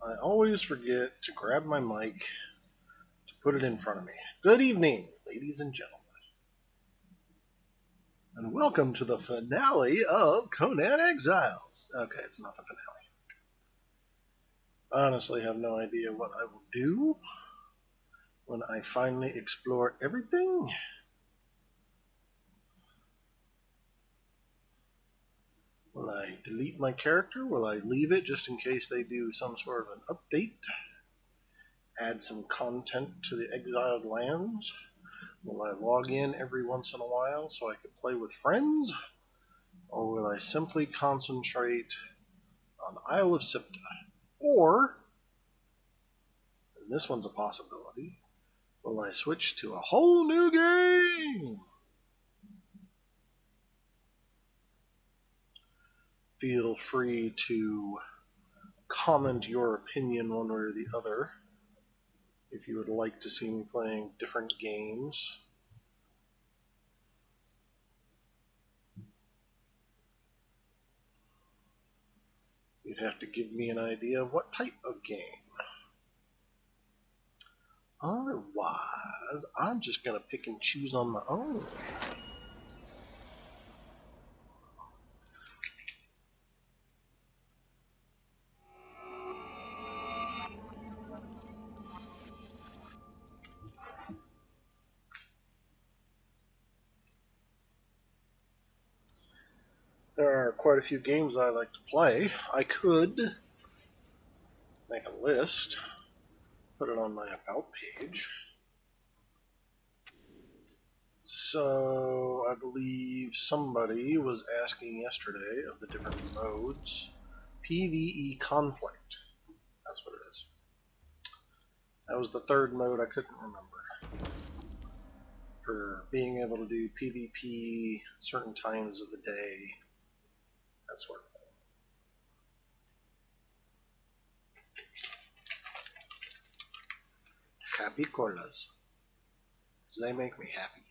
I always forget to grab my mic to put it in front of me. Good evening, ladies and gentlemen, and welcome to the finale of Conan Exiles. Okay, it's not the finale. I honestly have no idea what I will do when I finally explore everything. Will I delete my character? Will I leave it just in case they do some sort of an update? Add some content to the exiled lands? Will I log in every once in a while so I can play with friends? Or will I simply concentrate on Isle of Sipta? Or, and this one's a possibility, will I switch to a whole new game? Feel free to comment your opinion one way or the other if you would like to see me playing different games. You'd have to give me an idea of what type of game. Otherwise, I'm just going to pick and choose on my own. There are quite a few games I like to play. I could make a list, put it on my About page. So, I believe somebody was asking yesterday of the different modes. PvE Conflict. That's what it is. That was the third mode I couldn't remember. For being able to do PvP certain times of the day. That sort of thing. Happy colas. They make me happy.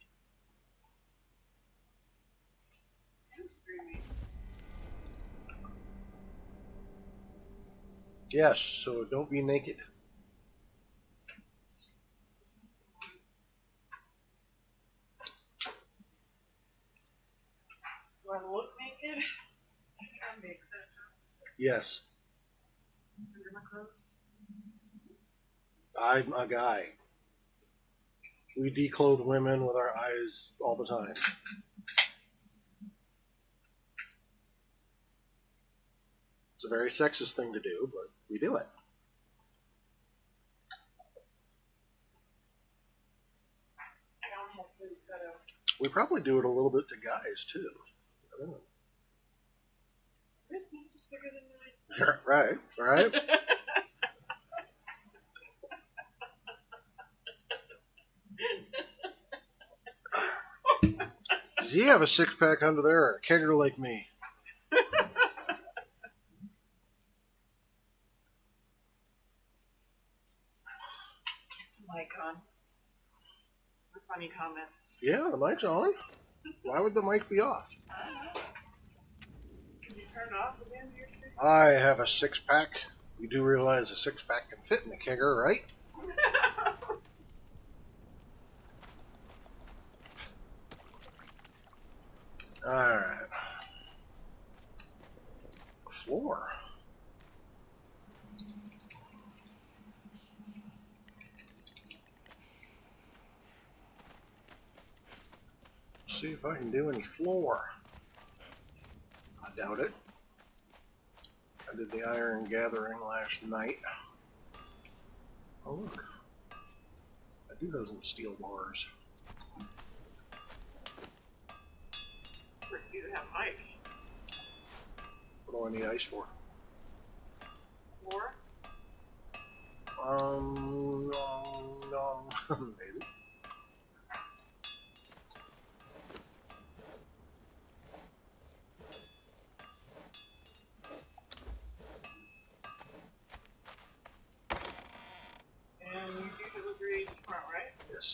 Yes, so don't be naked. Do I look naked? I'm big. Yes. Under my clothes? I'm a guy. We declothe women with our eyes all the time. It's a very sexist thing to do, but we do it. I don't have food cut out. We probably do it a little bit to guys, too. I don't know. Christmas is bigger than mine. Right, right. Does he have a six-pack under there or a kegger like me? It's the mic on. Those are funny comments. Yeah, the mic's on. Why would the mic be off? I don't know. Can you turn it off again? I have a six-pack. You do realize a six-pack can fit in a kegger, right? Alright. Floor. See if I can do any floor. I doubt it. I did the iron gathering last night. Oh look. I do have some steel bars. For you to have mic. What do I need ice for? More? Maybe. And you do deliveries tomorrow, right? Yes.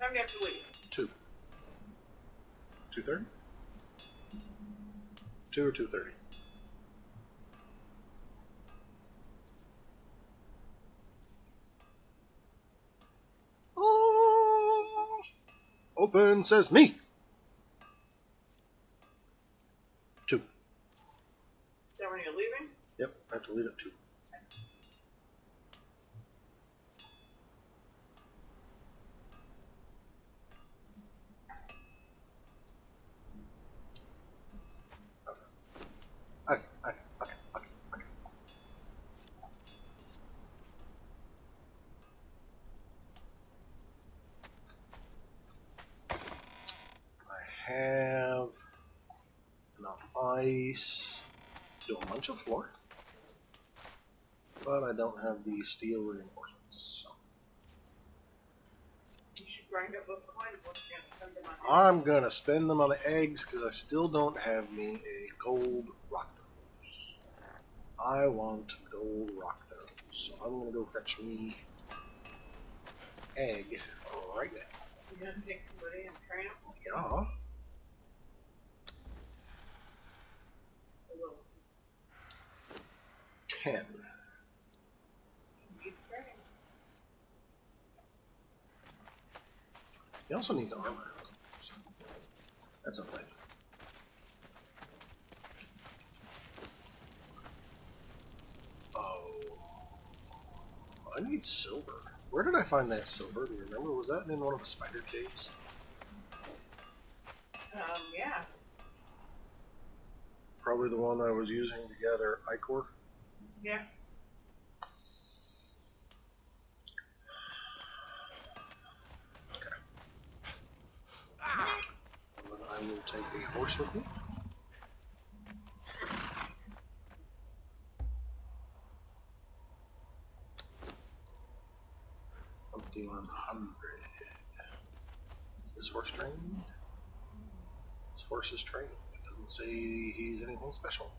Time do you have to leave? 2. 2:30? 2 or 2:30. Oh, open says me. 2. Is that when you're leaving? Yep, I have to leave at 2. Okay. I have enough ice to do a bunch of floor, but I don't have the steel reinforcements. So You should grind up those coins once you send them on. I'm gonna spend them on the eggs because I still don't have me a gold rock nose. I want gold rock nose, so I'm gonna go fetch me egg right now. You're gonna take somebody and train them? Yeah. A little. 10. Need training. He also needs armor, so that's a thing. Oh, I need silver. Where did I find that silver? Do you remember? Was that in one of the spider caves? Yeah. Probably the one I was using to gather ichor. Yeah. And then I will take a horse with me. I'm doing 100. Is this horse trained? This horse is trained. It doesn't say he's anything special.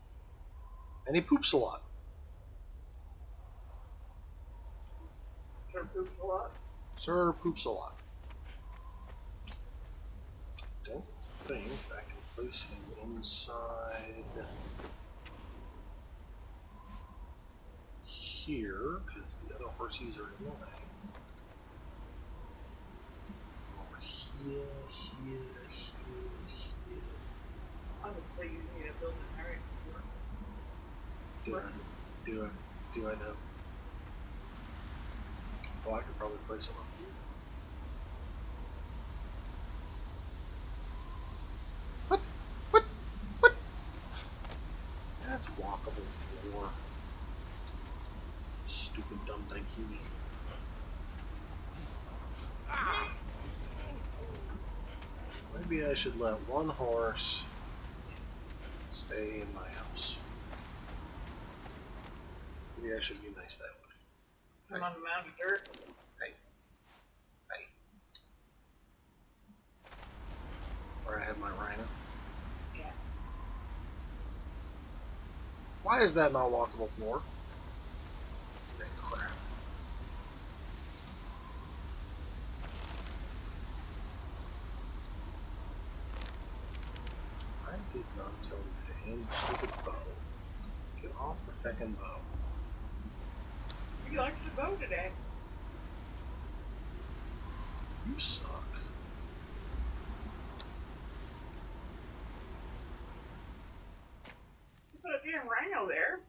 And he poops a lot. Sure poops a lot. Sir poops a lot. Don't think I can place him inside here because the other horses are in the way. Over here. Honestly, you need to build an area for it. Do I know? Oh, I could probably place him up here. What? That's walkable floor. Stupid dumb daikini. Maybe I should let one horse stay in my house. Maybe I should be nice that way. I'm on the mound of dirt. Hey. Where I have my rhino. Yeah. Why is that not walkable floor? Crap. I did not tell you to aim the stupid bow. Get off the feckin' bow. You liked the bow today. You suck. You put a damn rhino there.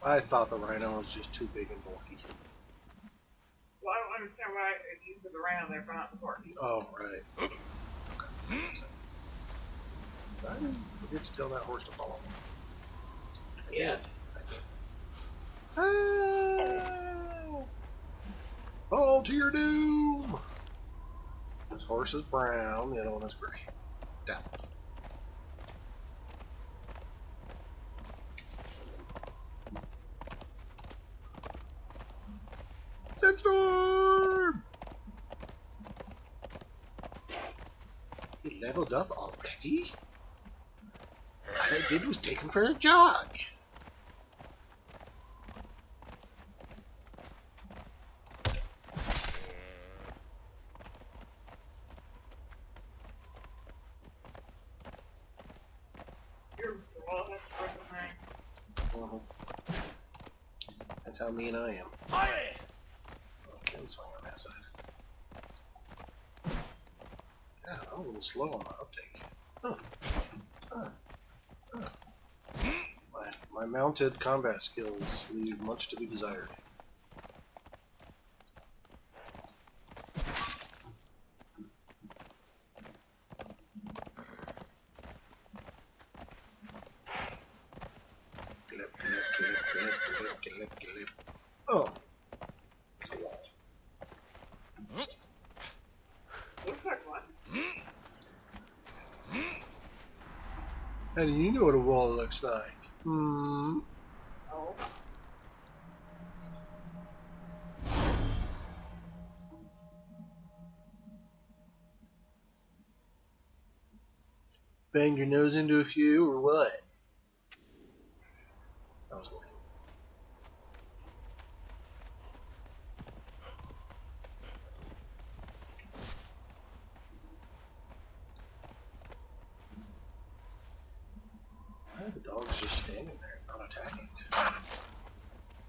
I thought the rhino was just too big and bulky. Well, I don't understand why you put the rhino there, but not the horse. Oh, right. I didn't forget to tell that horse to follow me. Yes. Oh! Fall to your doom! This horse is brown, the other one is gray. Down. Sandstorm! He leveled up already? All I did was take him for a jog. Mhm. That's how mean I am. Okay, let's swing on that side. Yeah, I'm a little slow on my uptake. Huh. Huh. Huh. My mounted combat skills leave much to be desired. Oh. Looks like one. How do you know what a wall looks like? Hmm. Oh. Bang your nose into a few, or what? That was lame. Why are the dogs just standing there, not attacking?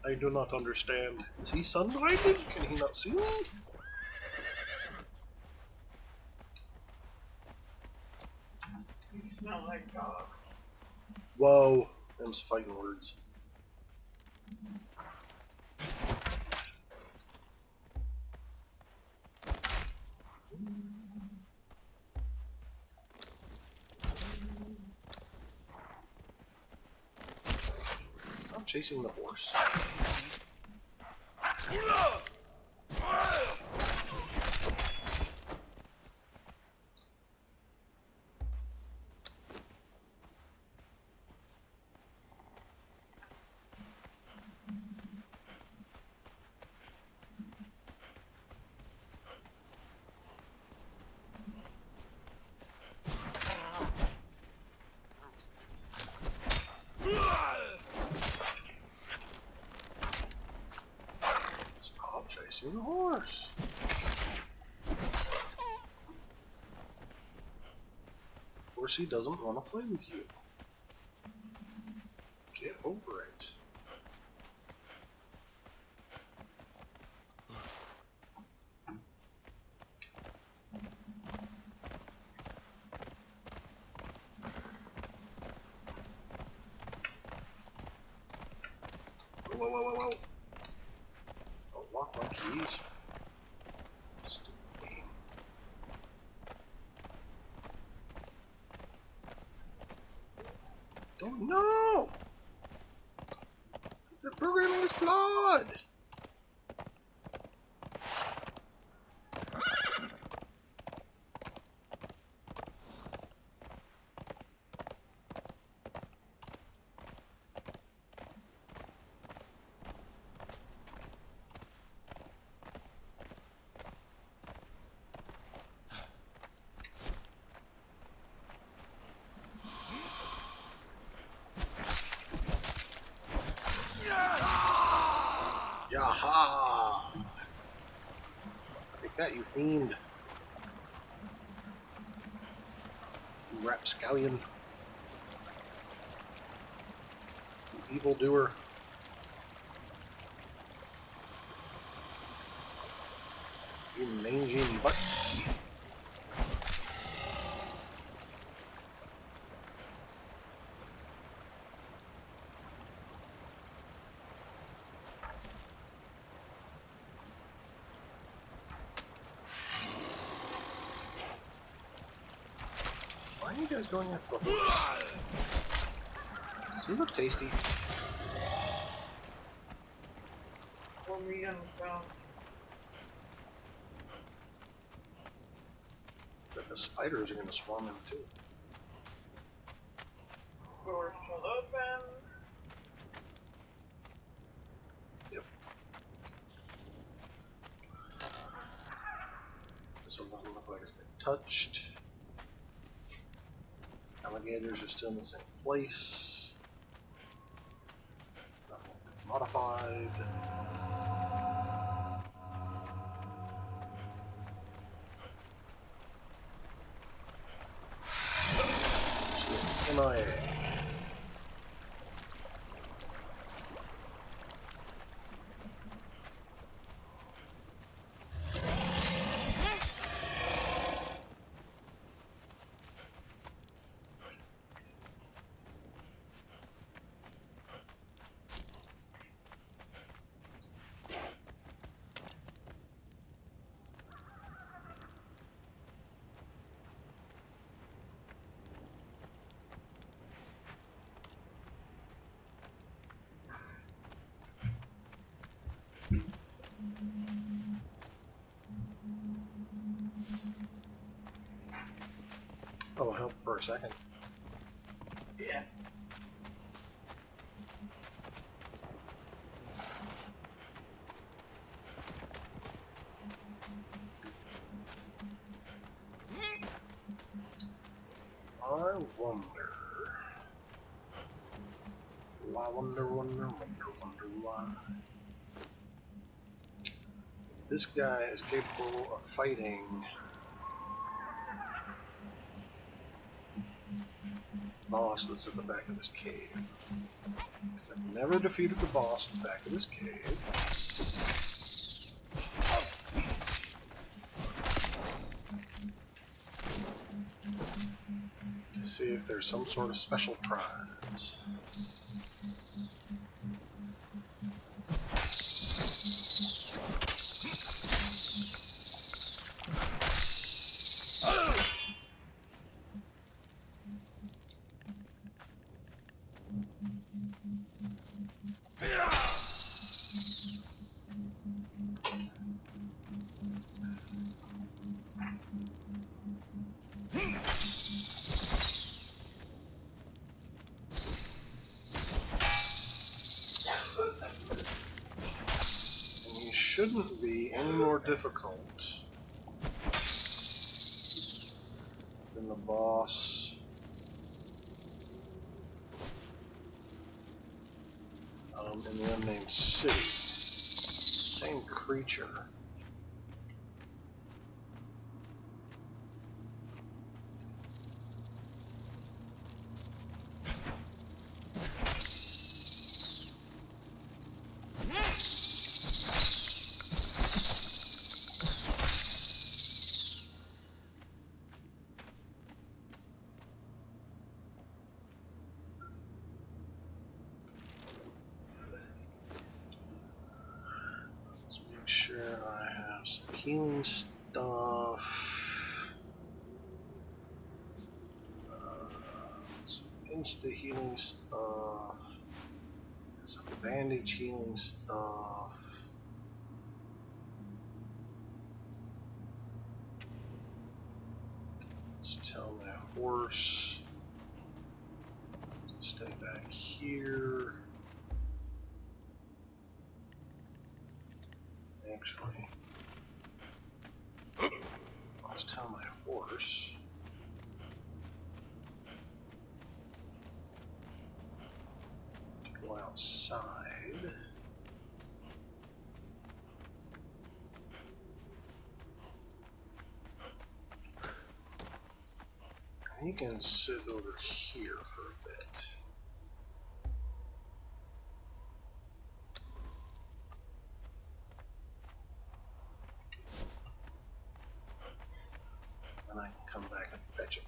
I do not understand. Is he sun-blinded? Can he not see me? You smell like dog. Whoa. Them's fighting words. Stop chasing the horse. Stop chasing the horse. Horsey doesn't want to play with you. Get over it. Whoa, whoa, whoa, whoa, whoa. Don't lock my keys. Stupid game. Don't know! The programming is flawed! Yaha! Take that, you fiend. You rapscallion. You evildoer. You mangy butt. Why are you guys going after the horse? Does he look tasty? Or meat on the bone. But the spiders are going to swarm him too. Door's still open. Yep. This one doesn't look like it's been touched. Alligators are still in the same place. Nothing modified. MIA. Oh, help for a second. Yeah. I wonder why. This guy is capable of fighting the boss that's at the back of this cave. Because I've never defeated the boss at the back of this cave. To see if there's some sort of special prize. And he shouldn't be any more difficult than the boss in the unnamed city. Same creature. Let's make sure I have some healing stuff. Some insta healing stuff. Some bandage healing stuff. Let's tell my horse to stay back here. Actually, let's tell my horse to go outside. He can sit over here for a bit. And I can come back and fetch him.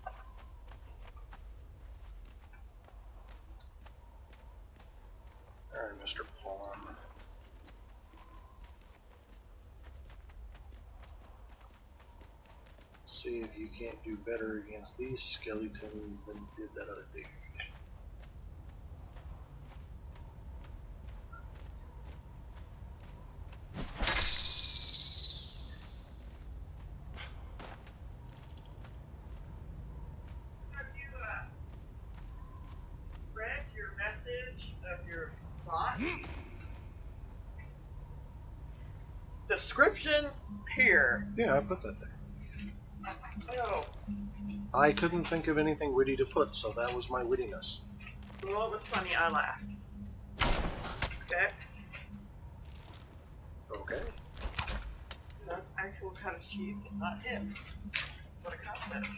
Alright, Mr. Pawn. See if you can't do better against these skeletons than you did that other dude. Have you read your message of your bot? Description here. Yeah, I put that there. Oh, I couldn't think of anything witty to put, so that was my wittiness. well, it was funny. I laughed. Okay. Okay. That's actual kind of sheets, not him. What a concept.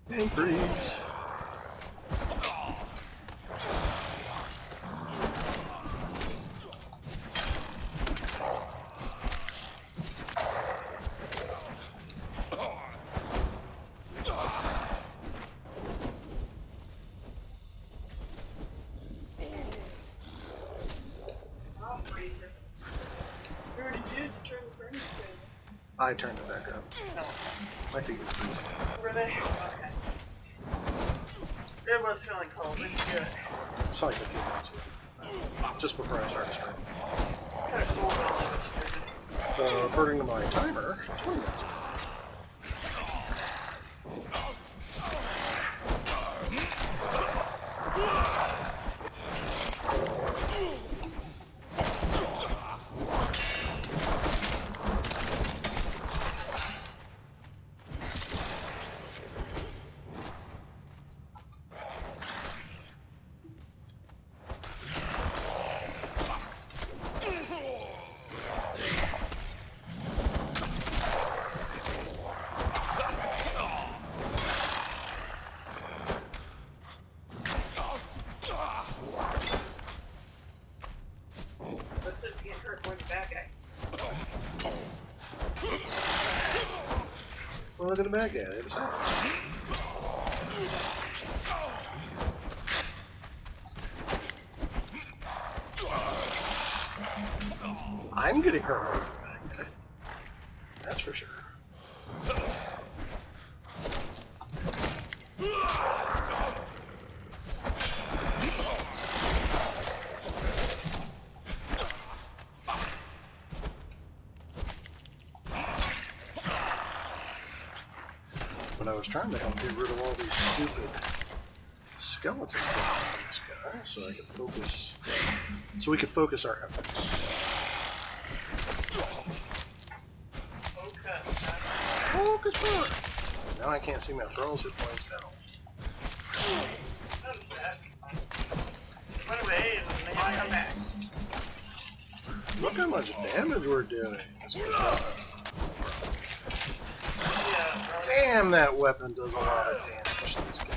And freeze. I turned it back up. No. My feet were freezing. Were they? Okay. It was feeling cold. Didn't do it. It's like a few minutes ago. Just before I started streaming. Kind of cold outside. So, according to my timer, 20 minutes ago. Let's just get hurt for the bad guy. Well, look at the bad guy. They have a side. I'm getting hurt more than the bad guy. That's for sure. But I was trying to help get rid of all these stupid skeletons on this guy, so I could focus. So we could focus our efforts. Okay. Focus first. Now I can't see my throws hit points now. Notice that. Run away and then come back. Look how much damage we're doing. Yeah. Damn, that weapon does a lot of damage to this guy.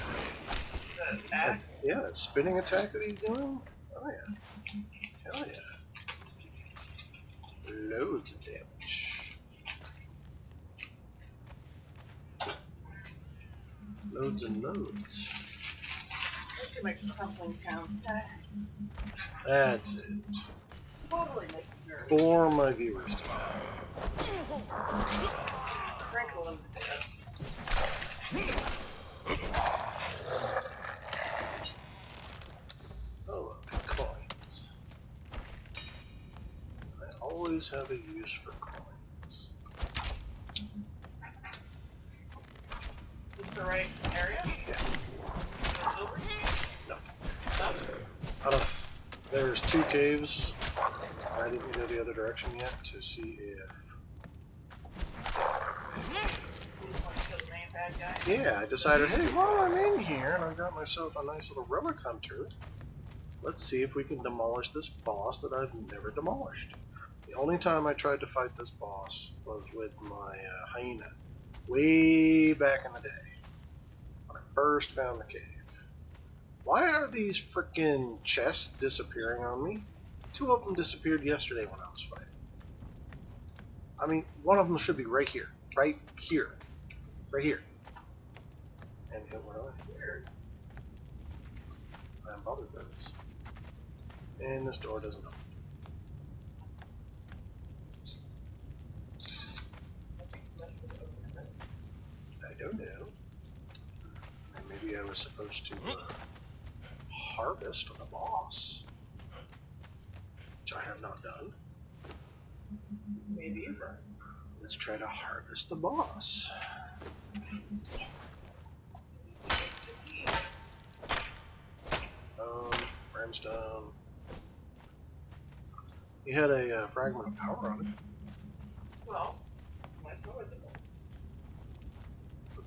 The axe. Yeah, that spinning attack that he's doing. Oh yeah. Hell yeah. Loads of damage. Loads and loads. We can make something count. That's it. Totally make nerve. For my viewers to know. Sprinkle them to death. Oh, coins. I always have a use for coins. Is this the right area? Yeah. Over? No. No? I don't. There's two caves. I didn't go the other direction yet to see if. Yeah, I decided, hey, while I'm in here and I've got myself a nice little relic hunter, let's see if we can demolish this boss that I've never demolished. The only time I tried to fight this boss was with my hyena, way back in the day, when I first found the cave. Why are these frickin' chests disappearing on me? Two of them disappeared yesterday when I was fighting. I mean, one of them should be right here. Right here. Right here. And it went on here. I'm bothered by this. And this door doesn't open. I don't know. Maybe I was supposed to harvest the boss, which I have not done. Maybe. Let's try to harvest the boss. Brimstone. He had a fragment of power on it. Well, might go with it.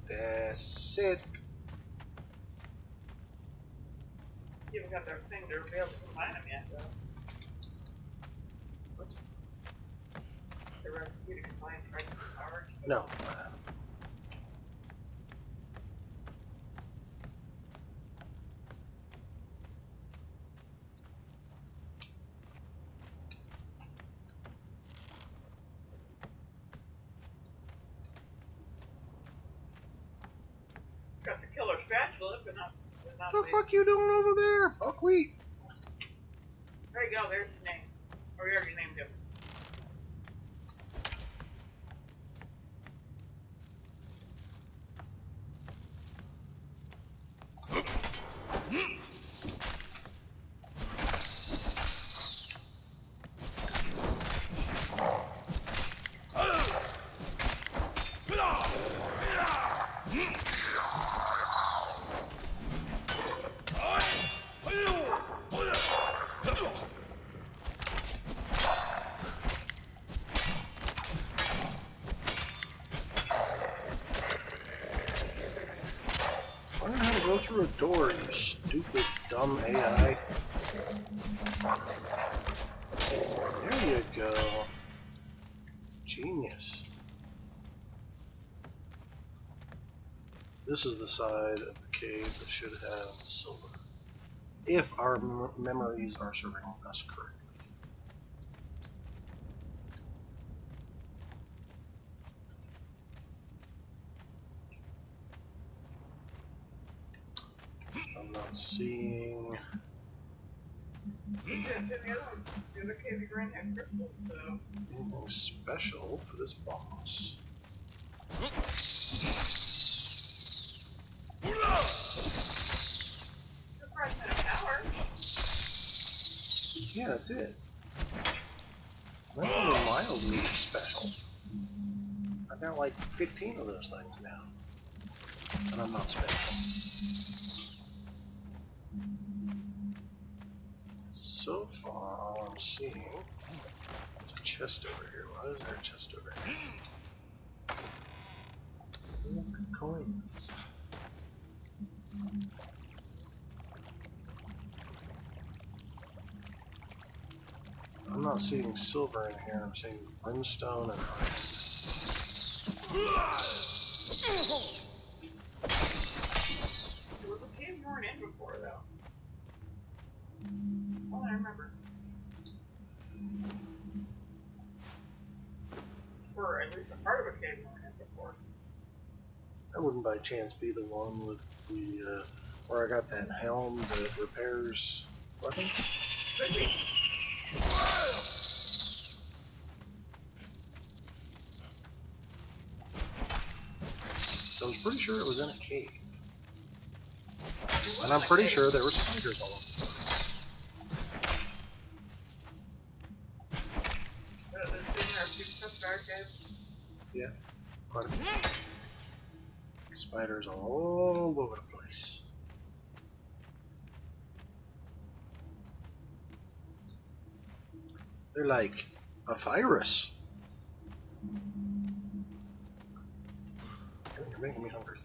That's it. You haven't got their thing to be able to combine them yet, though. What? The recipe to combine fragments of power. No. Got the killer spatula, but not What the fuck you doing over there? Buckwheat. There you go, there's his name. Or you already named him. door, you stupid, dumb AI. There you go. Genius. This is the side of the cave that should have silver. If our memories are serving us correctly. I'm not seeing... anything special for this boss. Yeah, that's it. That's only mildly special. I've got like 15 of those things now. And I'm not special. So far, all I'm seeing is a chest over here. Why is there a chest over here? Look, coins. I'm not seeing silver in here. I'm seeing brimstone and iron. There was a cave you weren't in before, though. Oh, I remember. Or at least a part of a cave you weren't in before. That wouldn't by chance be the one with the, where I got that helm that repairs weapons? Could be. So I was pretty sure it was in a cave. And I'm pretty sure there were spiders all over the place. Yeah, quite a few. Spiders all over the place. They're like a virus. You're making me hungry.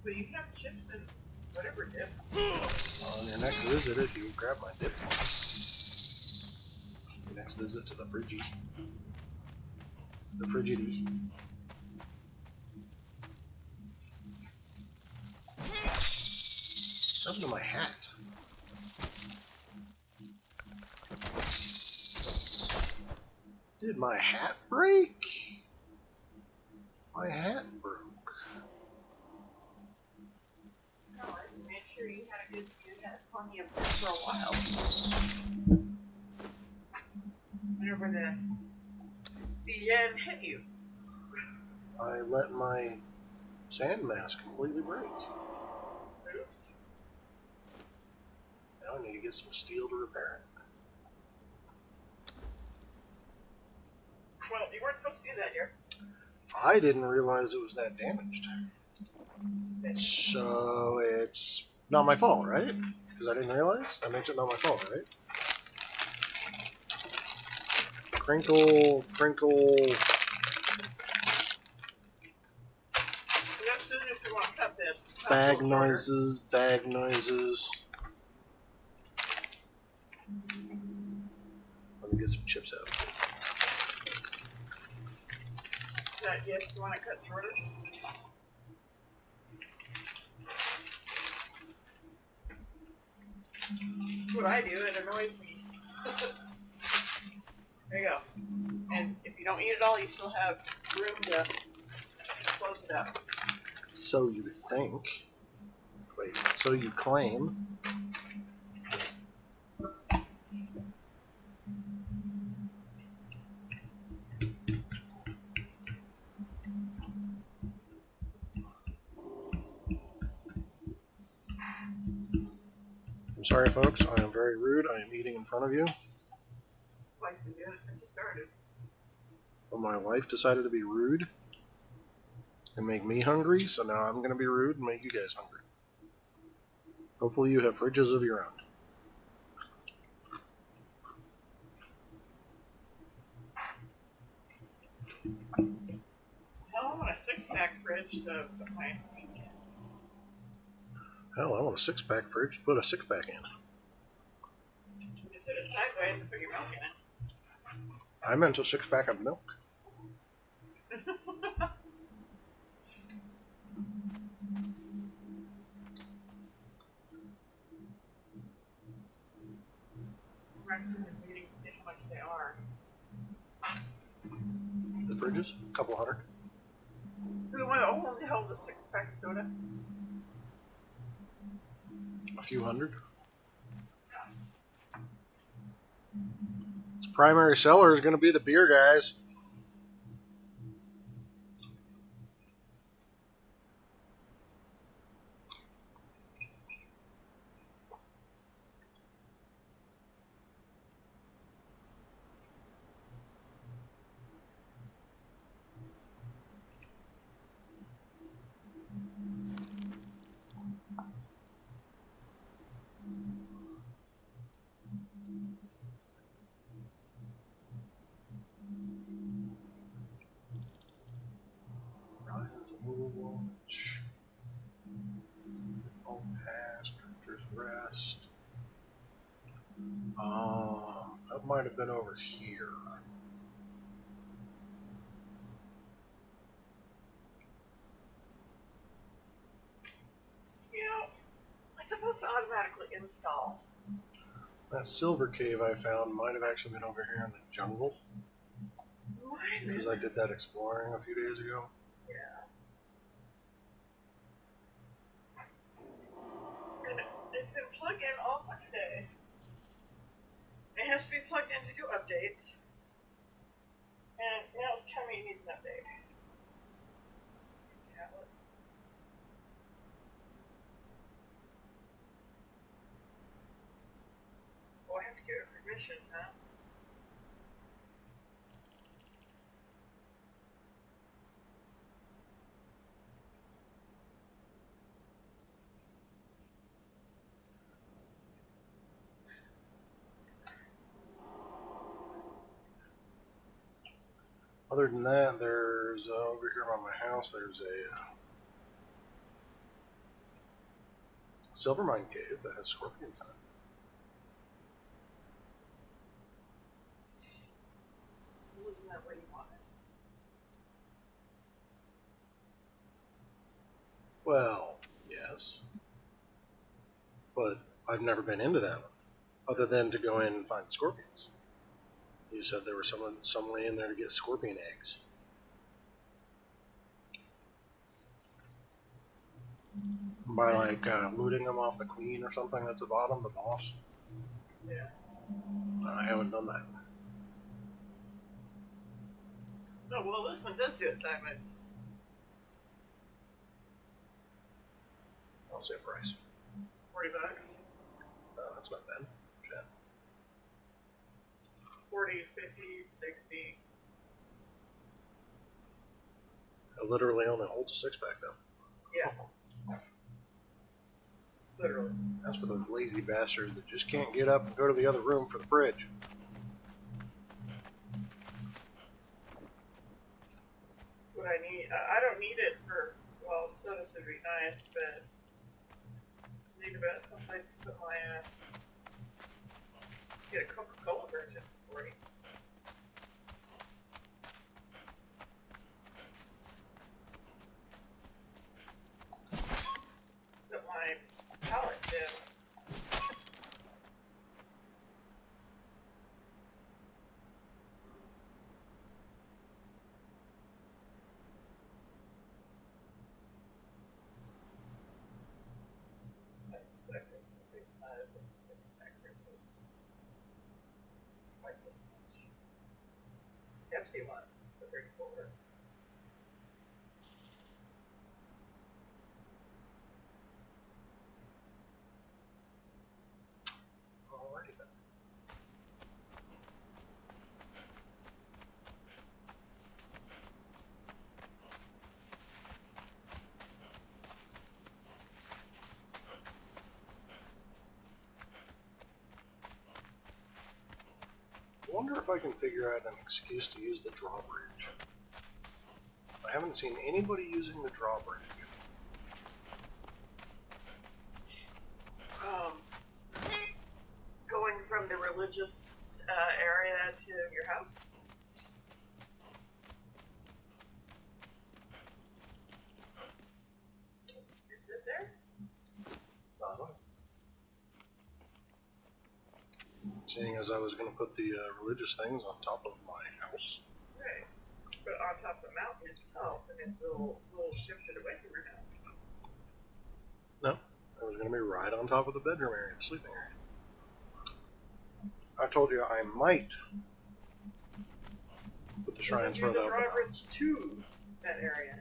But you have chips and whatever dip. On your next visit, if you grab my dip. Your next visit to the Friggy. The Frigidity. What happened to my hat? Did my hat break? My hat broke. No, I made sure you had plenty of food for a while. Whenever the yen hit you. I let my sand mask completely break. Oops. Now I need to get some steel to repair it. Well, you weren't supposed to do that here. I didn't realize it was that damaged. So it's not my fault, right? Because I didn't realize? That makes it not my fault, right? Crinkle, crinkle. As soon as you want to cut this, Bag noises, bag noises. Let me get some chips out. Yes, you want to cut shorter? That's what I do, it annoys me. There you go. And if you don't eat it all, you still have room to close it up. So you think. Wait, so you claim. I'm sorry, folks. I am very rude. I am eating in front of you. Wife's been doing it since you started. But my wife decided to be rude and make me hungry, so now I'm going to be rude and make you guys hungry. Hopefully you have fridges of your own. Hell, I want to 6-pack fridge to put my meat in. Hell, I want a 6-pack fridge. Put a 6-pack in. You put it sideways and put your milk in it. I meant a 6-pack of milk. Breakfast and meeting to see how much they are. The fridges? A couple hundred. The one that only held a 6-pack soda. A few hundred. Its primary seller is going to be the beer guys. Watch. All past, Drifter's Rest. That might have been over here. You know, it's supposed to automatically install. That silver cave I found might have actually been over here in the jungle. Because I did that exploring a few days ago. Yeah. And it's been plugged in all fucking day. It has to be plugged in to do updates. And now it's telling me it needs an update. Yeah, look. Oh, I have to give it permission, huh? Other than that, there's over here by my house, there's a silver mine cave that has scorpions in it. Wasn't that what you wanted? Well, yes. But I've never been into that one, other than to go in and find scorpions. You said there was some way in there to get scorpion eggs. By like looting them off the queen or something that's at the bottom, the boss. Yeah. I haven't done that. No, well, this one does do it sideways. I'll say price. $40. That's not bad. Shit. 40, 50, 60. It literally only holds a 6-pack though. Yeah. Literally. That's for those lazy bastards that just can't get up and go to the other room for the fridge. What I need, I don't need it for, well, soda should be nice, but I need about someplace to put my, get a Coca-Cola version for $40. Put my pallet in. I suspect it's the same size as the 6-pack fridges. Quite this much. Pepsi one, the 34. Alrighty then. I wonder if I can figure out an excuse to use the drawbridge. I haven't seen anybody using the drawbridge. Going from the religious area to your house. Is it there? Seeing as I was going to put the religious things on top of my house. Right. But on top of the mountain itself, and it's a little shifted away from your house. No, I was going to be right on top of the bedroom area, the sleeping area. I told you I might put the shrines further over. The drawbridge to that area.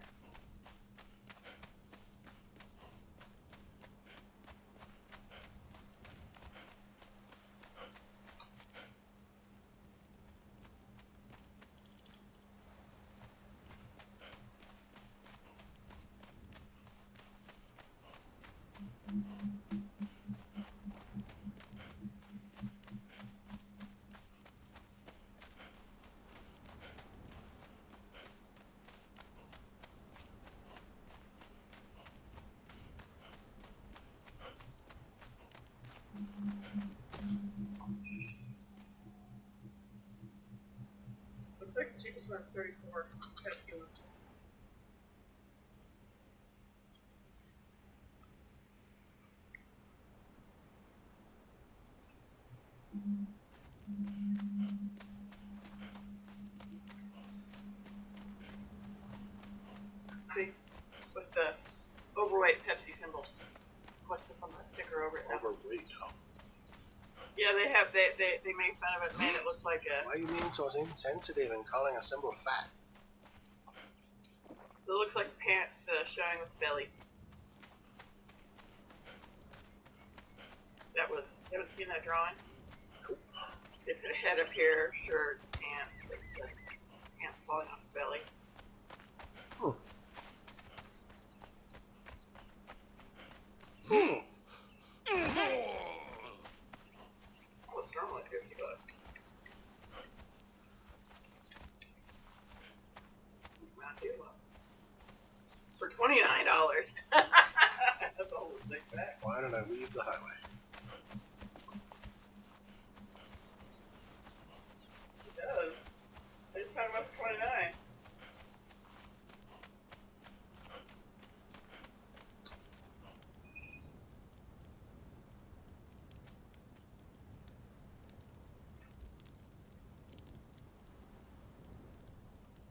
Looks like the cheapest one's 34. That's good. See, with the overweight Pepsi symbols. What's on the sticker over it now? Overweight, huh? Yeah, they have. They made fun of it, man. It looks like a. Why are you being so insensitive and calling a symbol fat? It looks like pants showing with belly. That was. You haven't seen that drawing? Nope. They put a head up here, shirts, pants, like pants falling off the belly. What's normally $50? Not too low. For $29. That's all the thing back. Why did I leave the highway? It does. I just found them up for $29.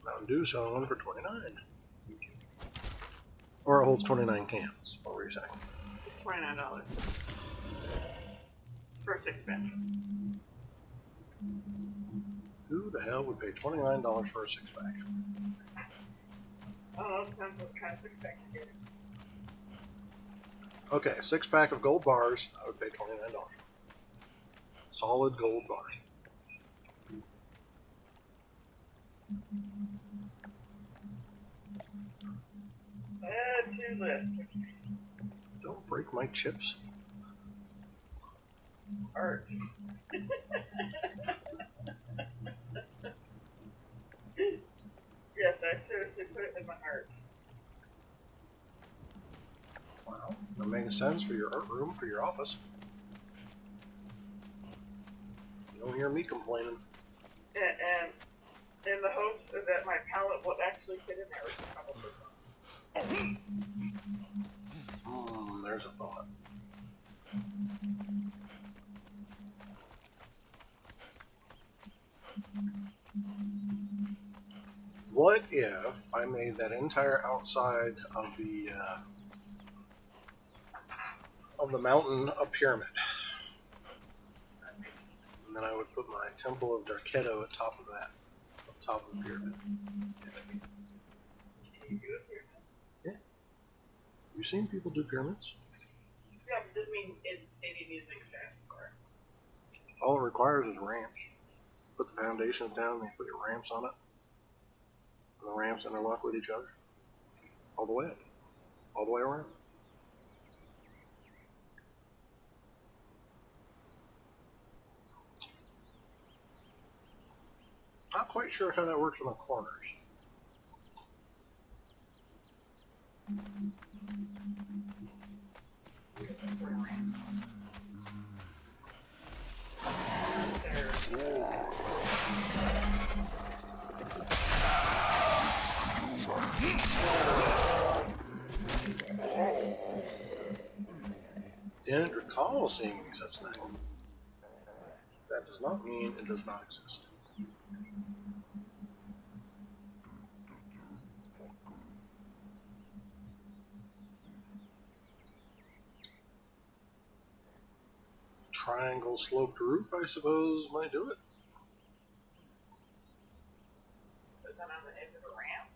Mountain Dew selling one for $29. Or it holds 29 cans. What were you saying? It's $29 for a 6-pack. Who the hell would pay $29 for a 6-pack? I don't know, depends what kind of 6-pack you get. Okay, 6-pack of gold bars, I would pay $29. Solid gold bars. Add to list. Don't break my chips. Art. Yes, I seriously put it in my art. Wow, that makes sense for your art room, for your office. You don't hear me complaining. And in the hopes that my palette will actually fit in there, which is probably not. There's a thought. What if I made that entire outside of the mountain a pyramid? And then I would put my Temple of Darketo at top of that, at the top of the pyramid. Yeah. You've seen people do pyramids? Yeah, but doesn't mean it needs an expansion for it. All it requires is ramps. Put the foundations down, then put your ramps on it. And the ramps interlock with each other. All the way up. All the way around. Not quite sure how that works on the corners. Didn't recall seeing any such thing. That does not mean it does not exist. Triangle sloped roof, I suppose, might do it. Is that on the edge of a ramp?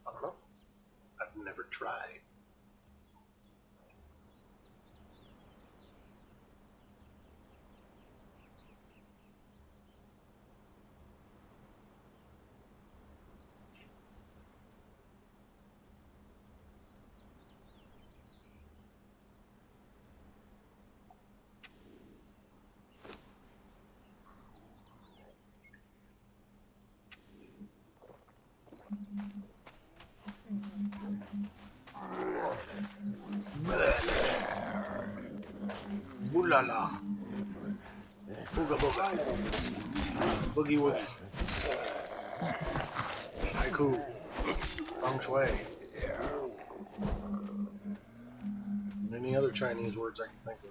I don't know. I've never tried. Ooh la la. Booga booga. Boogie woogie. Haiku. Feng shui. And any other Chinese words I can think of.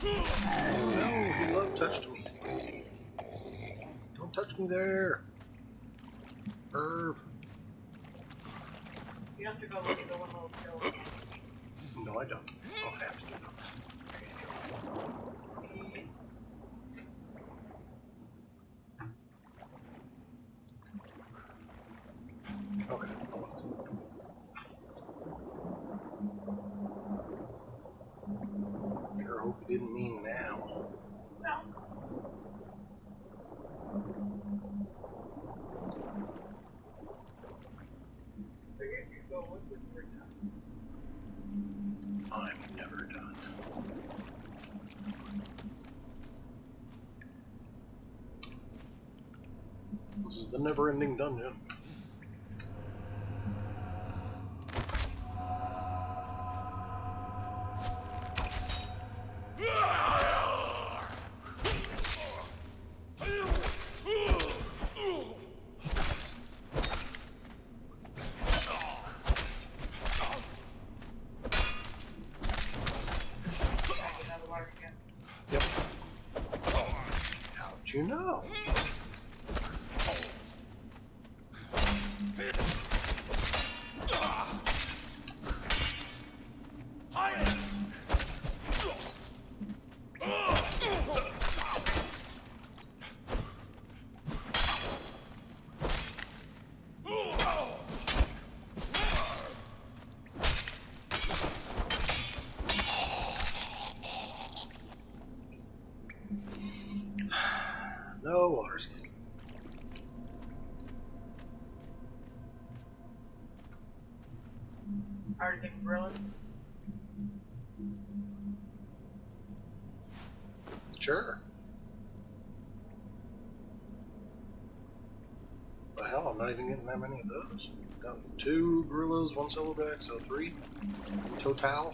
No, he love touched me. Don't touch me there. Irv. You have to go look at the one little pill. No, I don't. I'll have to do that. Okay. Sure hope you didn't mean now. No. Figured you'd go look when you were done. I'm never done. This is the never-ending dungeon. Another water again. Yep. How'd you know? No water ski. Already been grilling. Sure. The hell, I'm not even getting that many of those. Got 2 gorillas, 1 silverback, so 3 total.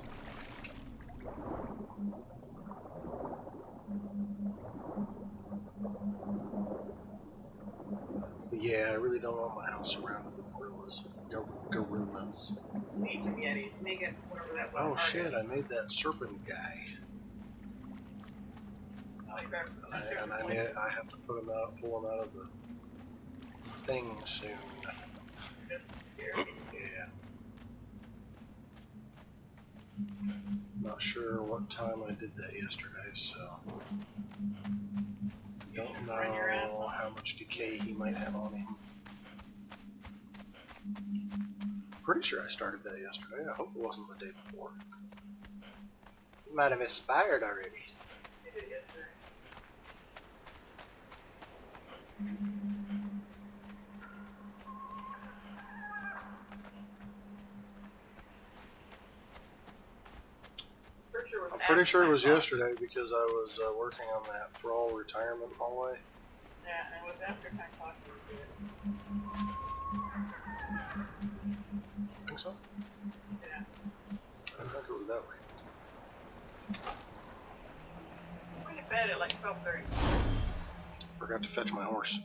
But yeah, I really don't want my house surrounded with gorillas. Gorillas. You need some Yetis. You need to get whatever that Oh was. shit, I made that serpent guy. Oh, you better put that And there. I have to put him out, pull him out of the thing soon. Just here. Yeah. Not sure what time I did that yesterday, so don't know how much decay he might have on him. Pretty sure I started that yesterday. I hope it wasn't the day before. He might have expired already. He did yesterday. I'm pretty sure it was yesterday because I was working on that thrall retirement hallway. Yeah, and it was after 10 o'clock we were doing Think so? it. Yeah. I didn't think it was that late. I went to bed at like 12:30. Forgot to fetch my horse.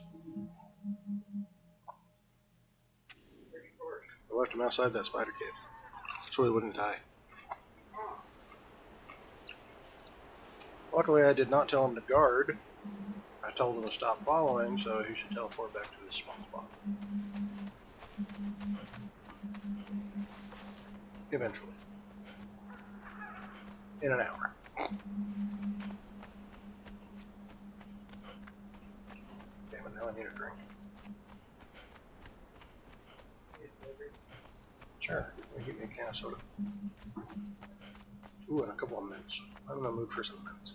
I left him outside that spider cave so he wouldn't die. Oh. Luckily, I did not tell him to guard. I told him to stop following, so he should teleport back to his spawn spot. Eventually. In an hour. Damn it, now I need a drink. Sure, give me a can of soda. Ooh, and a couple of mints. I'm in the mood for some mints.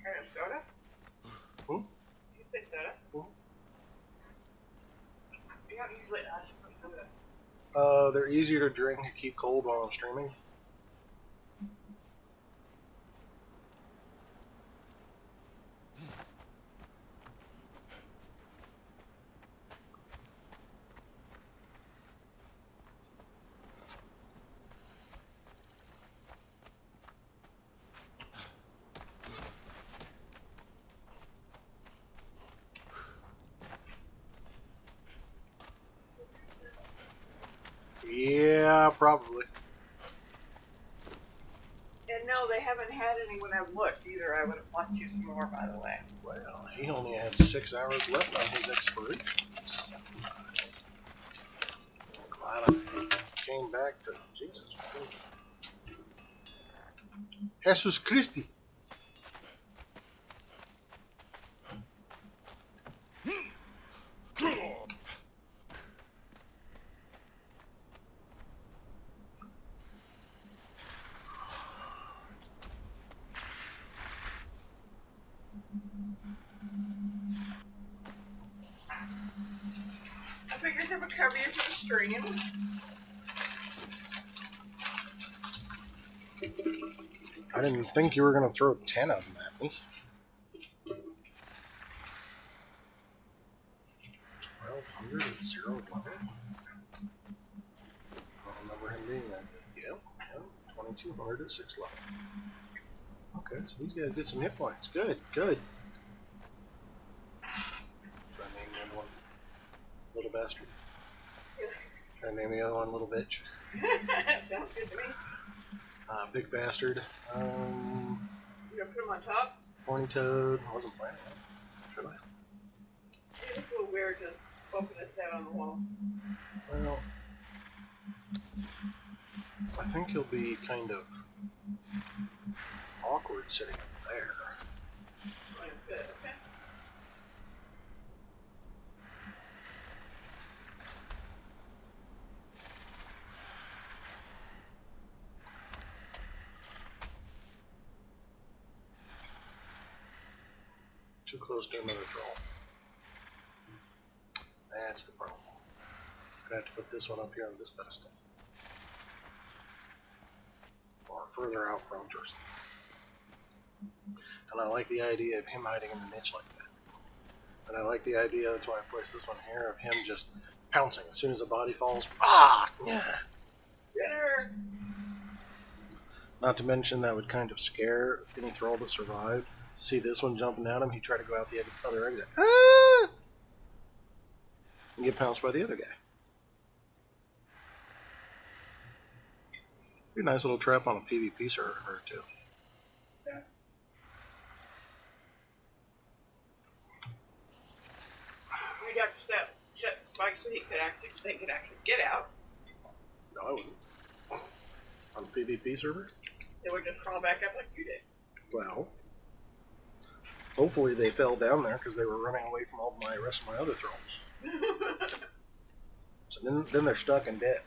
Kind of soda? Hmm? You say soda? Hmm? You don't usually ask for soda. They're easier to drink and keep cold while I'm streaming. Yeah, probably. And no, they haven't had any when I've looked either. I would have bought you some more, by the way. Well, he only had 6 hours left on his expiration. Glad I came back to Jesus. Jesus Christi. I figured they would cover you for the stream. I didn't think you were going to throw 10 of them at me. 1200 at 0 level? I don't remember him being that good. Yep, 2200 at 6 level. Okay, so these guys did some hit points. Good, good. Should I name the one little bastard? Should I name the other one little bitch? Sounds good to me. Big bastard. You gonna put them on top? Horny toad. I wasn't planning on it. Should I? It looks a little weird to open this out on the wall. Well, I think he'll be kind of awkward sitting up there. Like that, okay. Too close to another troll. That's the problem. I'm gonna have to put this one up here on this pedestal. Or further out from Jersey. And I like the idea of him hiding in the niche like that. And I like the idea, that's why I placed this one here, of him just pouncing as soon as the body falls. Ah! Yeah. Dinner! Not to mention that would kind of scare any thrall that survived. See this one jumping at him, he'd try to go out the other exit. Ah! And get pounced by the other guy. Be a nice little trap on a PvP server too. Yeah. You'd have to set spikes so they could actually get out. No, I wouldn't. the PvP server? They would just crawl back up like you did. Well, hopefully they fell down there because they were running away from all my rest of my other thralls. So then they're stuck and dead.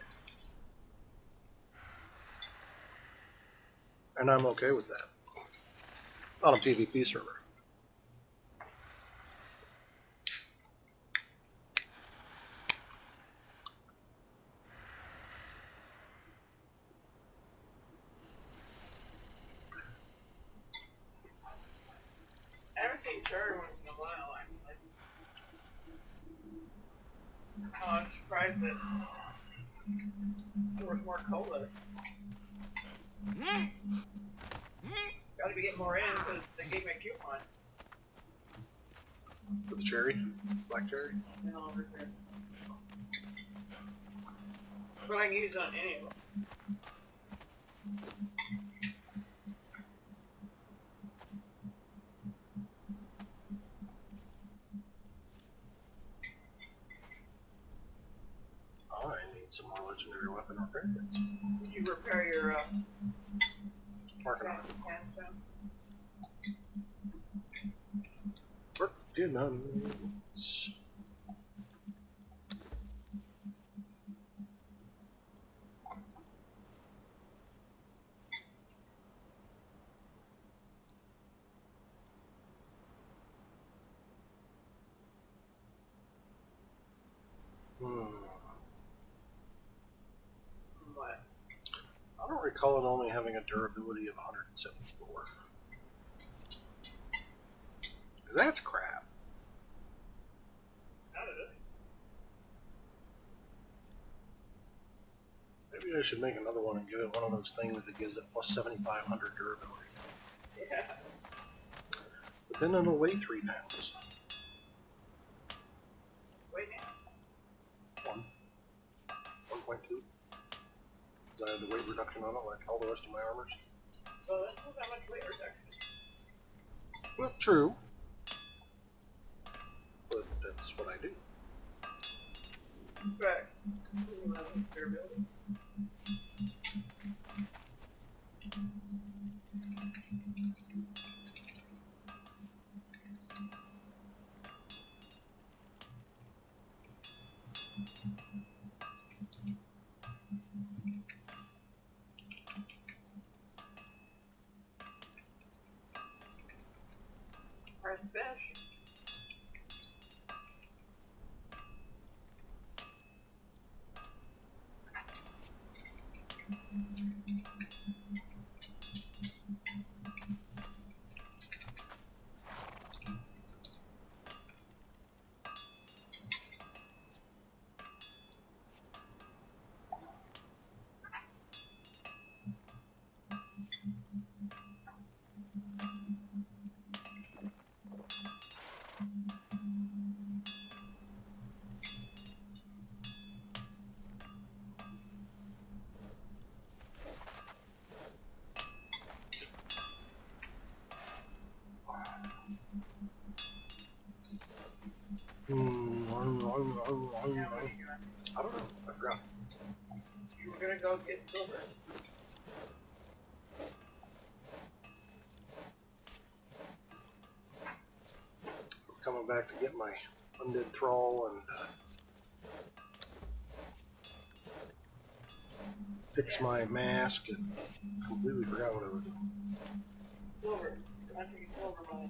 And I'm okay with that. On a PvP server. I haven't seen Cherry once in a while, actually. Oh, I'm surprised that there was more colas. Gotta be getting more in because they gave me a coupon. With the cherry? Black cherry? No, over there. But I can use it on any of them. I need some more legendary weapon repair kits. You repair your Working on it. sandstone. Working on it. What? I don't recall it only having a durability of 174. That's crap. How did it? Maybe I should make another one and give it one of those things that gives it plus 7,500 durability. Yeah. But then it'll weigh 3 pounds. Wait now. 1.2. Because I had the weight reduction on it like all the rest of my armors. Well, that's not that much weight reduction. Well, true. But that's what I do. But, durability. Press fish. I don't know. I forgot. You were gonna go get silver. I'm coming back to get my undead thrall and fix my mask and completely forgot what I was doing. Silver. I think it's silver money.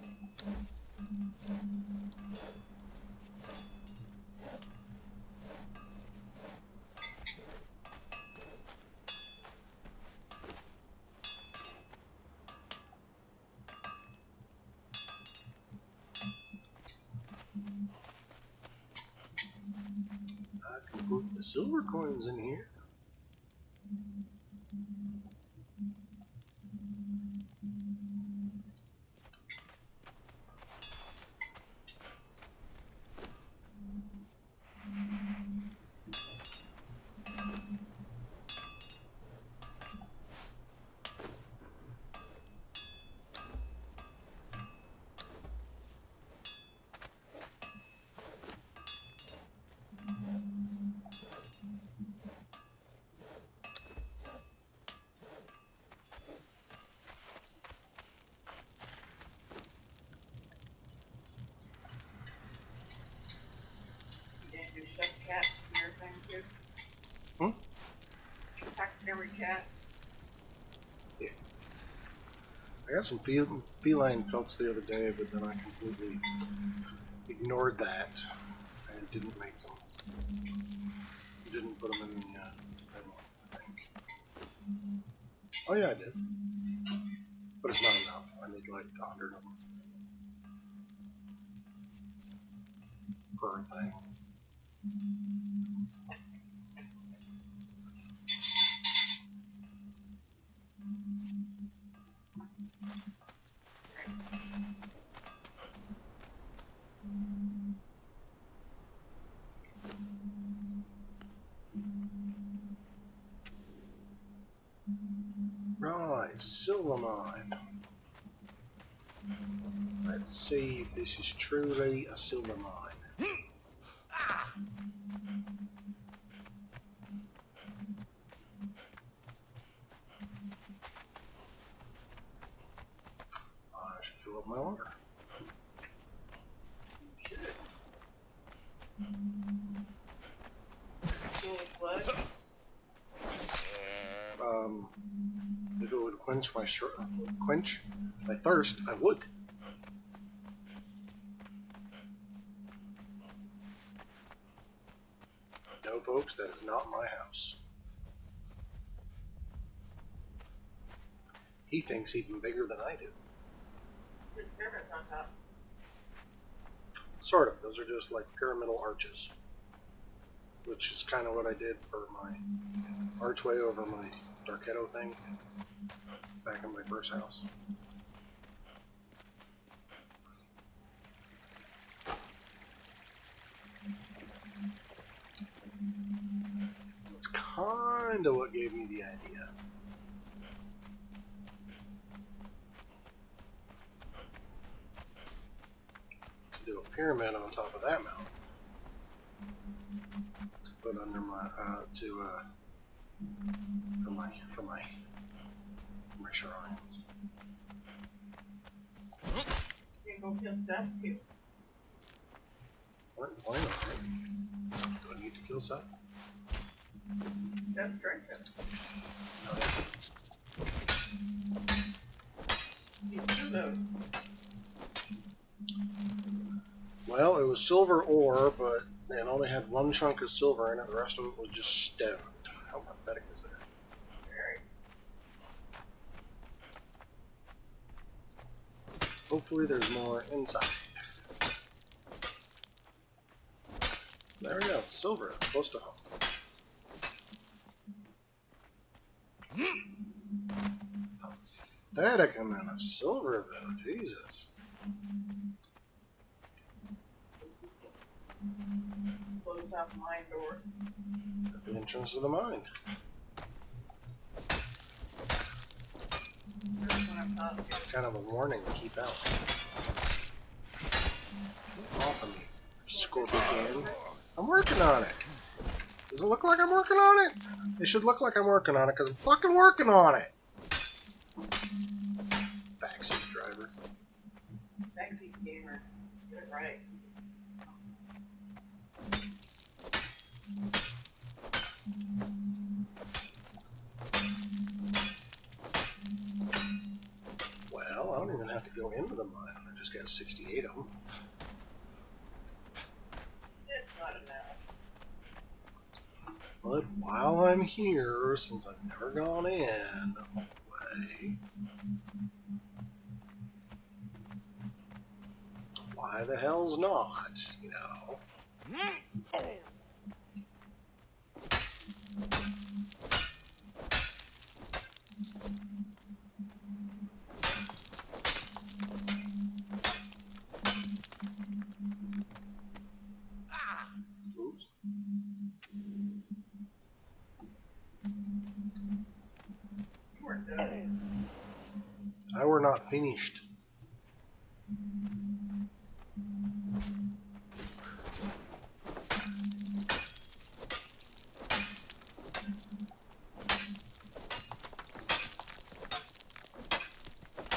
I can put the silver coins in here. I got some feline pelts the other day, but then I completely ignored that and didn't make them. Didn't put them in the thing, I think. Oh yeah, I did. But it's not enough. I need like 100 of them per thing. Right, silver mine. Let's see if this is truly a silver mine. I should fill up my water. If it would quench my thirst, I would. No, folks, that is not my house. He thinks even bigger than I do. There's pyramids on top. Sort of. Those are just like pyramidal arches, which is kind of what I did for my archway over my Darketo thing back in my first house. That's kind of what gave me the idea. To do a pyramid on top of that mountain. To put under my, for my shrines. You can go kill Seth too. Why not? Do I need to kill Seth? That's drinking. You do those. Well, it was silver ore, but it only had one chunk of silver in it. The rest of it was just stone. How pathetic is that? Very. Hopefully there's more inside. There we go. Silver. That's close to home. Pathetic amount of silver, though. Jesus. Close off mine door. That's the entrance of the mine. Kind of a warning to keep out. Off of me, Scorpion. I'm working on it. Does it look like I'm working on it? It should look like I'm working on it because I'm fucking working on it. Backseat driver. Backseat gamer. Get it right. Well, I don't even have to go into the mine. I just got 68 of them. It's not enough. But while I'm here, since I've never gone in, away, why the hell's not, you know? Oops. You weren't done. I were not finished.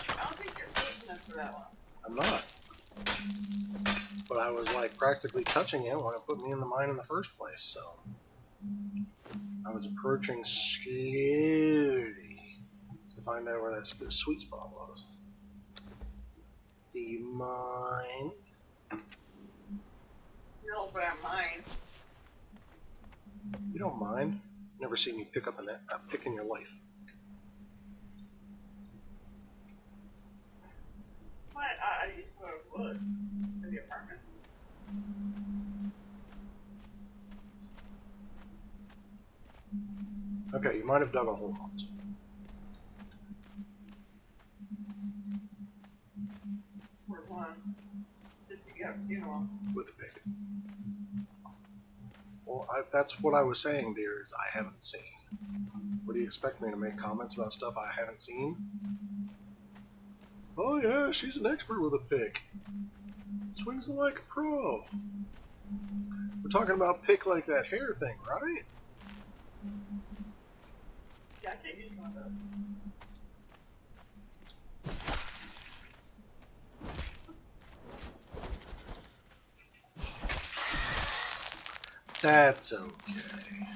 I don't think you're close enough for that one. I'm not. But I was like practically touching it when it put me in the mine in the first place, so I was approaching slowly to find out where that sweet spot was. Do you mind? No, but I mind. You don't mind? Never seen you pick up a pick in your life. But I used to wood in the apartment. Okay, you might have dug a hole once. Or one. Just to get a funeral. With a pick. Well, that's what I was saying, dear, is I haven't seen. What do you expect me to make comments about stuff I haven't seen? Oh yeah, she's an expert with a pick. Swings it like a pro. We're talking about pick like that hair thing, right? Yeah, I can't use one of those. That's okay.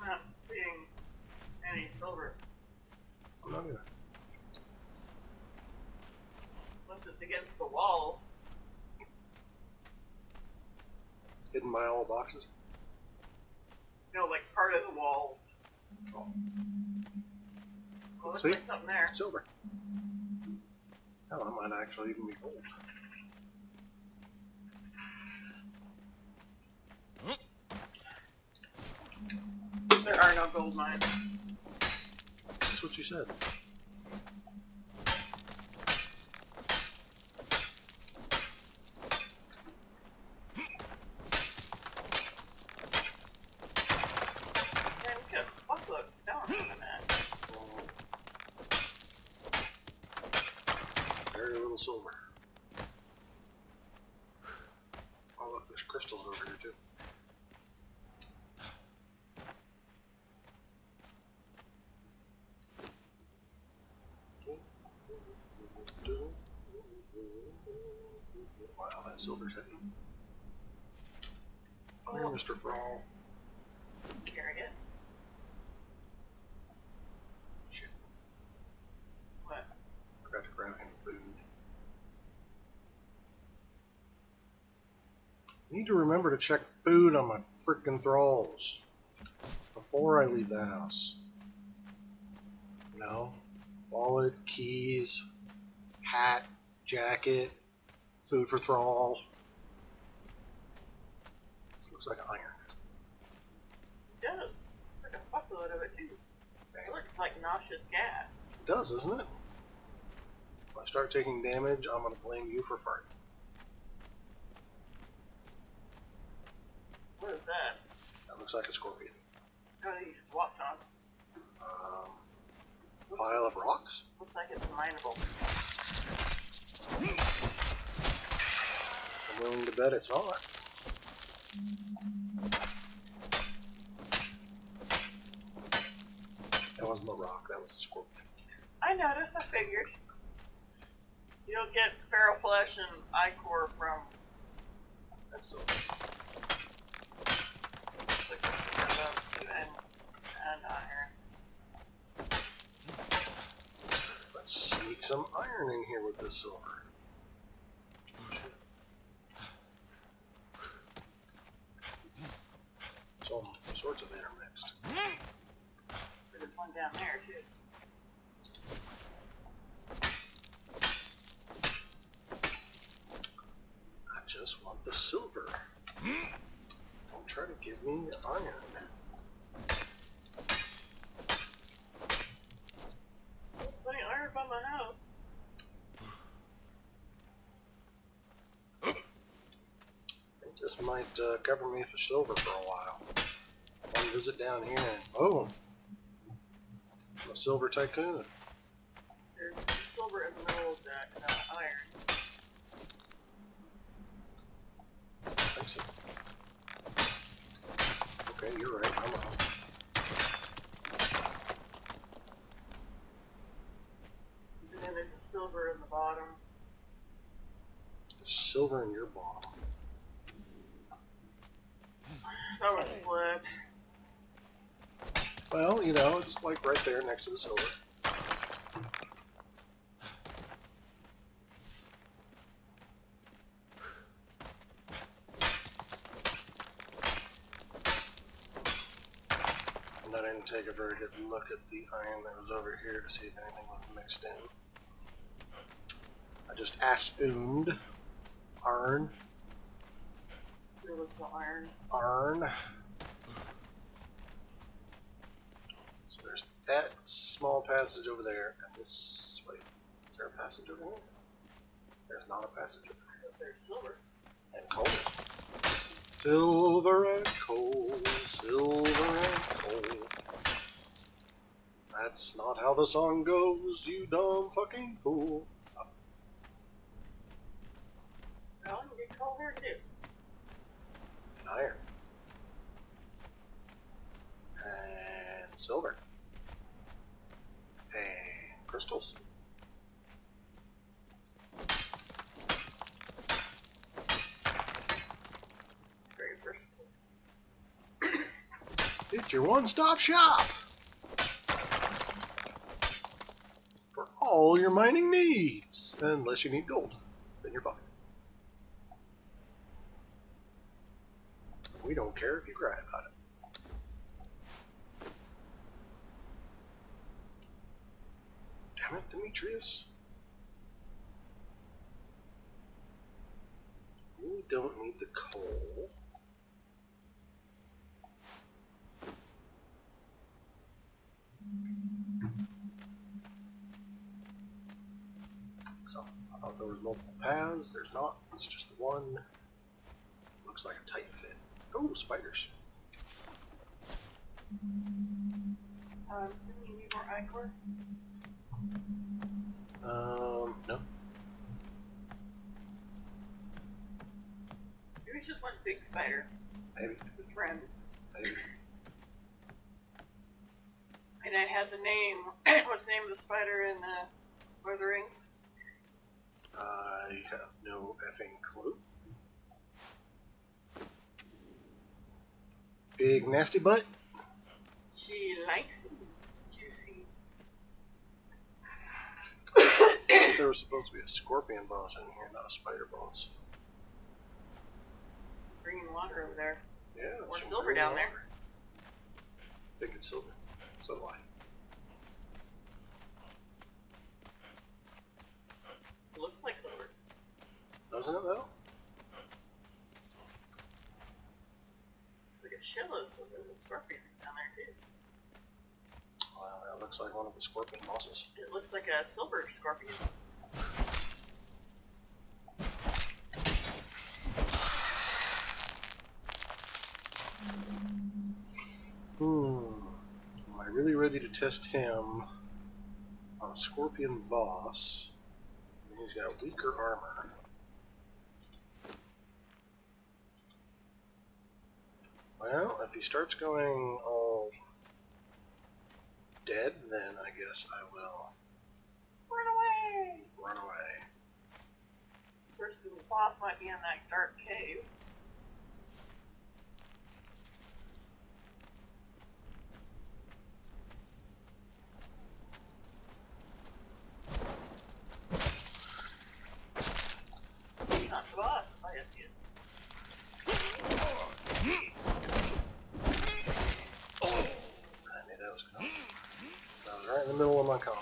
I'm not seeing any silver. I'm not gonna. Unless it's against the walls. Hidden by all boxes. No, like part of the walls. Oh. Well, looks See? like something there. Silver. Hell, that might actually even be gold. There are no gold mines. That's what you said. Man, we got a buttload of stone in that. Very little silver. Oh look, there's crystals over here too. Wow, that silver's heavy. Come here, Mr. Brawl. Carry it. Shit, What? forgot to grab him food. Need to remember to check food on my frickin' thralls before I leave the house. You know, wallet, keys, hat, jacket, food for thrall. This looks like iron. It does. Like a buttload of it too. It looks like nauseous gas. It does, isn't it? If I start taking damage, I'm gonna blame you for farting. What is that? That looks like a scorpion. Oh, you walked on. Pile of rocks. Looks like it's mineable. I'm willing to bet it's not. That wasn't a rock, that was a scorpion. I noticed, I figured. You don't get feral flesh and ichor from That's so. and iron. Let's sneak some iron in here with this silver. It's all sorts of intermixed. There's one down there too. I just want the silver. Don't try to give me iron. Plenty of iron by my house. I think this might cover me for silver for a while. One visit down here and boom! I'm a silver tycoon. There's silver in the middle of that iron. I think so. Okay, you're right. I'm wrong. And then there's the silver in the bottom. silver in your bomb? That was just lead. Well, you know, it's like right there next to the silver. And I didn't take a very good look at the iron that was over here to see if anything was mixed in. I just assumed iron. It looks like iron. Iron. So there's that small passage over there, and this. Wait, is there a passage over here? There's not a passage over there. There's silver. And coal. Silver and coal, silver and coal. That's not how the song goes, you dumb fucking fool. Well, you get coal here too. And iron. And silver. And crystals. Very versatile. It's your one-stop shop for all your mining needs. Unless you need gold, then you're fine. We don't care if you cry about it. Damn it, Demetrius. We don't need the coal. So, I thought there was multiple paths. There's not. It's just the one. Looks like a tight fit. Oh, spiders. So you need more ichor? No. Maybe it's just one big spider Maybe. with friends. Maybe. And it has a name. What's the name of the spider in Lord of the Rings? I have no effing clue. Big nasty butt. She likes it juicy. I thought there was supposed to be a scorpion boss in here, not a spider boss. Some green water over there. Yeah. More some silver green down water. there. I think it's silver. So do I. It looks like silver. Doesn't it though? Like a shitload of silver. The scorpions down there too. Well, that looks like one of the scorpion bosses. It looks like a silver scorpion. Am I really ready to test him on a scorpion boss? And he's got weaker armor. Well, if he starts going all dead, then I guess I will Run away! run away. First, the boss might be in that dark cave. Not the boss, I see it. I knew that was coming. That was right in the middle of my combo.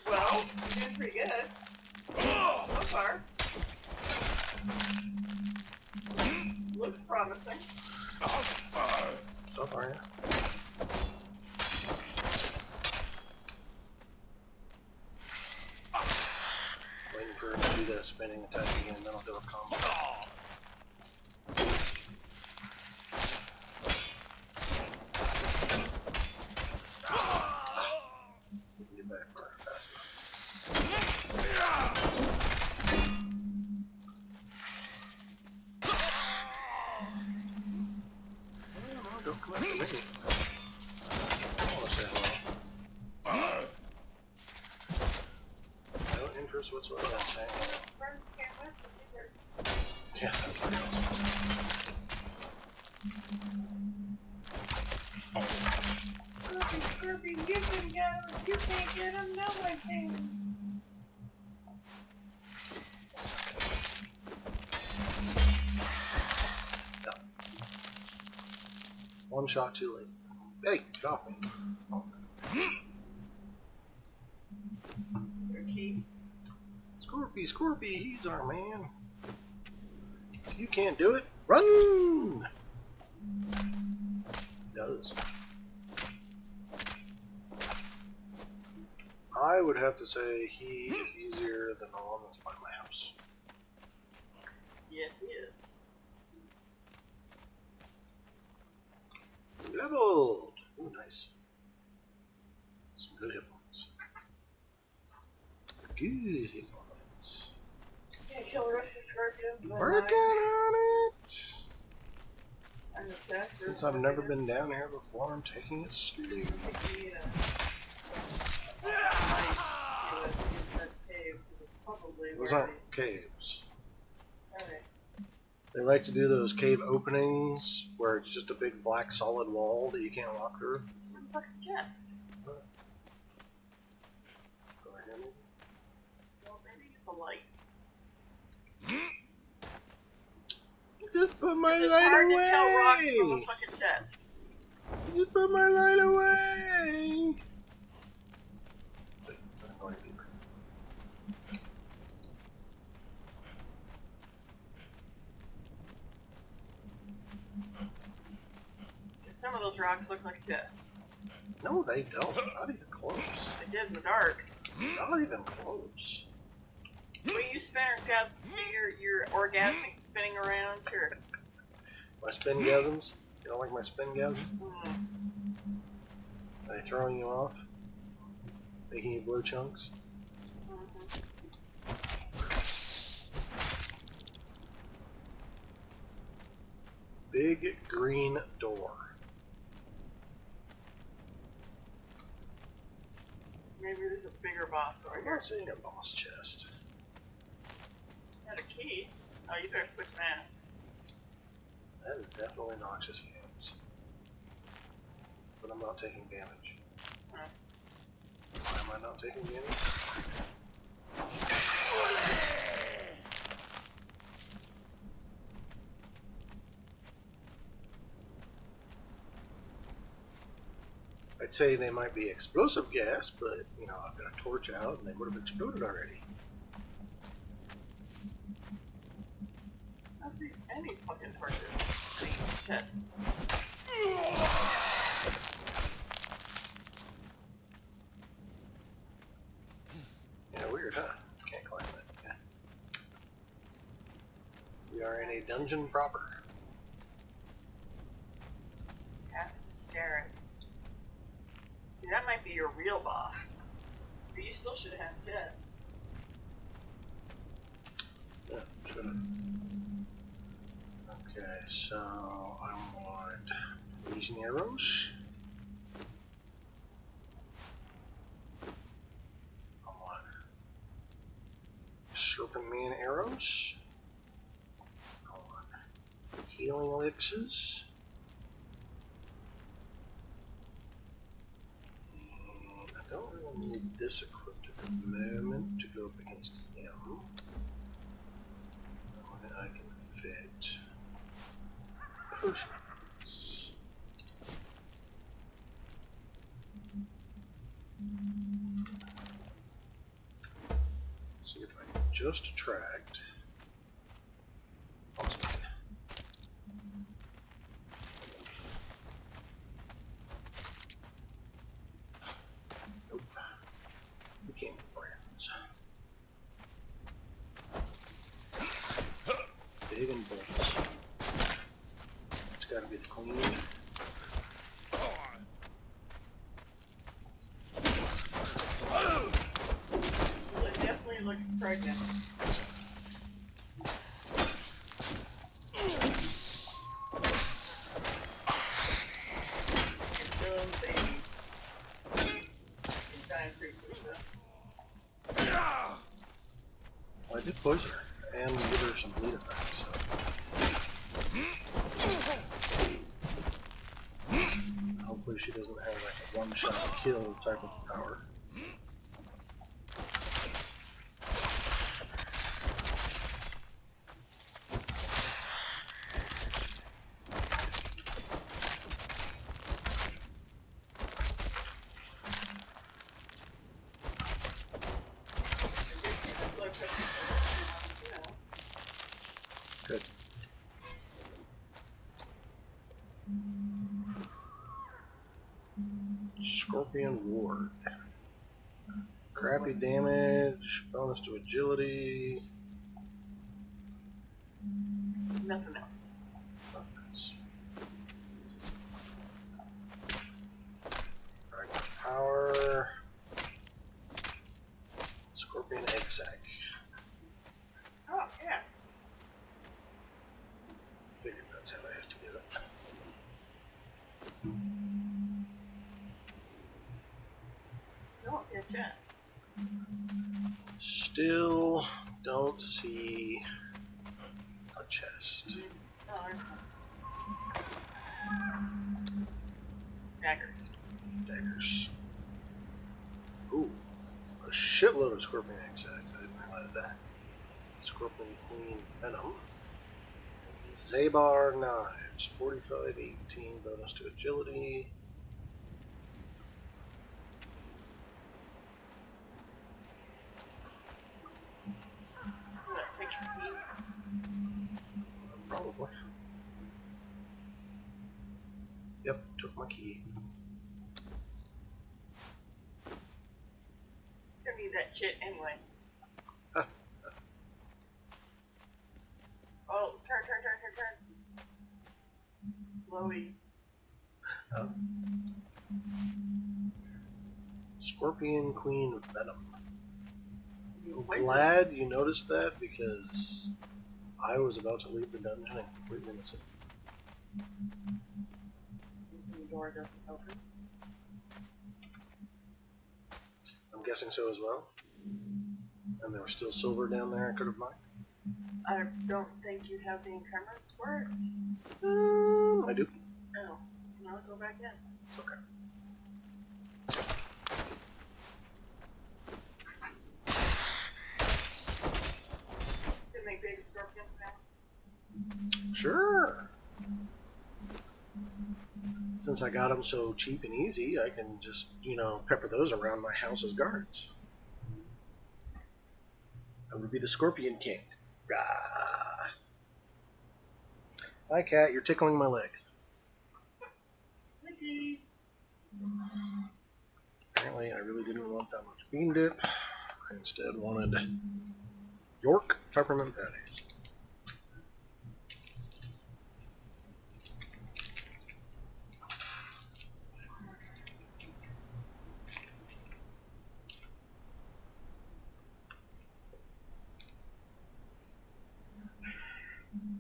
Well, you're doing pretty good. So far. Looks promising. So far, yeah. Waiting for him to do that spinning attack again, then I'll do a combo. Get back far fast enough. Don't come after me. I want to say hello. yours? What's what I'm saying? Friends can't miss it either. Yeah, that's pretty awesome. Scorpy, you can get him. You can't get him. No one can. No. One shot too late. Hey, get off me. Scorpy, he's our man. If you can't do it, run! He does. I would have to say he is easier than the one that's by my house. Yes, he is. Leveled! Ooh, nice. Some good hit points. Good hit points. Can't kill the rest of the scorpions. Working on it! I'm the best. Since I've never been down here before, I'm taking it slow. Those aren't caves. They like to do those cave openings where it's just a big black solid wall that you can't walk through. What's the chest? Go ahead. Well, maybe it's a light. Just put my It's light hard away! to tell rocks from a fucking chest. Just put my light away! Some of those rocks look like a chest. No, they don't. Not even close. They did in the dark. Not even close. When you spin your orgasmic spinning around, sure. My spin-gasms? You don't like my spin-gasm? Mm. Are they throwing you off? Making you blow chunks? Big green door. Maybe there's a bigger boss over I'm here. not seeing a boss chest. Got a key. Oh, you better switch masks. That is definitely noxious fumes. But I'm not taking damage. Huh. Why am I not taking damage? I'd say they might be explosive gas, but, you know, I've got a torch out and they would have exploded already. I don't see any fucking torches. Chest. Yeah, weird, huh? Can't climb it. Yeah. We are in a dungeon proper. Have to scare it. See, that might be your real boss. But you still should have a chest. Yeah, should have. Okay, so I want poison arrows. I want serpent man arrows. I want healing elixirs. And I don't really need this equipped at the moment to go up against him. I can fit potions. See if I can just attract. Awesome. Nope. We can't get brands. Big and bolts. It's gotta be the queen. Well, it definitely looks pregnant. It's still baby. It's dying pretty quick though. did poison her and give her some bleed effects. So. Hopefully she doesn't have like a one-shot kill type of power. Good. Scorpion Ward. Crappy damage, bonus to agility. Nothing else. Dragon Power. Scorpion Egg Sac. Oh, yeah. Figured that's how I have to do it. Still don't see a chest. Still don't see a chest. Oh, there's one. Dagger. Daggers. Ooh, a shitload of Scorpion Egg Sacs. I didn't realize that. Scorpion Queen Venom. Zabar Knives. 45, 18, bonus to agility. Will that take your key? Probably. Yep, took my key. Gonna need that shit anyway. Oh, turn. Blowy. Scorpion Queen Venom. I'm Wait. glad you noticed that because I was about to leave the dungeon and completely miss it. The door doesn't open. I'm guessing so as well. And there was still silver down there I could have mined. I don't think you have the encumbrance for it. I do. Oh, no, go back in. Okay. Can make baby scorpions now? Sure. Since I got them so cheap and easy, I can just, pepper those around my house as guards. I would be the Scorpion King. Rah. Hi, cat. You're tickling my leg. Mickey. Apparently, I really didn't want that much bean dip. I instead wanted York peppermint patties.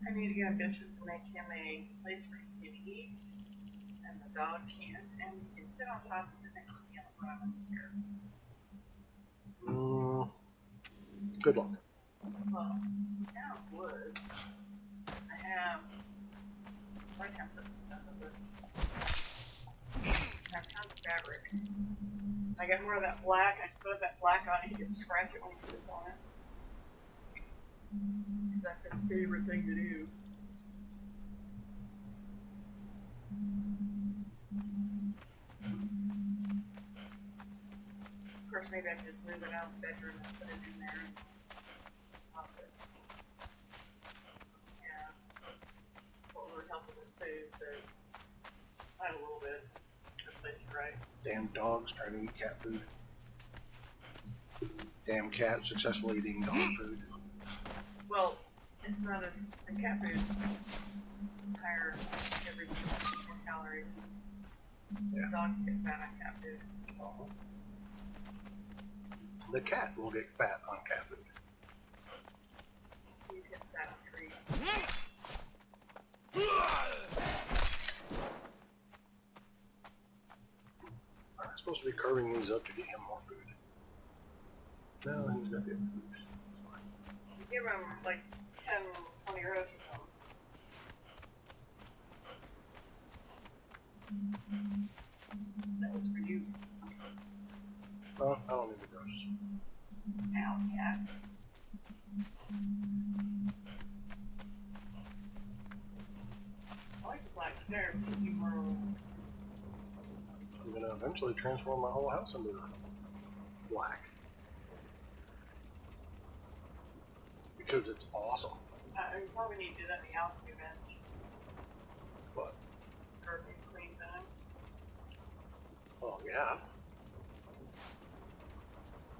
I need to get ambitious and make him a place where he can eat, and the dog can, and he can sit on top and sit next to me when I'm in here. Good luck. Well, now wood. I have White House and stuff, but I have tons of fabric. I got more of that black. I put that black on, and he can scratch it when he sits on it. That's his favorite thing to do. Of course, maybe I can just move it out of the bedroom and put it in there in the office. Yeah. What would help with his food, but not a little bit. Replace it right. Damn dogs trying to eat cat food. Damn cat successfully eating dog food. Well, it's not as the cat food higher every 4 calories. Yeah. Dogs get fat on cat food. Oh. The cat will get fat on cat food. You get fat on trees. I'm supposed to be carving these up to get him more food. No, he's got the other food. give him like 10, 20 rows or something. That was for you. Well, I don't need the brushes. Ow, cat. I like the black stairs. You were. I'm gonna eventually transform my whole house into the black. Because it's awesome. We probably need to do that in the alchemy bench. But, Scorpion Queen time. well, yeah.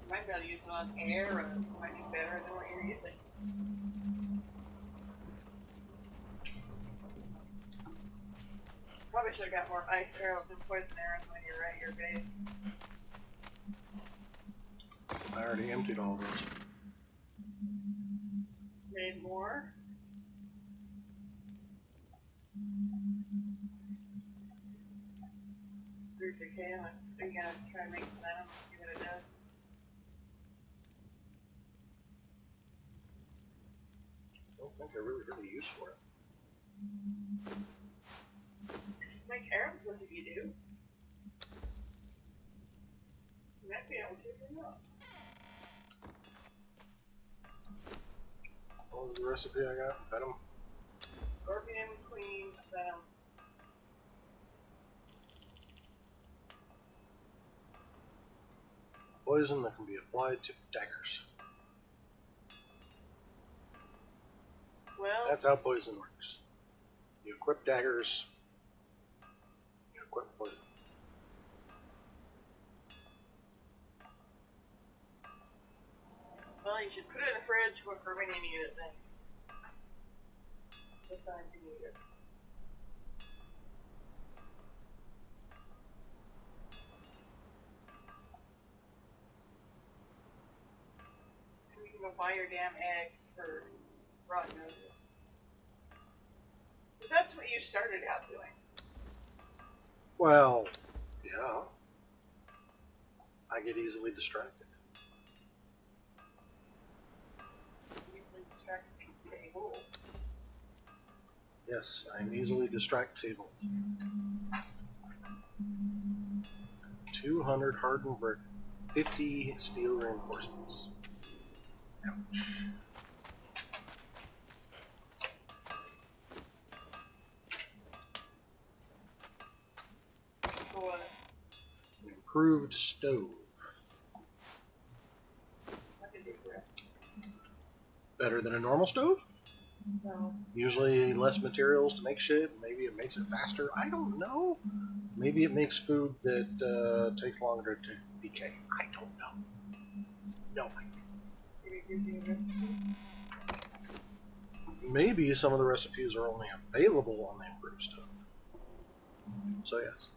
You might be able to use it on arrows. It might be better than what you're using. Probably should have got more ice arrows and poison arrows when you're at your base. I already emptied all those. Made more. There's your chaos. Are you gonna try and make some venom? See what it does. I don't think I really got any use for it. Make arrows with it, you do. You might be able to, who knows? What was the recipe I got? Venom? Scorpion, Queen, venom. Poison that can be applied to daggers. Well, That's how poison works. You equip daggers, you equip poison. well, you should put it in the fridge for when you need it then. Besides you need it. You can go buy your damn eggs for rotten noses. But that's what you started out doing. Well, yeah. I get easily distracted. Usually distracted from the table. Yes, I'm easily distractable. 200 hardened brick, 50 steel reinforcements. Ouch. What? An improved stove. I can do that. Better than a normal stove? No. Usually less materials to make shit. Maybe it makes it faster. I don't know. Maybe it makes food that takes longer to decay. I don't know. No. Did it give you a recipe? Maybe some of the recipes are only available on the improved stove. So yes.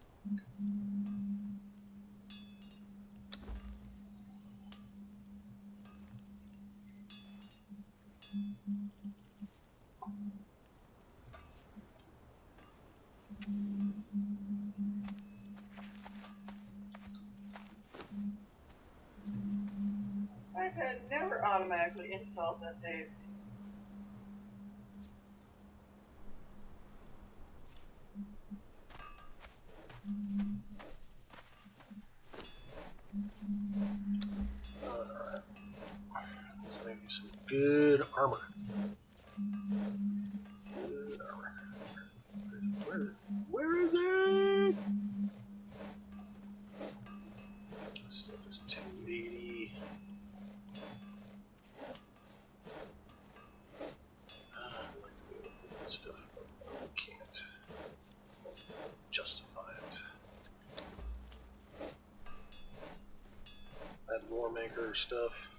iPad never automatically installs updates. Alright. Let's make some good armor. Good armor. Where is it? Stuff is 280. I'd like to be able to put this stuff, but I can't justify it. That War Maker stuff.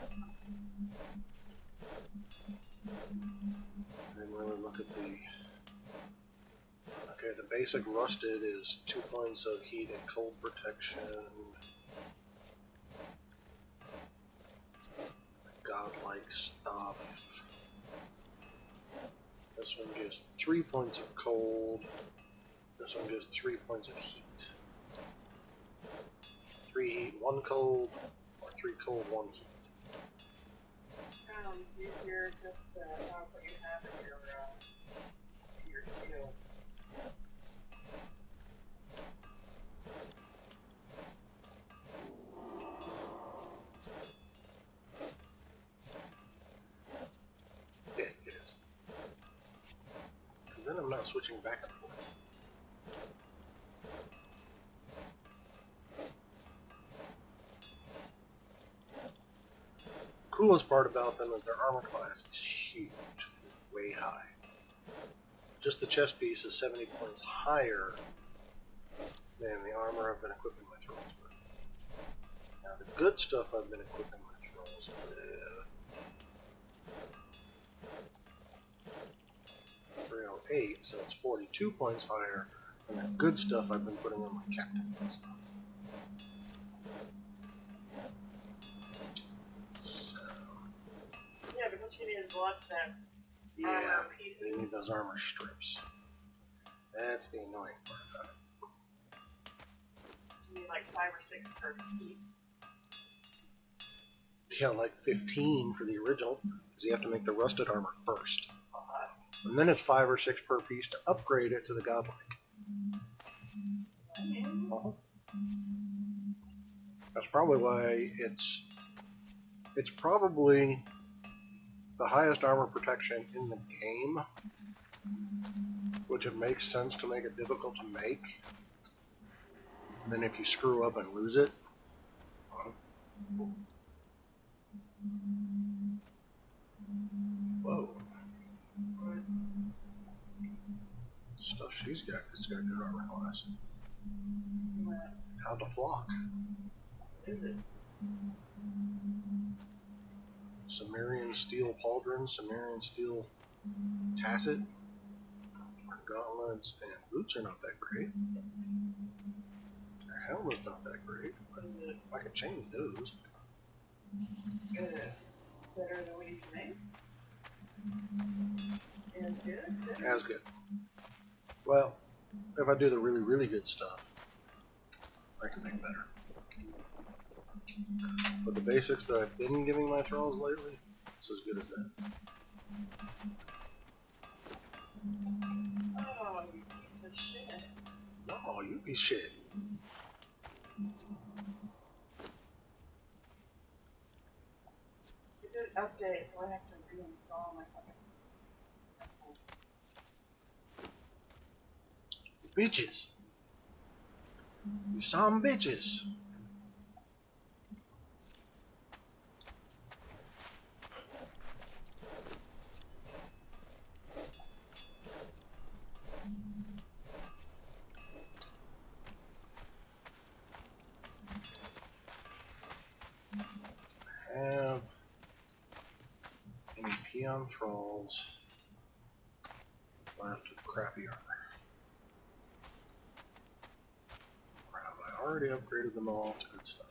I didn't really look at the. Okay, the basic rusted is 2 points of heat and cold protection. Godlike stuff. This one gives 3 points of cold. This one gives 3 points of heat. 3 heat, 1 cold, or 3 cold, 1 heat. use your just what you have in your shield. Yeah, it is. Because then I'm not switching back and forth. Coolest part about them is their armor class is huge, way high. Just the chest piece is 70 points higher than the armor I've been equipping my thralls with. Now the good stuff I've been equipping my thralls with 308, so it's 42 points higher than the good stuff I've been putting on my captain and stuff. So, Yeah, but don't you need lots of that yeah, armor pieces? they need those armor strips. That's the annoying part about it. You need like 5 or 6 per piece. Yeah, like 15 for the original, because you have to make the rusted armor first. And then it's 5 or 6 per piece to upgrade it to the godlike. That's probably why it's probably the highest armor protection in the game, which it makes sense to make it difficult to make. And then if you screw up and lose it, whoa. Stuff she's got has got good armor class. How to flock. Is it? Sumerian steel pauldron, Sumerian steel tasset, gauntlets, and boots are not that great. Their helmet's not that great, but I could change those. Good. Better than what you can make? As good? As good. Well, if I do the really, really good stuff, I can make better. But the basics that I've been giving my thralls lately, it's as good as that. Oh, you piece of shit. No, you be shit. It did update, so I have to reinstall my fucking. Bitches. You some bitches. Have any peon thralls left with crappy armor? Or have I already upgraded them all to good stuff?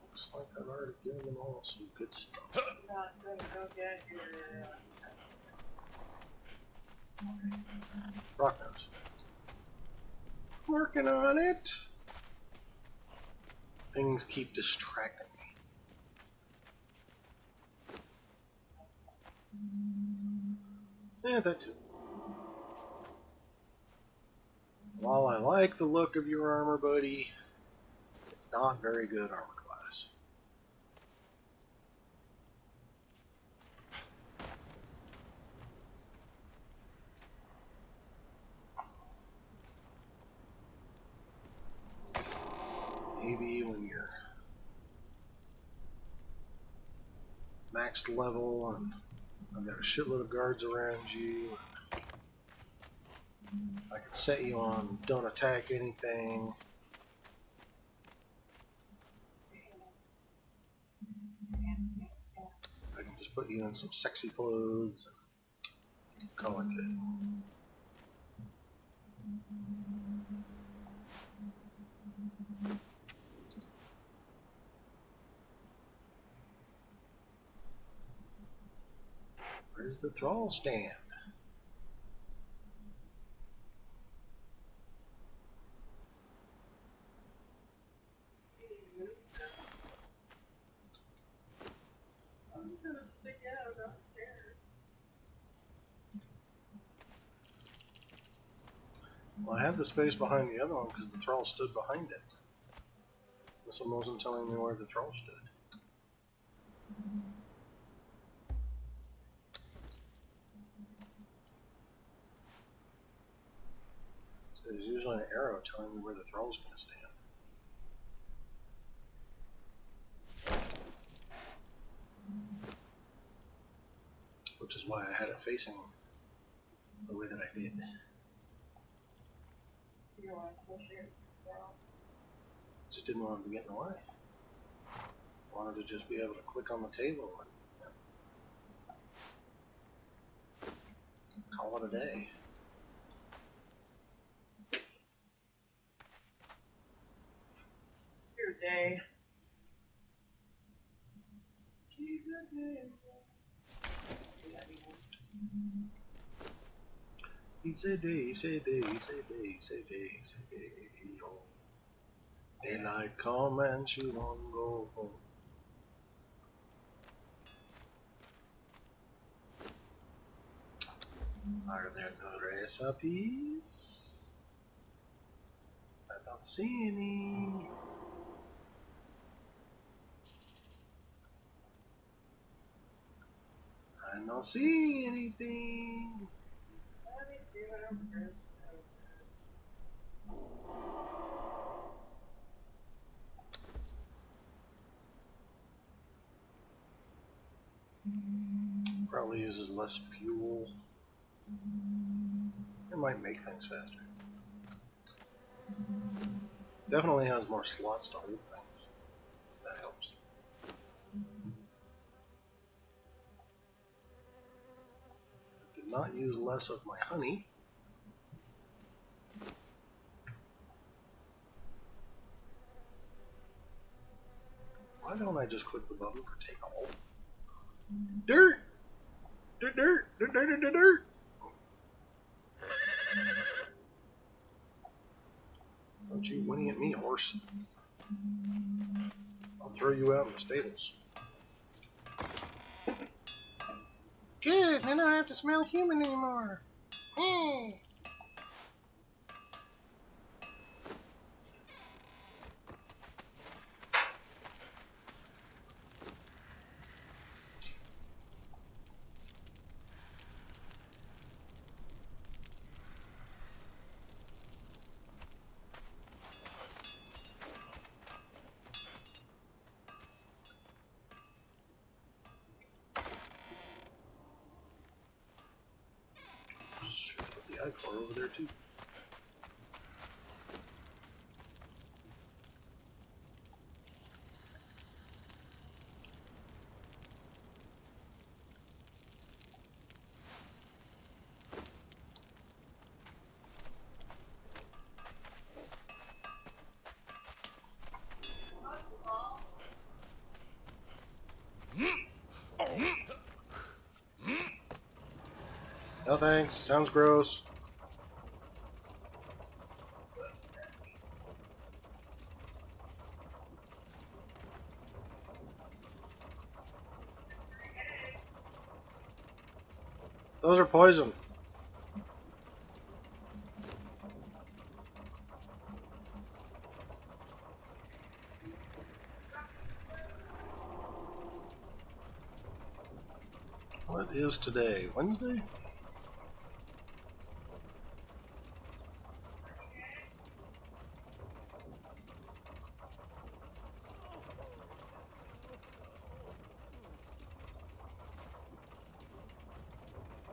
Looks like I've already given them all some good stuff. Not gonna go get your. Rock nose. Working on it. Things keep distracting me. Yeah, that too. While I like the look of your armor, buddy, it's not very good armor class. Maybe when you're maxed level and I've got a shitload of guards around you, I can set you on don't attack anything. I can just put you in some sexy clothes and call it good. Where's the thrall stand? had the space behind the other one because the thrall stood behind it. This one wasn't telling me where the thrall stood. So there's usually an arrow telling me where the thrall's going to stand. Which is why I had it facing the way that I did. You want to switch your thrall? Just didn't want to get in the way. Wanted to just be able to click on the table and call it a day. Your day. She's a day. He said day, he said day, he said day, he said day, he said day. Oh. Daylight come and she won't go home. Are there no recipes? I don't see any. I don't see anything. Let me see what I'm first. Probably uses less fuel. It might make things faster. Definitely has more slots to hold things. That helps. Did not use less of my honey. Why don't I just click the button for take all? Dirt! Dirt, dirt, dirt, dirt, dirt, dirt! Don't you whinny at me, horse. I'll throw you out in the stables. Good, then I don't have to smell human anymore. Hey! Should put the iCore over there too. No thanks, sounds gross. Those are poison. What is today? Wednesday?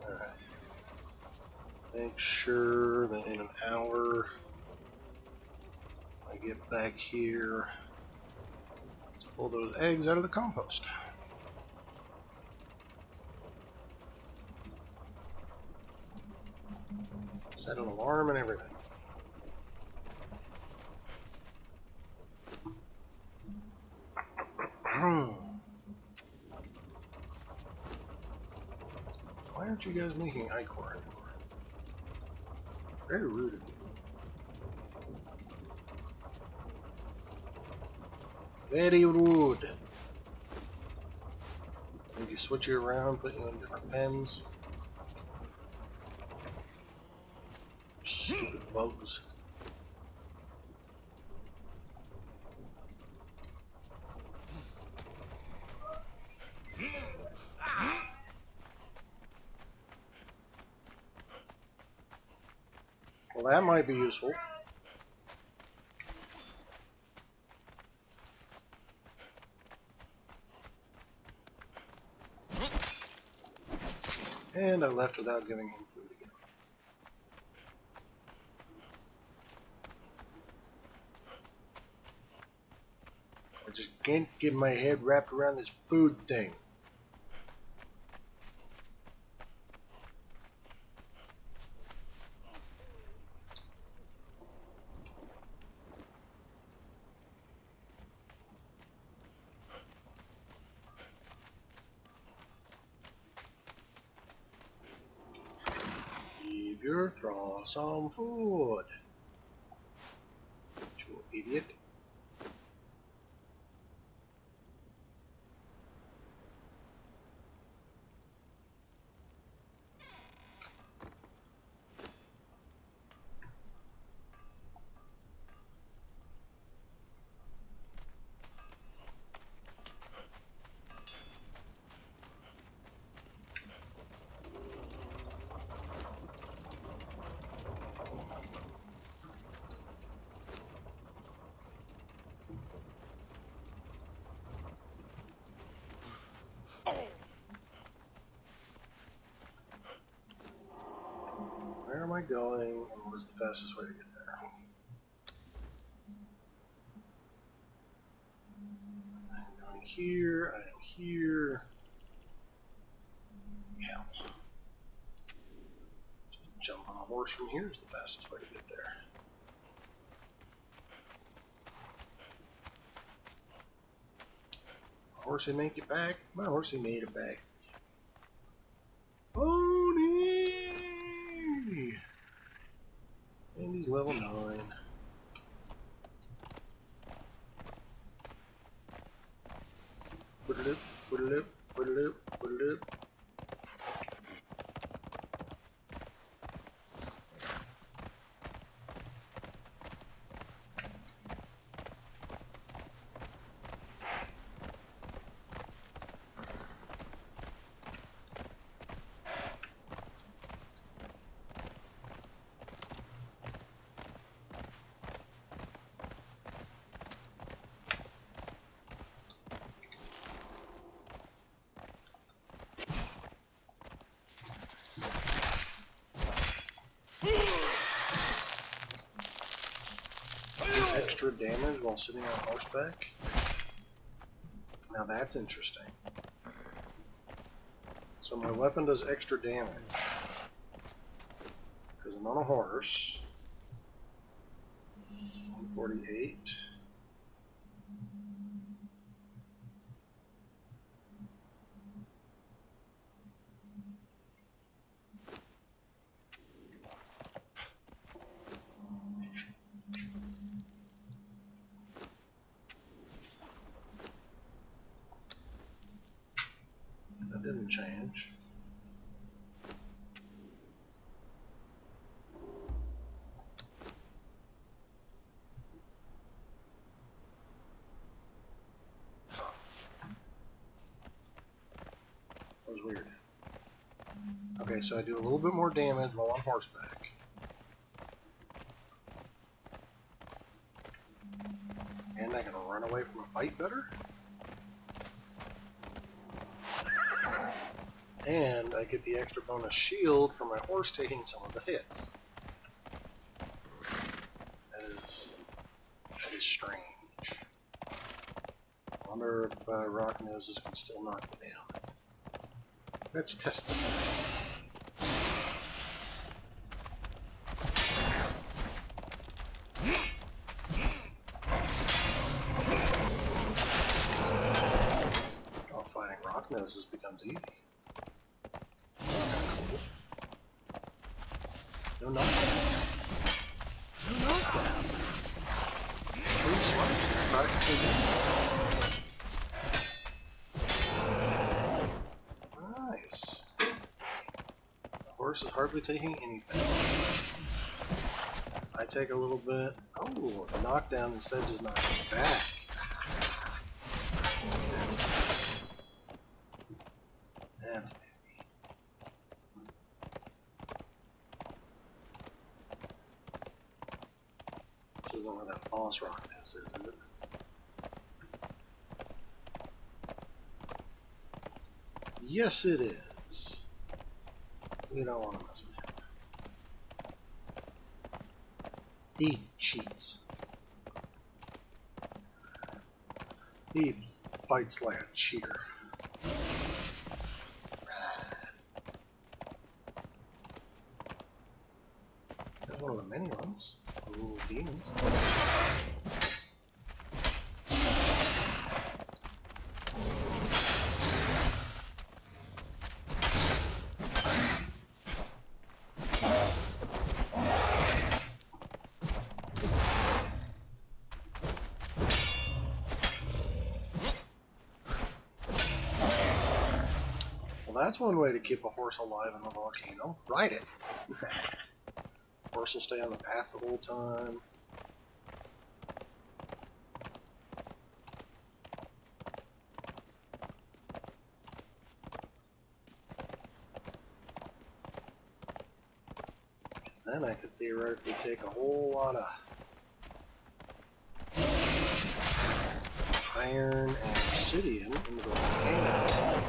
Alright. Make sure that in an hour I get back here to pull those eggs out of the compost. Set an alarm and everything. Why aren't you guys making iCore anymore? Very rude of you. Very rude. I think you switch you around, put you in different pens. Stupid bugs. Well, that might be useful. And I left without giving him food again. I just can't get my head wrapped around this food thing. Give your thrall some food. You idiot. Where am I going, and what is the fastest way to get there? I'm going here, I am here. Hell. Just jump on a horse from here is the fastest way to get there. Horsey make it back? My horsey made it back. Pony! And he's level 9. Put it up, put it up, put it up, put it up. Extra damage while sitting on horseback. Now that's interesting. So my weapon does extra damage because I'm on a horse. 148. That didn't change. That was weird. Okay, so I do a little bit more damage while on horseback. And I can run away from a fight better. And I get the extra bonus shield for my horse taking some of the hits. That is strange. I wonder if rock noses can still knock me down. Let's test them. While fighting rock noses becomes easy. No knockdown. No knockdown. 3 swipes is practically done. Nice. The horse is hardly taking anything. I take a little bit. Oh, the knockdown instead just knocks me back. That's nifty. That's nifty. This isn't where that boss rock is it? Yes, it is. We don't want to mess with him. He cheats. He fights like a cheater. There's one of the many ones. The little demons. That's one way to keep a horse alive in the volcano. Ride it. Horse will stay on the path the whole time. Because then I could theoretically take a whole lot of iron and obsidian into the volcano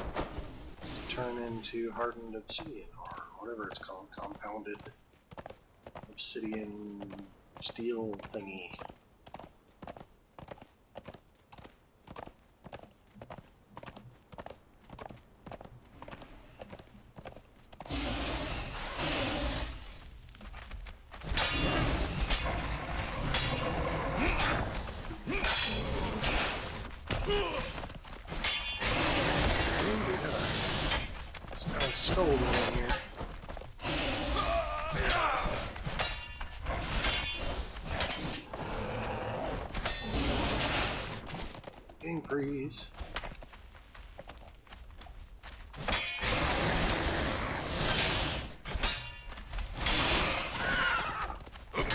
to turn into hardened obsidian, or whatever it's called, compounded obsidian steel thingy. Stole in here. Getting freeze.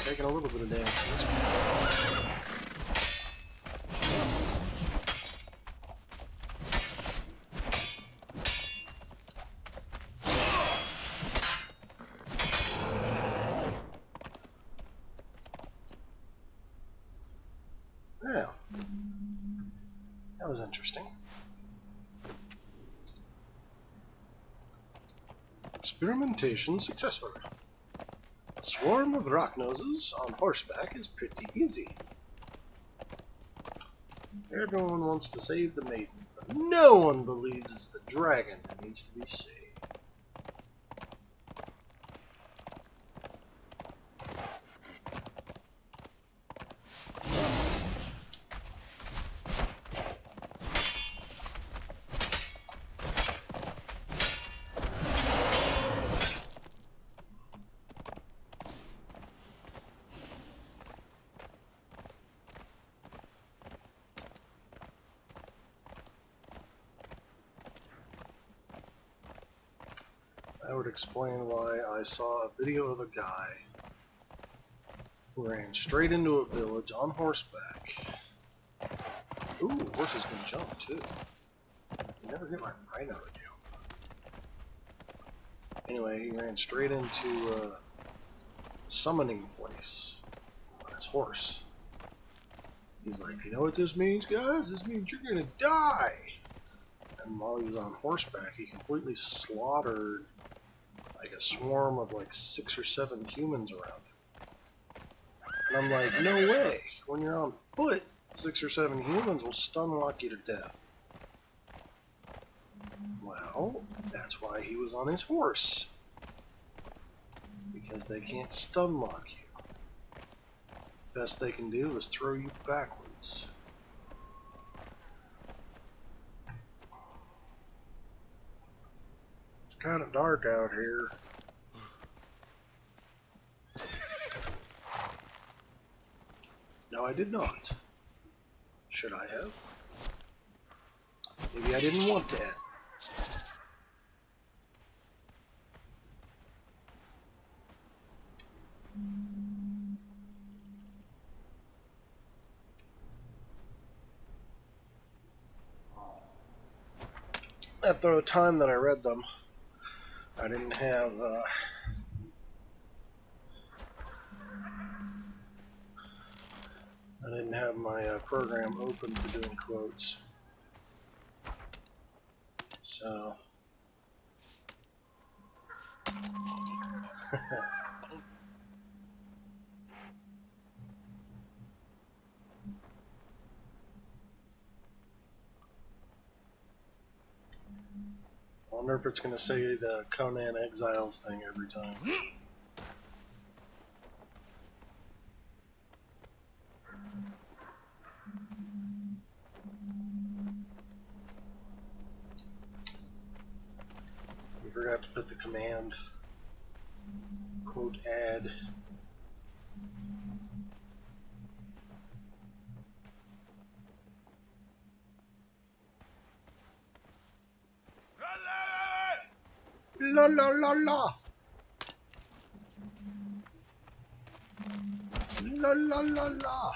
Taking a little bit of damage from this one. Well, that was interesting. Experimentation successful. A swarm of rock noses on horseback is pretty easy. Everyone wants to save the maiden, but no one believes it's the dragon that needs to be saved. That would explain why I saw a video of a guy who ran straight into a village on horseback. Ooh, horses can jump too. You never get my rhino to jump. Anyway, he ran straight into a summoning place on his horse. He's like, you know what this means, guys? This means you're gonna die! And while he was on horseback, he completely slaughtered like a swarm of like 6 or 7 humans around him. And I'm like, no way! When you're on foot, 6 or 7 humans will stun lock you to death. Well, that's why he was on his horse. Because they can't stun lock you. Best they can do is throw you backwards. It's kind of dark out here. No, I did not. Should I have? Maybe I didn't want to end. At the time that I read them, I didn't have I didn't have my program open for doing quotes. So. I wonder if it's going to say the Conan Exiles thing every time. We forgot to put the command quote add. La la la la. La la la la.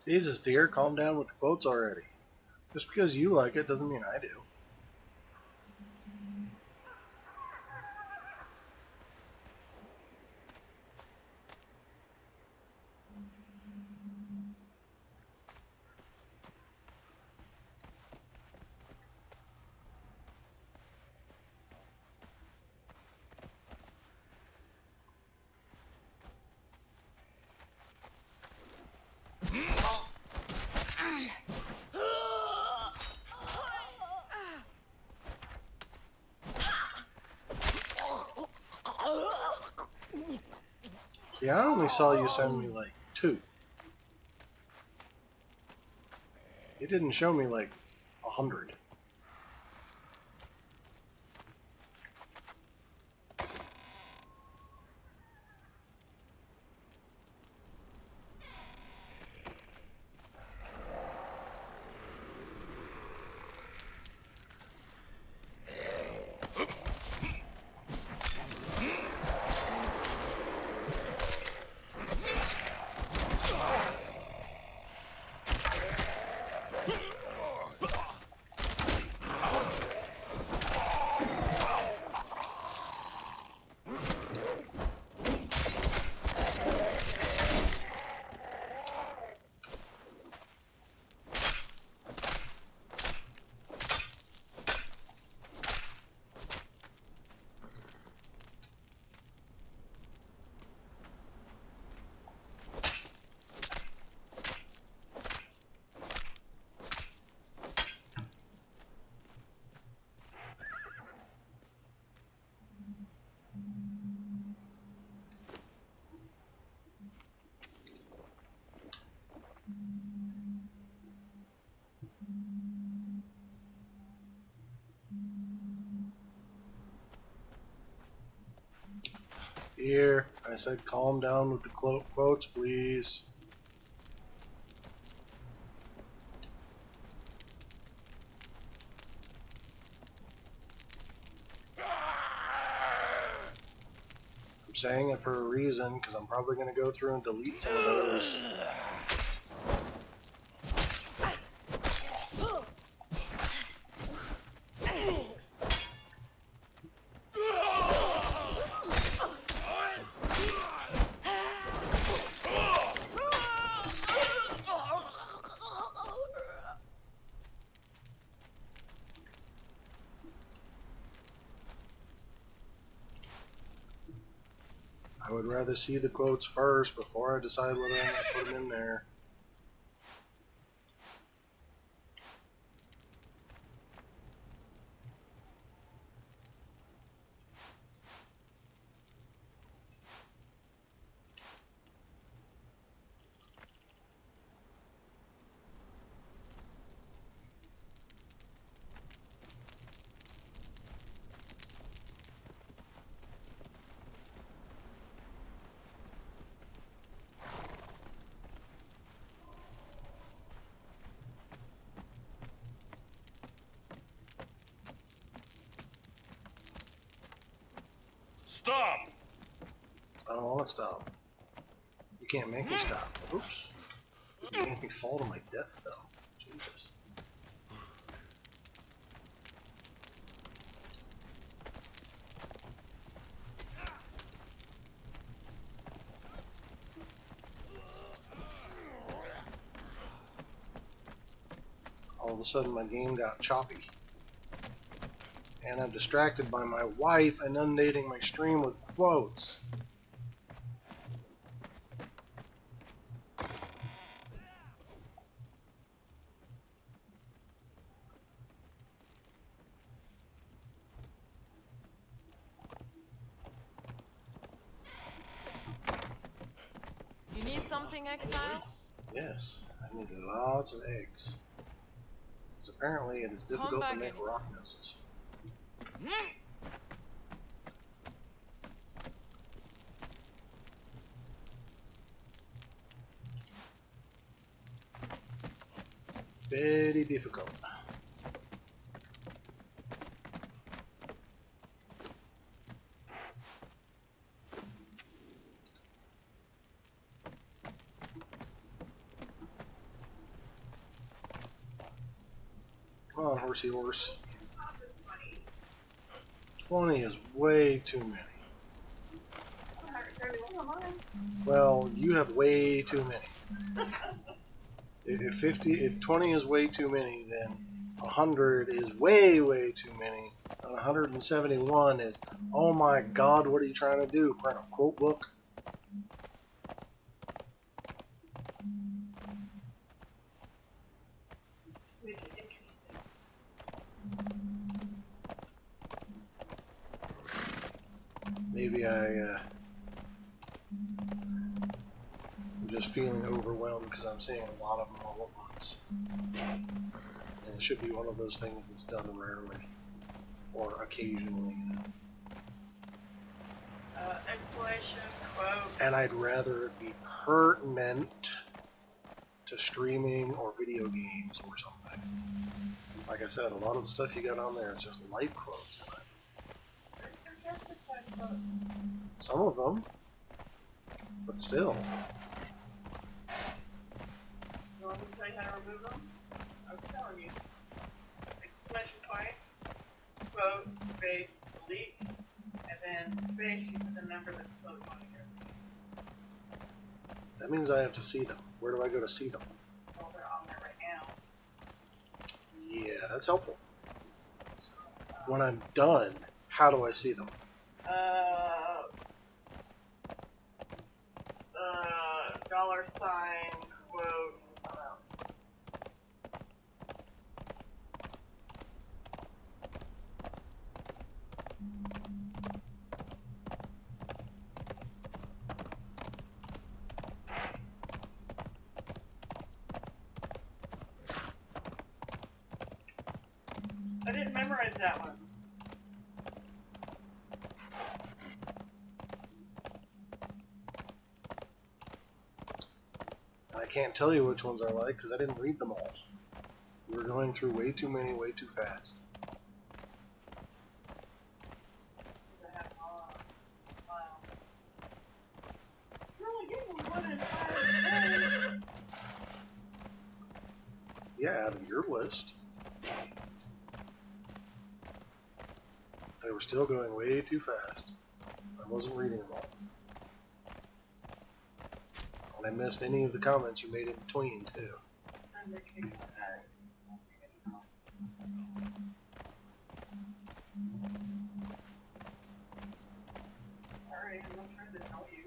Jesus, dear, calm down with the quotes already. Just because you like it doesn't mean I do. See, I only saw you send me like 2. It didn't show me like 100. Here, I said calm down with the quotes, please. I'm saying it for a reason, because I'm probably going to go through and delete some of those. would rather see the quotes first before I decide whether I'm going to put them in there. Stop! I don't want to stop. You can't make me stop. Oops. You make me fall to my death, though. Jesus. All of a sudden, my game got choppy. And I'm distracted by my wife inundating my stream with quotes. You need something, Exile? Yes, I need lots of eggs. Because apparently it is difficult to make rock nests. Very difficult. Come on, horsey horse. 20 is way too many. Well, you have way too many. If 20 is way too many, then 100 is way too many. And 171 is, oh my God, what are you trying to do? Print a quote book? Maybe I'm just feeling overwhelmed because I'm seeing a lot of them all at once. And it should be one of those things that's done rarely or occasionally. Exclamation, quote. And I'd rather it be pertinent to streaming or video games or something. Like I said, a lot of the stuff you got on there is just light quotes. Some of them, but still. You want me to tell you how to remove them? I was telling you. Exclamation point, quote, space, delete, and then space, you put the number that's close on here. That means I have to see them. Where do I go to see them? Well, they're on there right now. Yeah, that's helpful. When I'm done, how do I see them? $, quote, what else? I didn't memorize that one. I can't tell you which ones I like because I didn't read them all. We were going through way too many, way too fast. I have all file. Really getting one in 5 days. Yeah, out of your list. They were still going way too fast. I wasn't reading them all. And I missed any of the comments you made in between, too. I'm making that. Alright, I'm not trying to tell you.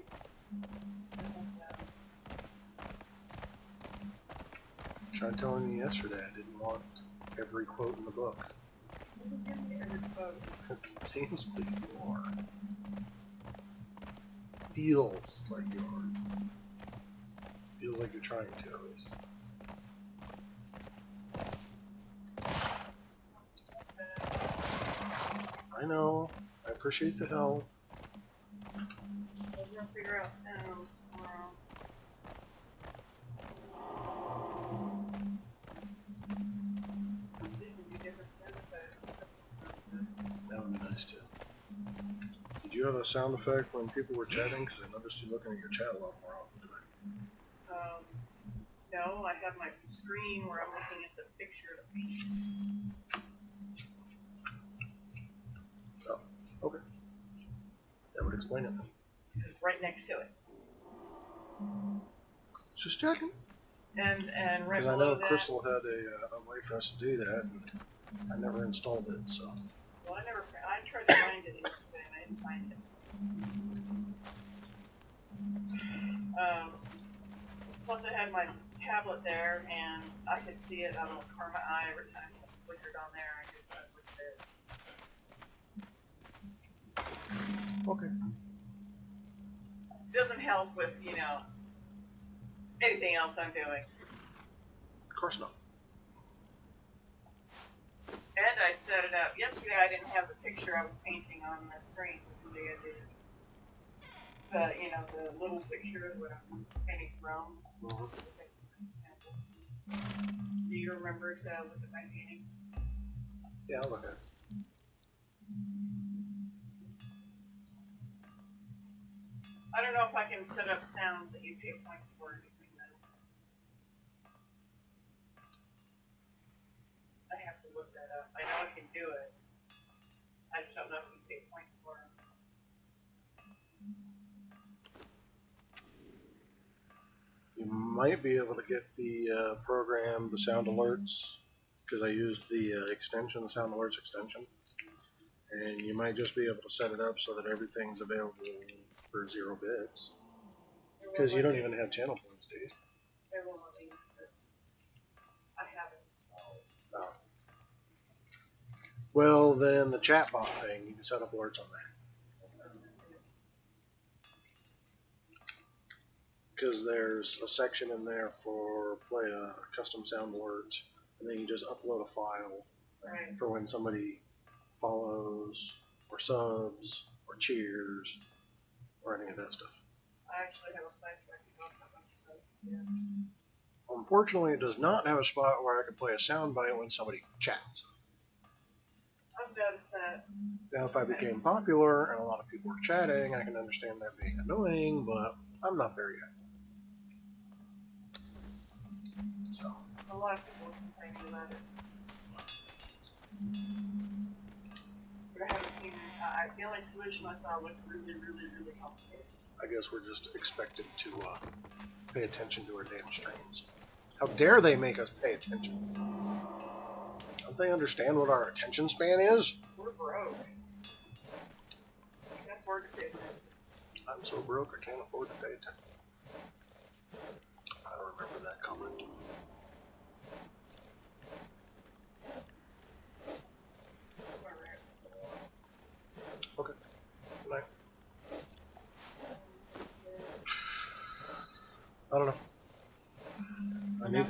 Tried telling you yesterday I didn't want every quote in the book. It seems like you are. Feels like you are. Feels like you're trying to, at least. I know. I appreciate the help. We're gonna figure out sounds tomorrow. That would be nice too. Did you have a sound effect when people were chatting? Because I noticed you looking at your chat a lot more often today. No, I have my screen where I'm looking at the picture of me. Oh, okay. That would explain it then. It's right next to it. Just checking. And right Because I below know that. Crystal had a way for us to do that, and I never installed it, so. Well, I tried to find it yesterday and I didn't find it. Plus I had my tablet there and I could see it out of the corner of my eye every time it flickered on there. I knew that was there. Okay. It doesn't help with, anything else I'm doing. Of course not. And I set it up. Yesterday I didn't have the picture I was painting on the screen. Today I did. The little picture of what I'm painting from. Mm-hmm. Do you remember to look at my painting? Yeah, I'll look at it. I don't know if I can set up sounds that you pay points for or anything though. I have to look that up. I know I can do it. I just don't know if you pay points for them. You might be able to get the program, the sound alerts, because I used the extension, the sound alerts extension. And you might just be able to set it up so that everything's available for 0 bits. Because you don't even have channel points, do you? They won't let me use it. I have it installed. No. Well, then the chatbot thing, you can set up alerts on that. Because there's a section in there for play a custom sound alert, and then you just upload a file Right. for when somebody follows, or subs, or cheers, or any of that stuff. I actually have a place where I can go up on those. Yeah. Unfortunately, it does not have a spot where I can play a soundbite when somebody chats. I've noticed that. Now, if I became popular and a lot of people were chatting, I can understand that being annoying, but I'm not there yet. So. A lot of people complain about it. But I haven't seen the only solution I saw looked really, really, really complicated. I guess we're just expected to pay attention to our damn streams. How dare they make us pay attention? Don't they understand what our attention span is? We're broke. I can't afford to pay for it. I'm so broke I can't afford to pay attention. I don't remember that comment. Okay. Good night. I don't know.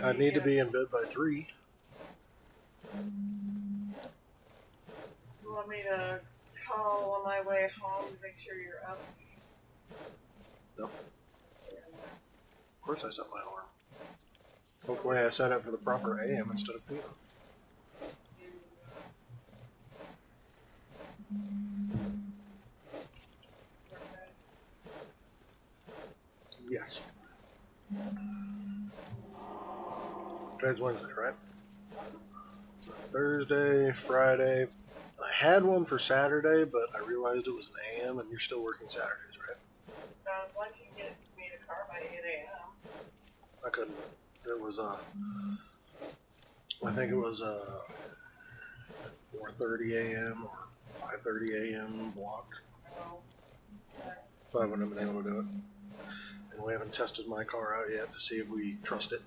I need to be in bed by 3. You want me to call on my way home to make sure you're up? No. Of course I set my alarm. Hopefully I set it for the proper AM instead of PM. Yes. Today's Wednesday, right? So Thursday, Friday. I had one for Saturday, but I realized it was an AM, and you're still working Saturdays, right? Why don't you get me a car by 8 a.m.? I couldn't. It was I think it was 4:30 a.m. or 5:30 a.m. block. No. So I wouldn't have been able to do it. And we haven't tested my car out yet to see if we trust it.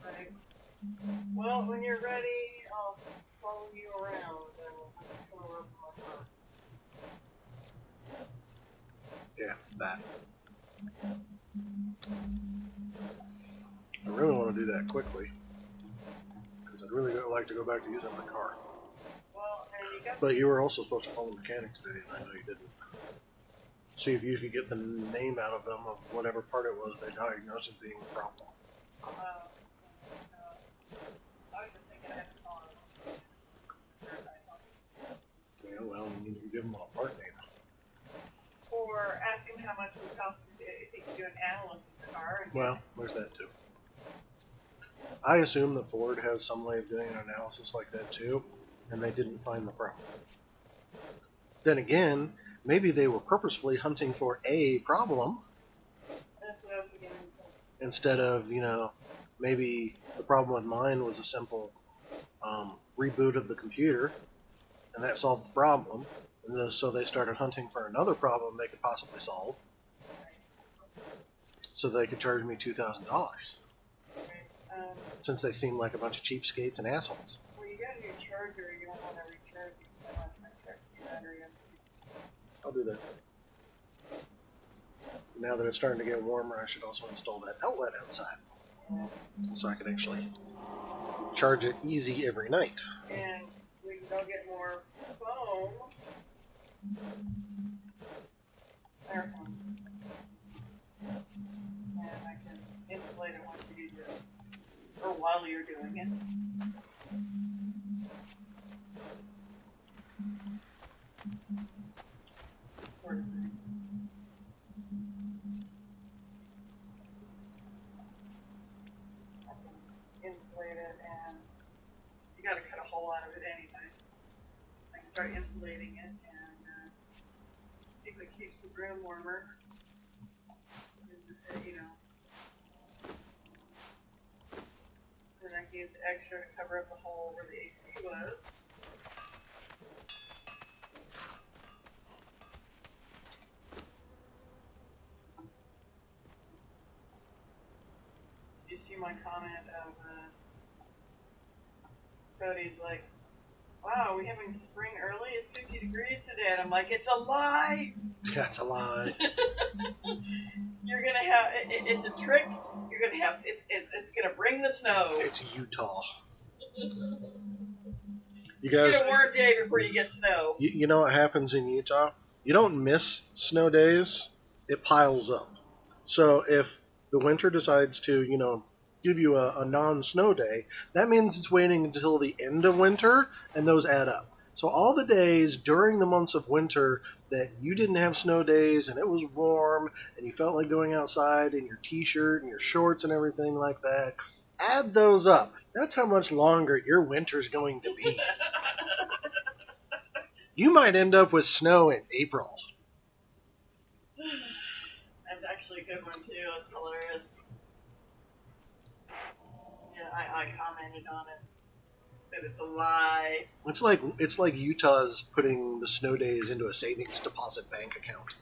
Right. Well, when you're ready, I'll follow you around and we'll come over to my car. Yeah, that. I really want to do that quickly because I'd really like to go back to using my car. Well, and you got But you were also supposed to call the mechanic today, and I know you didn't. See if you could get the name out of them of whatever part it was they diagnosed as being the problem. I was just thinking I had to call him. Yeah, well, you need to give them a part name. Or ask him how much it would cost him if he could do an analysis of the car. And Well, there's that too. I assume that Ford has some way of doing an analysis like that too, and they didn't find the problem. Then again, maybe they were purposefully hunting for a problem that's what I was beginning to think. instead of, maybe the problem with mine was a simple reboot of the computer, and that solved the problem. And so they started hunting for another problem they could possibly solve, so they could charge me $2,000, since they seem like a bunch of cheapskates and assholes. Well, you got a new charger. You don't want to recharge it. You don't want to check your battery. I'll do that. Now that it's starting to get warmer, I should also install that outlet outside, so I can actually charge it easy every night. And we can go get more foam. Air foam. And I can insulate it once you do it. Or while you're doing it. Sort of thing. I can insulate it, and you got to cut a hole out of it anyway. I can start insulating it, and see if it keeps the room warmer. And, then I can use extra to cover up the hole where the AC was. Did you see my comment of Cody's like, wow, we having spring early? It's 50 degrees today. And I'm like, it's a lie! That's a lie. You're gonna have, it's a trick. You're gonna have, it's gonna bring the snow. It's Utah. You You guys, get a warm day before you get snow. you know what happens in Utah? You don't miss snow days, it piles up. So if the winter decides to, give you a non-snow day, that means it's waiting until the end of winter, and those add up. So all the days during the months of winter that you didn't have snow days and it was warm and you felt like going outside in your t-shirt and your shorts and everything like that, add those up. That's how much longer your winter's going to be. You might end up with snow in April. That's actually a good one too. It's hilarious. Yeah, I commented on it. That it's a lie. It's like Utah's putting the snow days into a savings deposit bank account,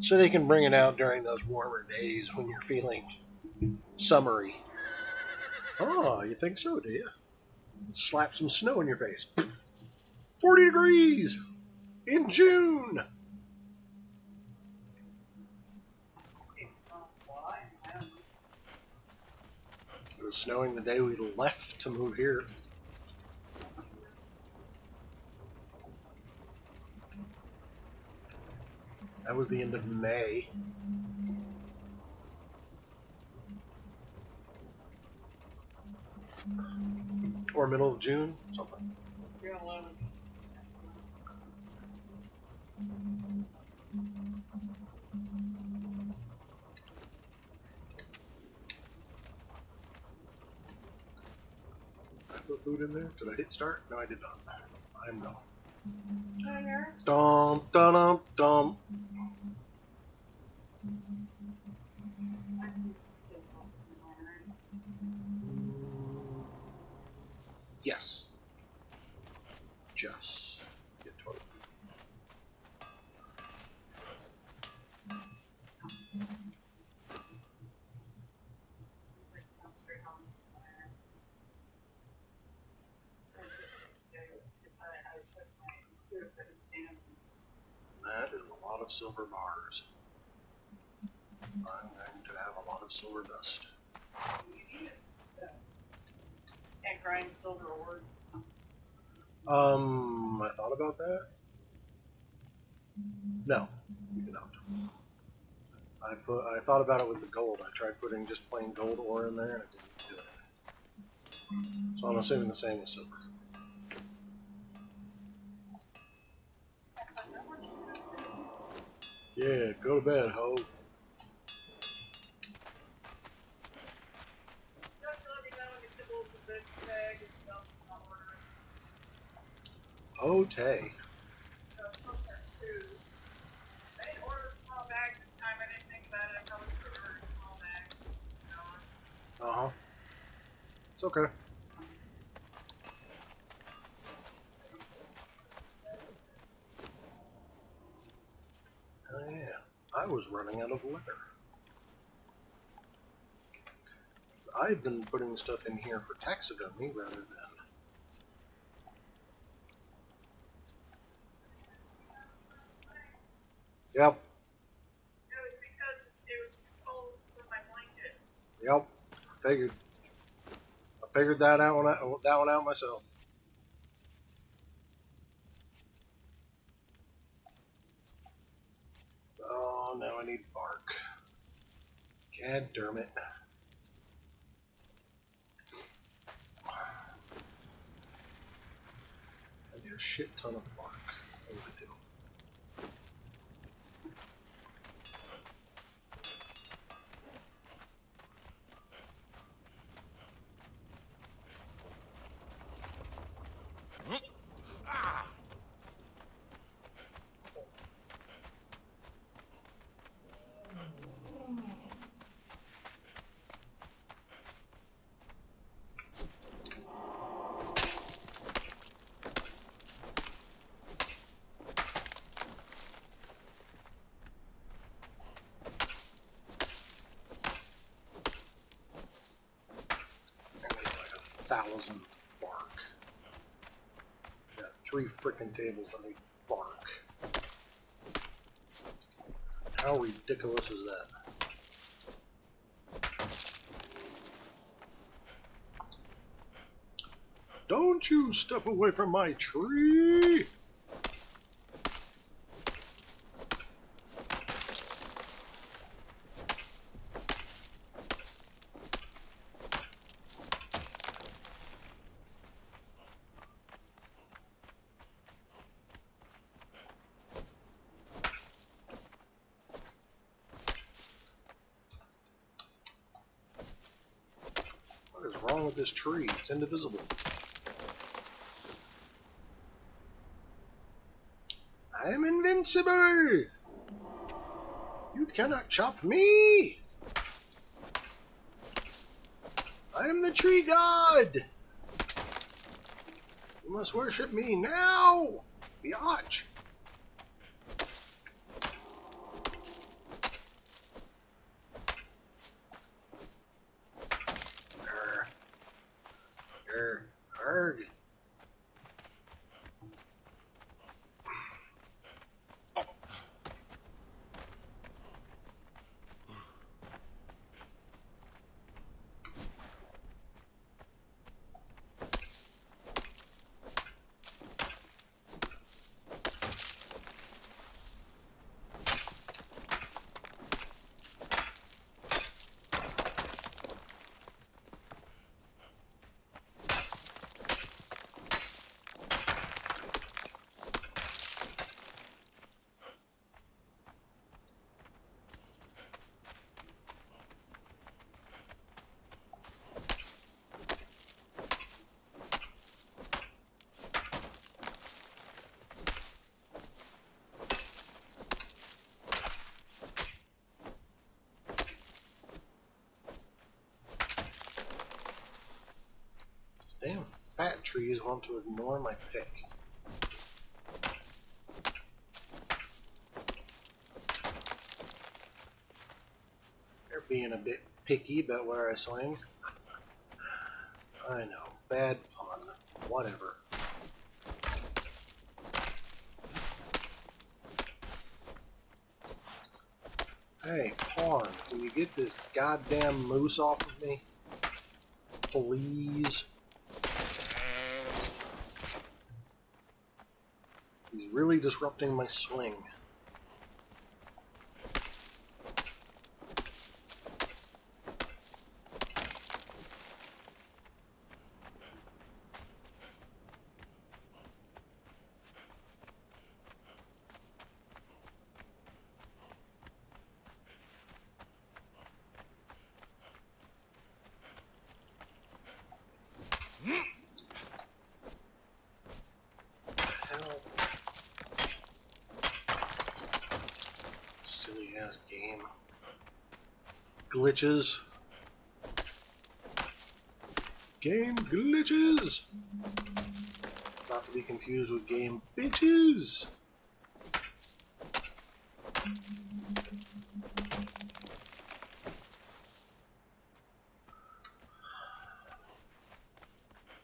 so they can bring it out during those warmer days when you're feeling summery. Oh, you think so, do you? Slap some snow in your face. 40 degrees in June. It's not a lie. I don't know. It was snowing the day we left to move here. That was the end of May. Or middle of June, something. You're alone. Did I put food in there? Did I hit start? No, I did not. I'm gone. Here. Dum, dum, dum. Yes. Just get toilet. silver bars. I'm going to have a lot of silver dust. You need it. Can't grind silver ore. I thought about that. No, you cannot. I thought about it with the gold. I tried putting just plain gold ore in there and it didn't do it. So I'm assuming the same with silver. Yeah, go to bed, ho. Just let me know when you kibble the big bag and stuff. I'll order it. Ho Tay. So it's supposed to have two. I didn't order a small bag this time. I didn't think about it. I probably should have ordered a small bag. Uh huh. It's okay. Oh yeah, I was running out of leather. I've been putting stuff in here for taxidermy rather than. Yep, It was because it was cold with my blanket. yep. I figured that one out myself. Oh, now I need bark. God damn it. I need a shit ton of bark. What do I do? I need like 1,000 bark. Got 3 frickin' tables I need bark. How ridiculous is that? Don't you step away from my tree! What is wrong with this tree? It's indivisible. I'm invincible! You cannot chop me! I am the tree god! You must worship me now! Biatch! Arg. Damn fat trees want to ignore my pick. They're being a bit picky about where I swing. I know, bad pun. Whatever. Hey, Pawn, can you get this goddamn moose off of me? Please. He's really disrupting my swing. Hell. Silly ass game. Glitches. Game glitches! Not to be confused with game bitches!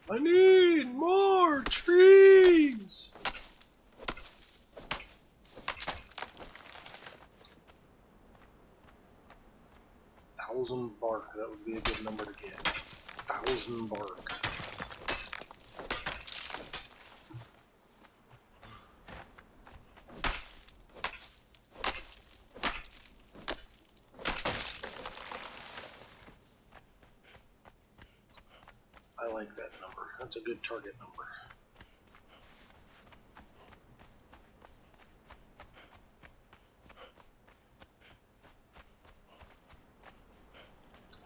I need more trees! 1,000 bark, that would be a good number to get. 1,000 bark. I like that number. That's a good target number.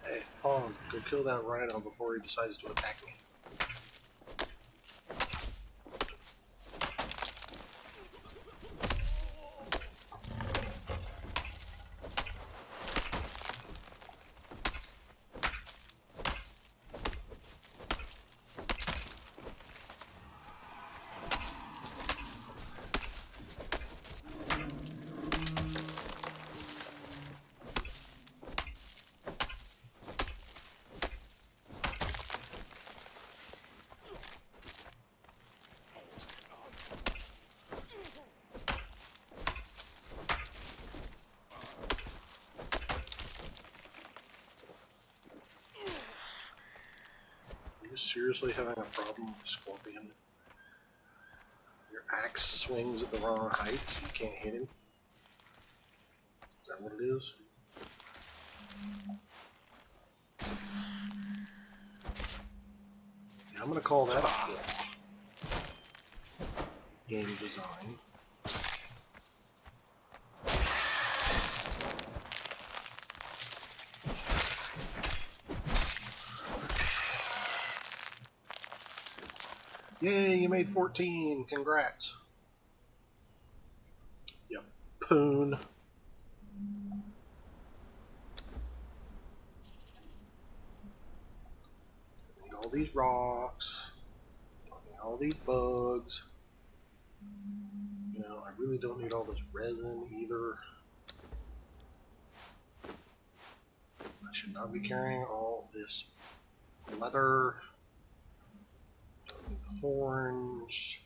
Hey, Pawn, go kill that rhino before he decides to attack me. Are you seriously having a problem with the scorpion? Your axe swings at the wrong height, so you can't hit him? Is that what it is? Yeah, I'm gonna call that a flaw. Game design. Yay, you made 14! Congrats! Yep. Poon. Need all these rocks. Need all these bugs. You know, I really don't need all this resin either. I should not be carrying all this leather. Don't need the horns.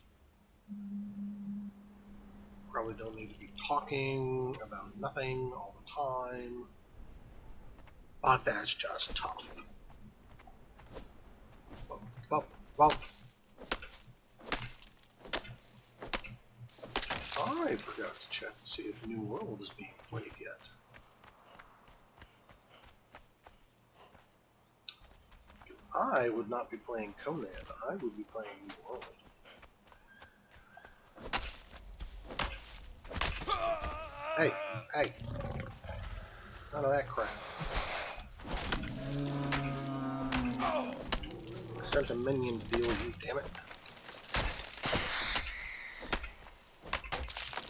Probably don't need to be talking about nothing all the time. But that's just tough. Well, I forgot to check to see if New World is being played yet. Because I would not be playing Conan, I would be playing New World. Hey, hey! None of that crap. I sent a minion to deal with you, damn it.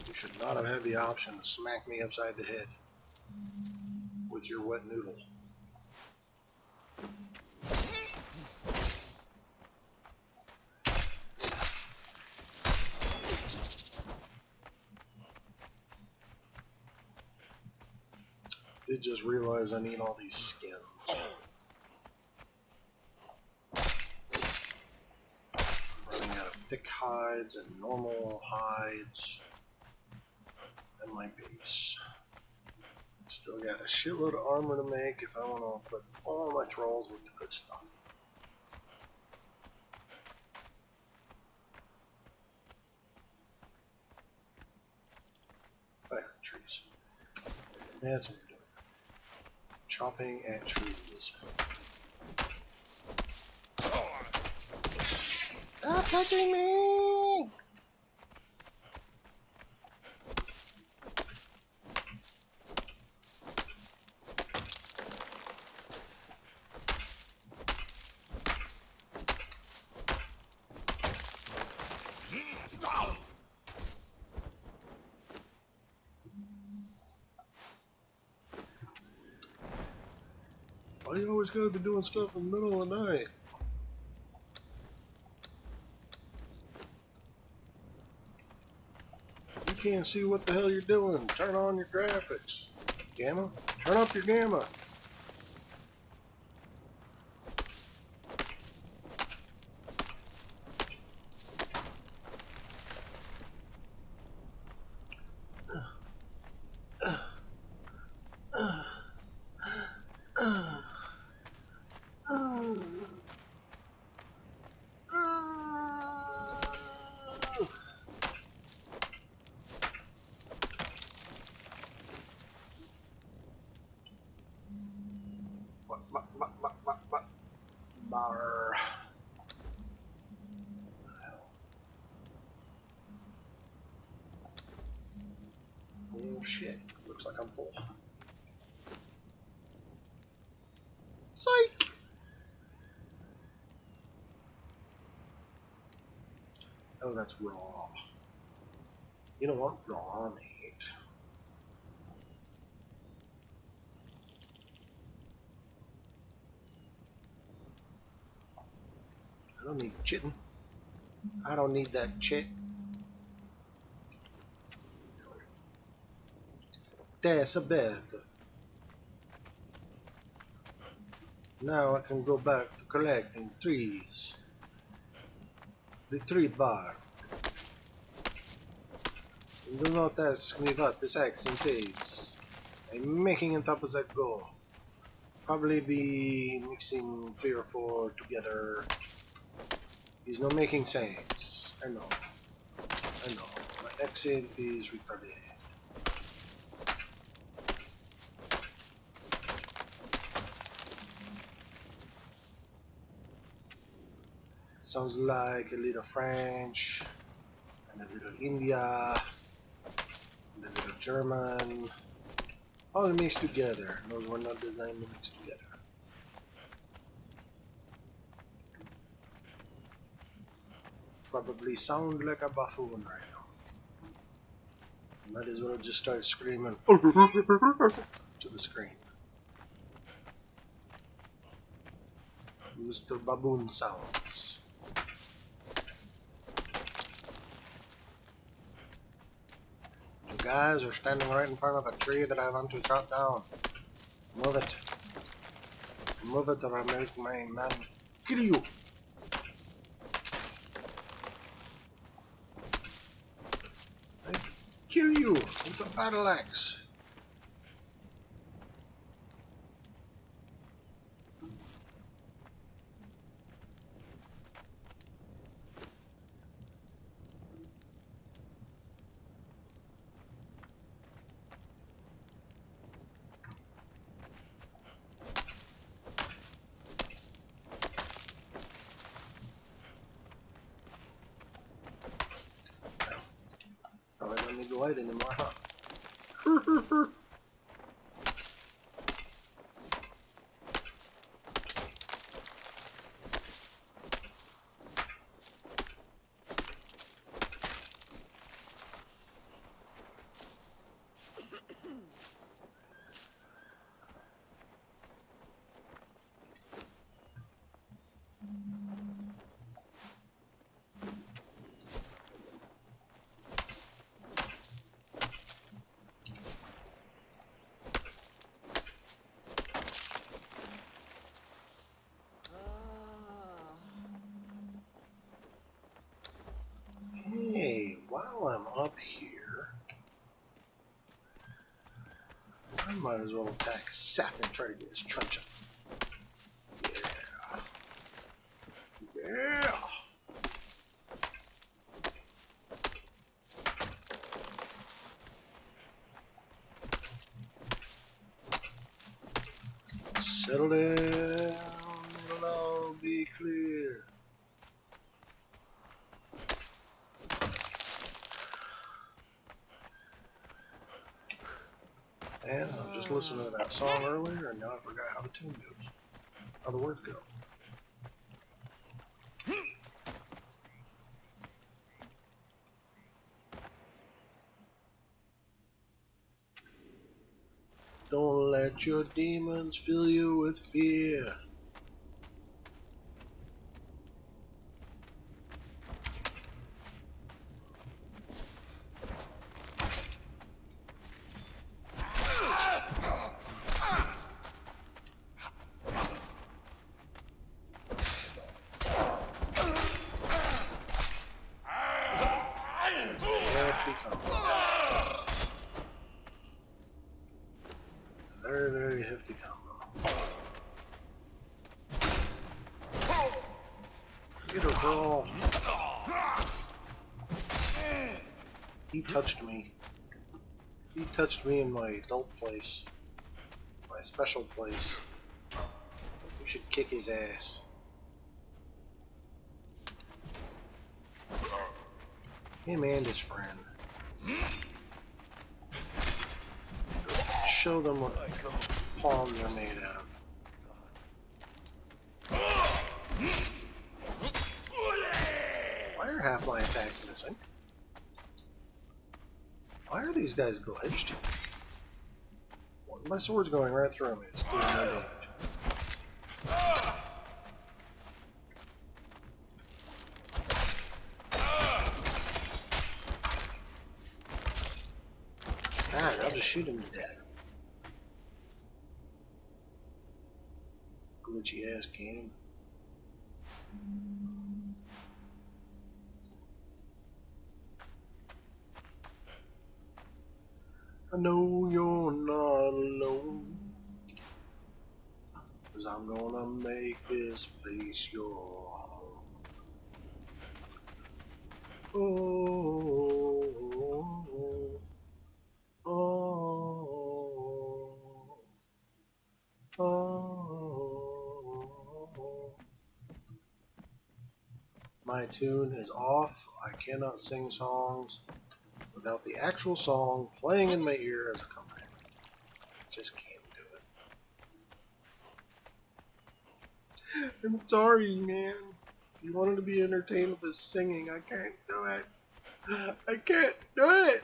You should not have had the option to smack me upside the head with your wet noodle. Did just realize I need all these skins. Running out of thick hides and normal hides and my base. Still got a shitload of armor to make if I want to equip all my thralls with the good stuff. Fire trees. That's what we're doing. Chopping at trees. Stop touching me! Why you always gotta be doing stuff in the middle of the night? You can't see what the hell you're doing. Turn on your graphics. Gamma? Turn up your gamma. Bar. Oh shit. Looks like I'm full. Psych! Oh, that's raw. You don't want raw meat. I don't need chitin. I don't need that chit. That's a bed. Now I can go back to collecting trees. The tree bar. Do not ask me what this accent is. I'm making it up as I go. Probably be mixing 3 or 4 together. Is not making sense. I know. I know. My accent is retarded. Sounds like a little French, and a little India, and a little German. All mixed together. Those were not designed to mix together. Probably sound like a buffoon right now. Might as well just start screaming to the screen. Mr. Baboon sounds. You guys are standing right in front of a tree that I want to chop down. Move it. Move it or I'll make my man kill you. I kill you with a battle axe. Probably don't need the light anymore, huh? Hey, while I'm up here, I Might as well attack Seth and try to get his truncheon. Yeah. Yeah. Settle down, it'll all be clear. And I was just listening to that song earlier, and now I forgot how the tune goes. How the words go. Don't let your demons fill you with fear. Hefty combo. It's a very, very hefty combo. Get her, girl. He touched me. He touched me in my adult place. My special place. We should kick his ass. Him and his friend. Show them what palms are made out of. Why are half my attacks missing? Why are these guys glitched? My sword's going right through me. It's doing no damage. Ah, I'll just shoot him to death. Glitchy ass game. I know you're not alone, 'cause I'm gonna make this place your home. Oh, oh, oh, oh. My tune is off. I cannot sing songs without the actual song playing in my ear as a accompaniment. Just can't do it. I'm sorry, man. If you wanted to be entertained with this singing, I can't do it. I can't do it.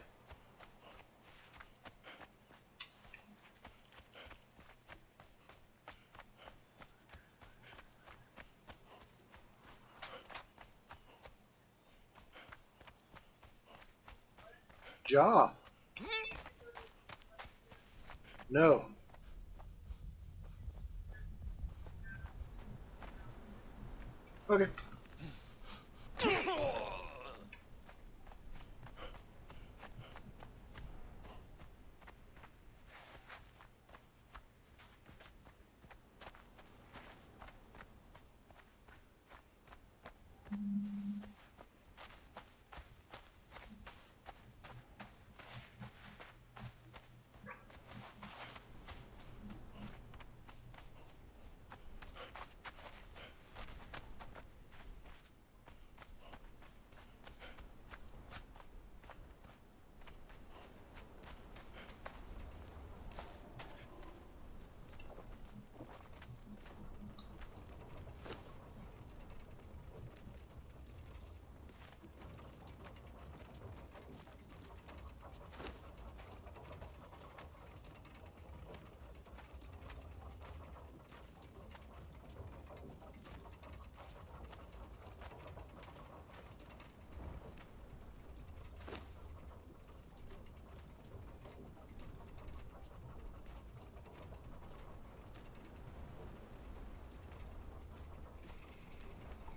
Jaw. No. Okay.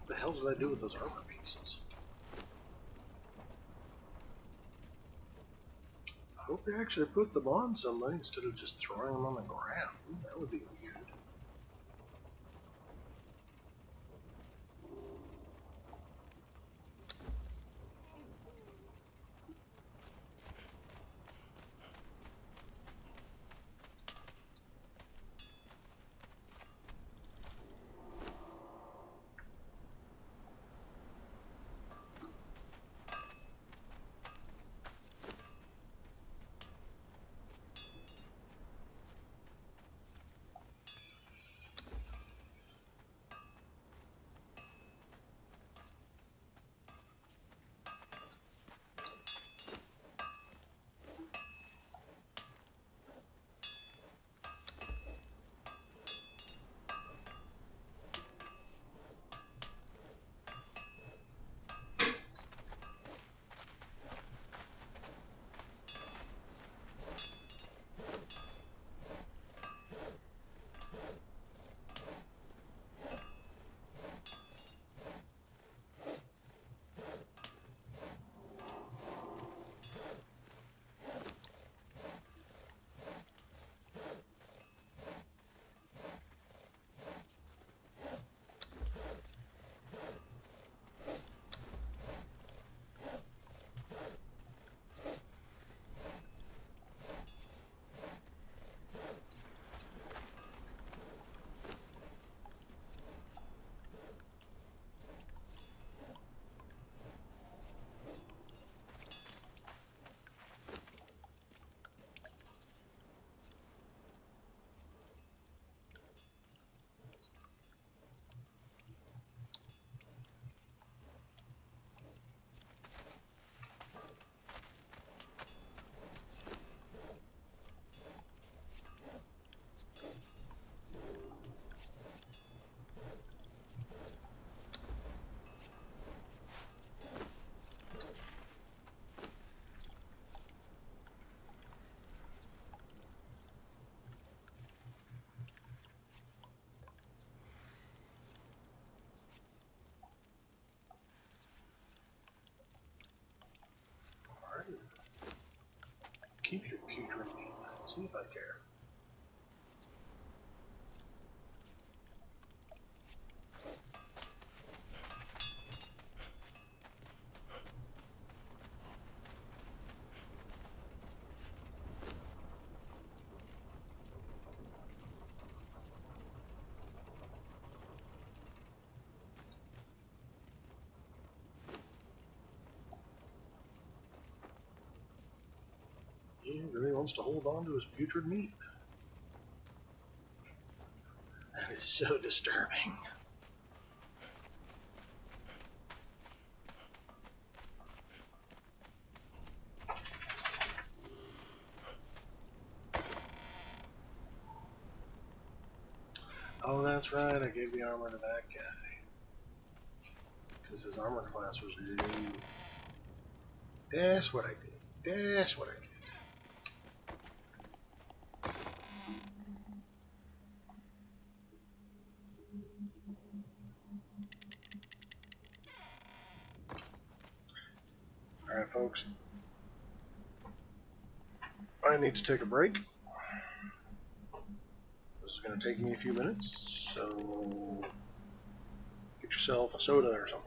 What the hell did I do with those armor pieces? I hope They actually put them on somebody instead of just throwing them on the ground. That would be weird. Alright. Keep your putrid meat. See if I care. He really wants to hold on to his putrid meat. That is so disturbing. Oh, that's right. I gave the armor to that guy. Because his armor class was low. That's what I did. That's what I did. Alright, folks. I need to take a break. This is going to take me a few minutes, so get yourself a soda or something.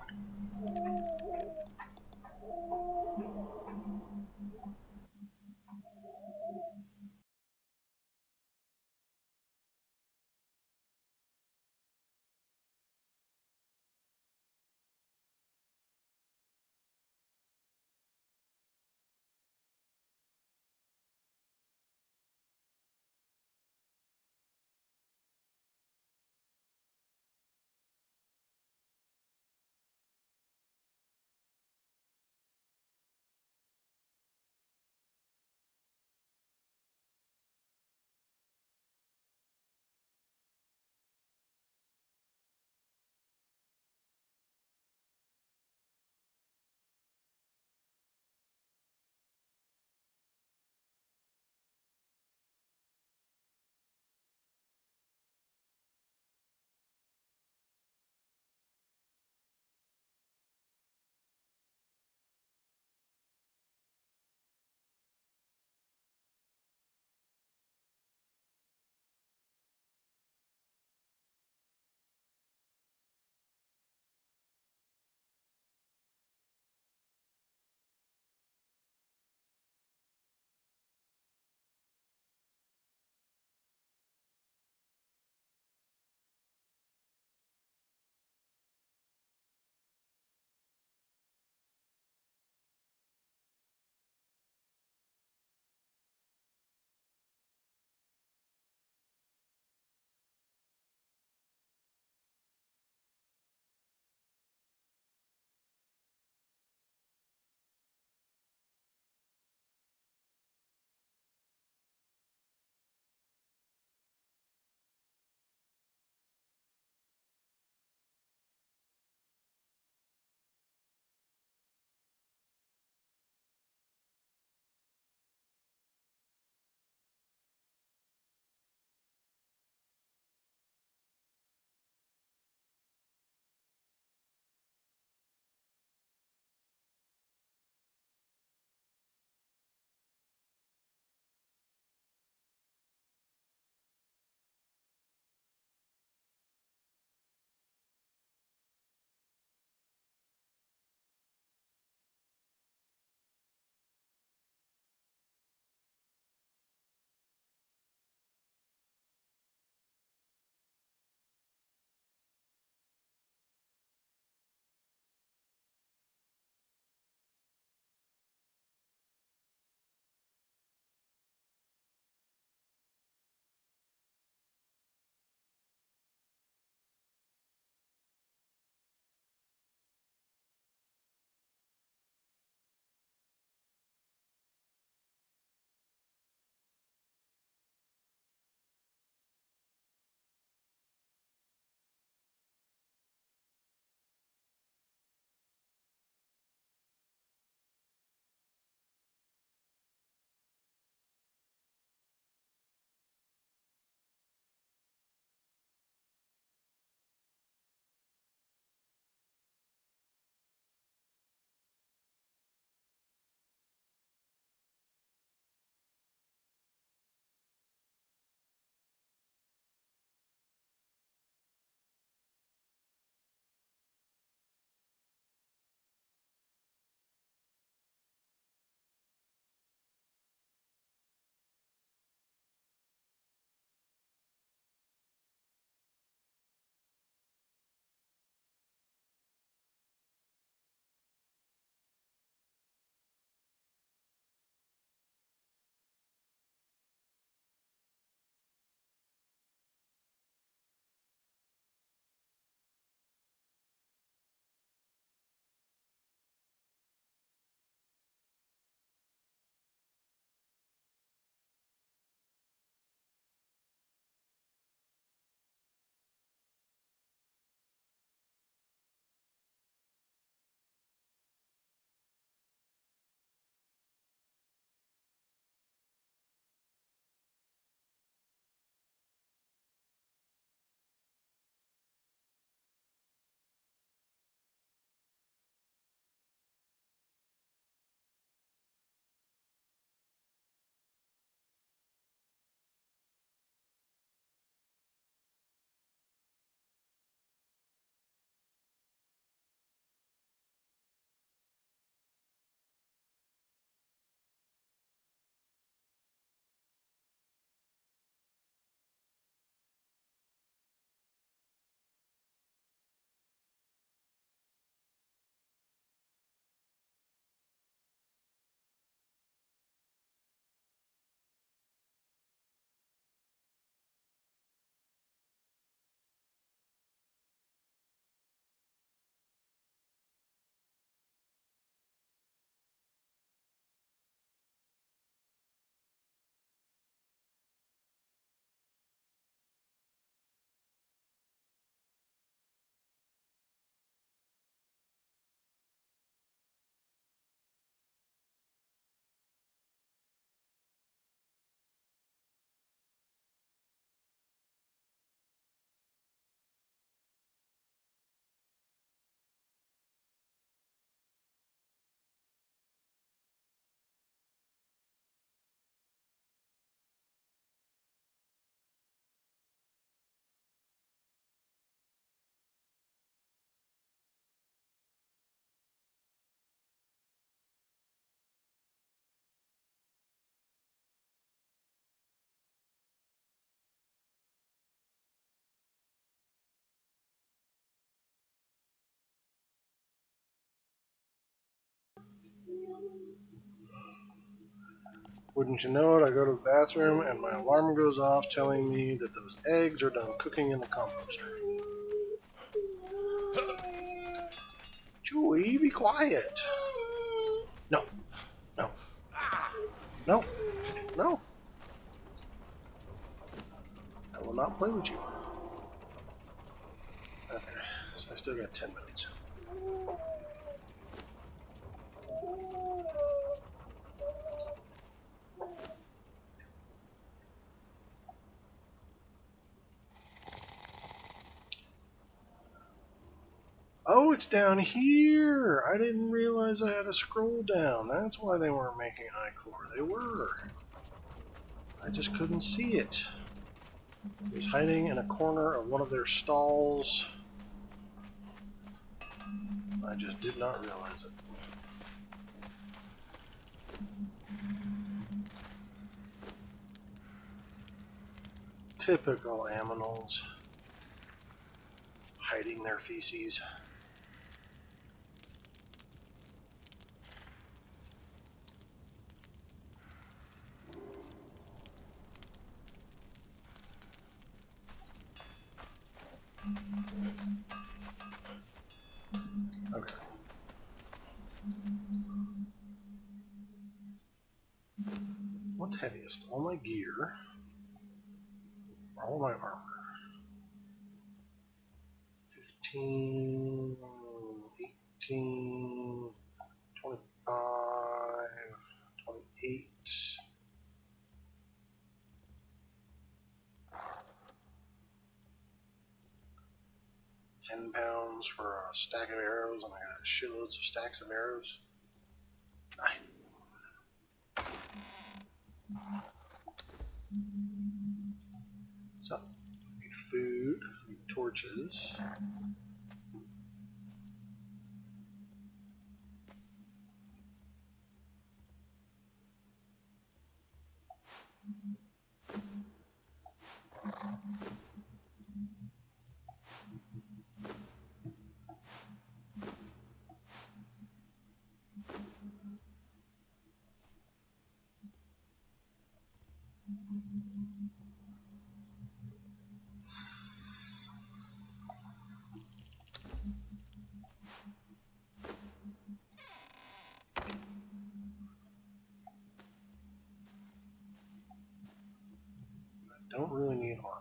Wouldn't you know it, I go to the bathroom and my alarm goes off telling me that those eggs are done cooking in the composter. Chewie, be quiet. No, no, no, no. I will not play with you. Okay, so I still got 10 minutes. Oh, it's down here! I didn't realize I had to scroll down. That's why they weren't making I-Core. They were. I just couldn't see it. It was hiding in a corner of one of their stalls. I just did not realize it. Typical aminals. Hiding their feces. Okay. What's heaviest? All my gear. Or all my armor? 15, 18, 25, 28. 10 pounds for a stack of arrows, and I got shitloads of stacks of arrows. So, need food, need torches. Don't really need armor.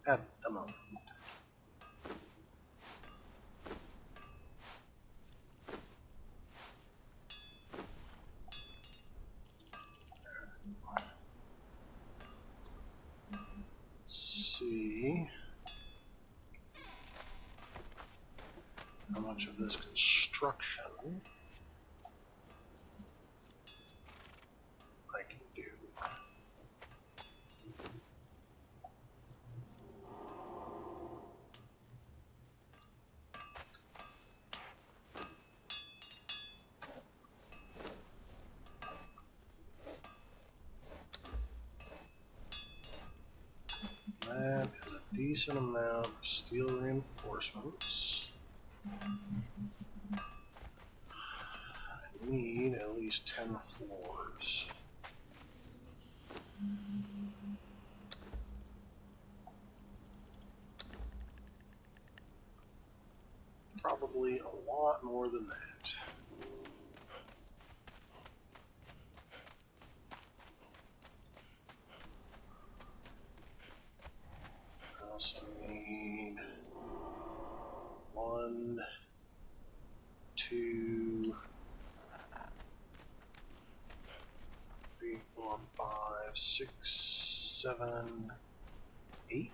At the moment. Let's see how much of this construction I can do. That is a decent amount of steel reinforcements. I need at least 10 floors. Probably a lot more than that. I also need 1, 2, 3, 4, 5, 6, 7, 8,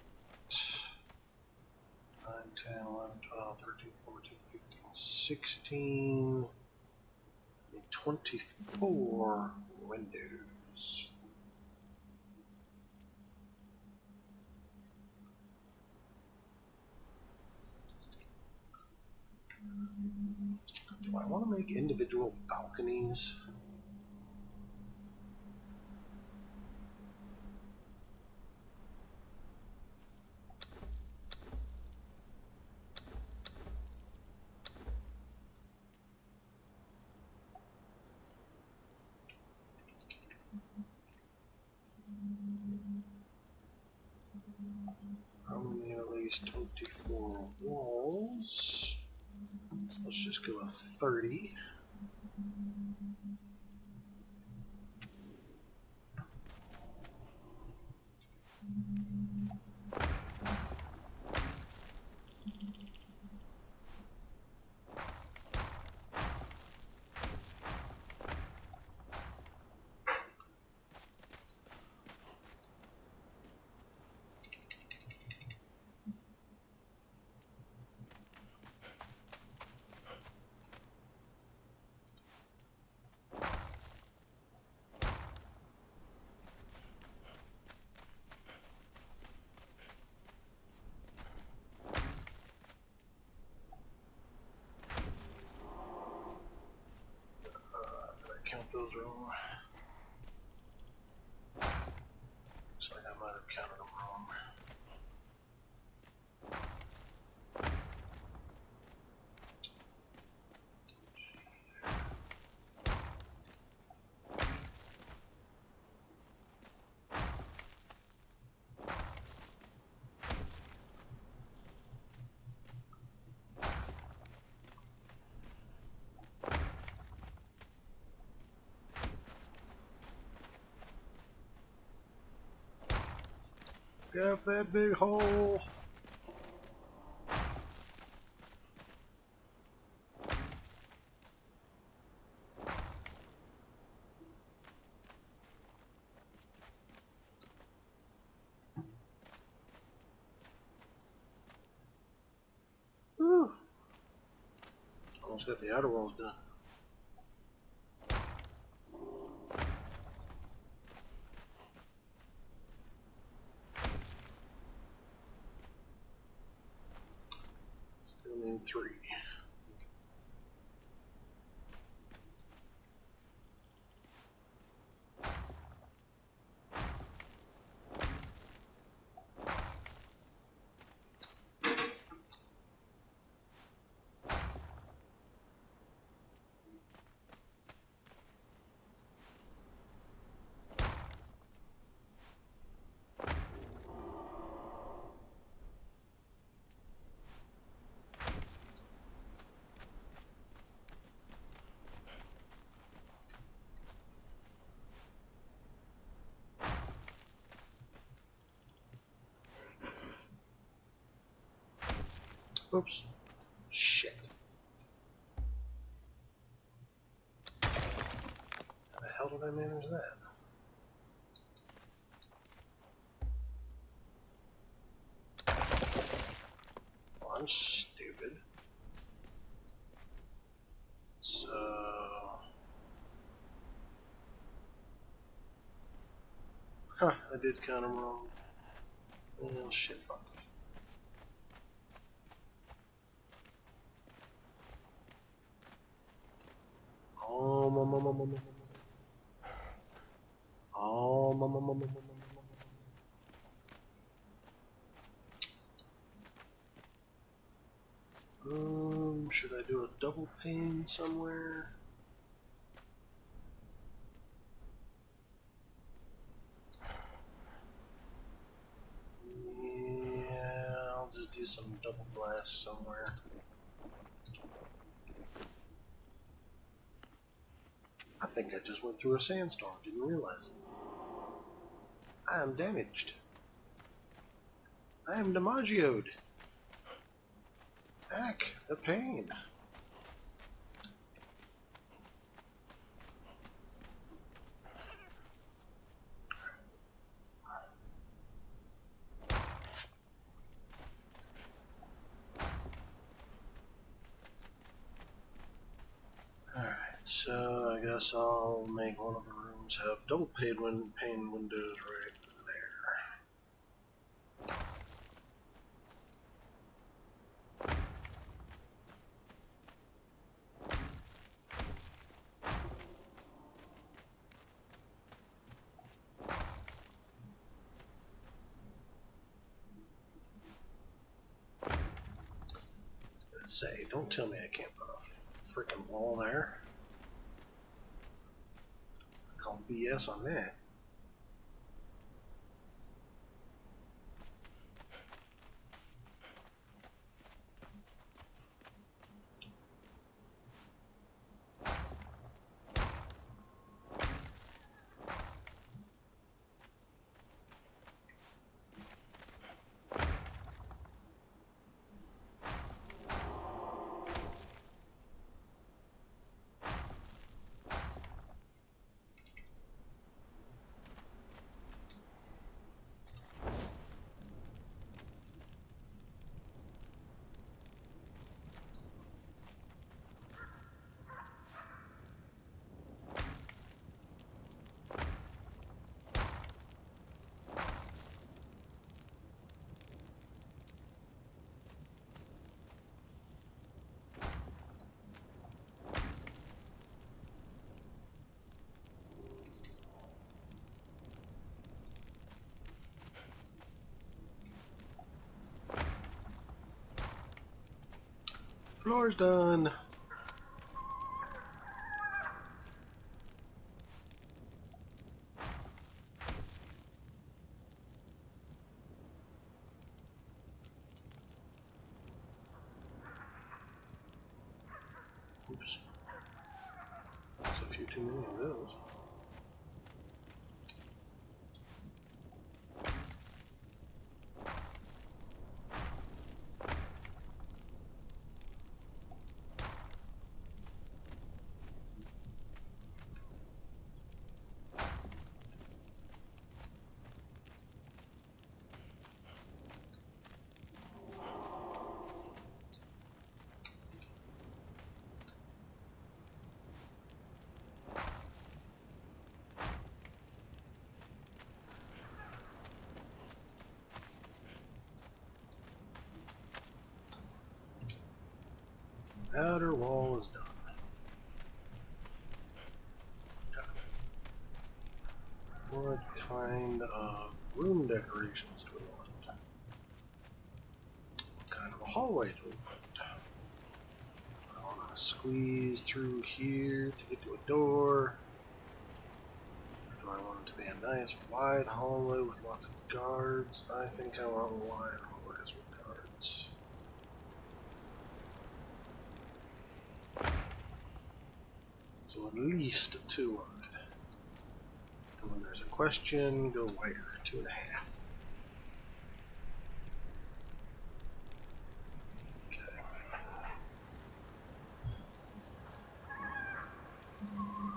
9, 10, 11, 12, 13, 14, 15, 16, 24 windows. Do I want to make individual balconies? least 24 walls. So let's just go with 30. Count those wrong. Looks like I might have counted them wrong. Got that big hole. Whew. Almost got the outer walls done. Still need 3. Oops. Shit. How the hell did I manage that? Well, I'm stupid. So... Huh, I did count them wrong. Oh, shit, fuck. Oh, should I do a double pane somewhere? Yeah, I'll just do some double glass somewhere. I think I just went through a sandstorm, didn't realize it. I am damaged. I am DiMaggio'd. Ack, the pain. Alright, so I guess I'll make one of the rooms have double pane windows right there. Say, don't tell me I can't put a freaking wall there. I call BS on that. Floor's done. Oops. There's a few too many of those. Outer wall is done. What kind of room decorations do we want? What kind of a hallway do we want? I want to squeeze through here to get to a door. Or do I want it to be a nice wide hallway with lots of guards? I think I want wide hallways with guards. So at least 2 wide. And when there's a question, go wider, 2.5. Okay.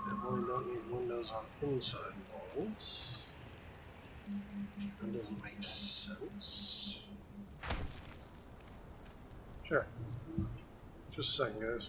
Definitely don't need windows on inside walls. That doesn't make sense. Sure. Just a second, guys.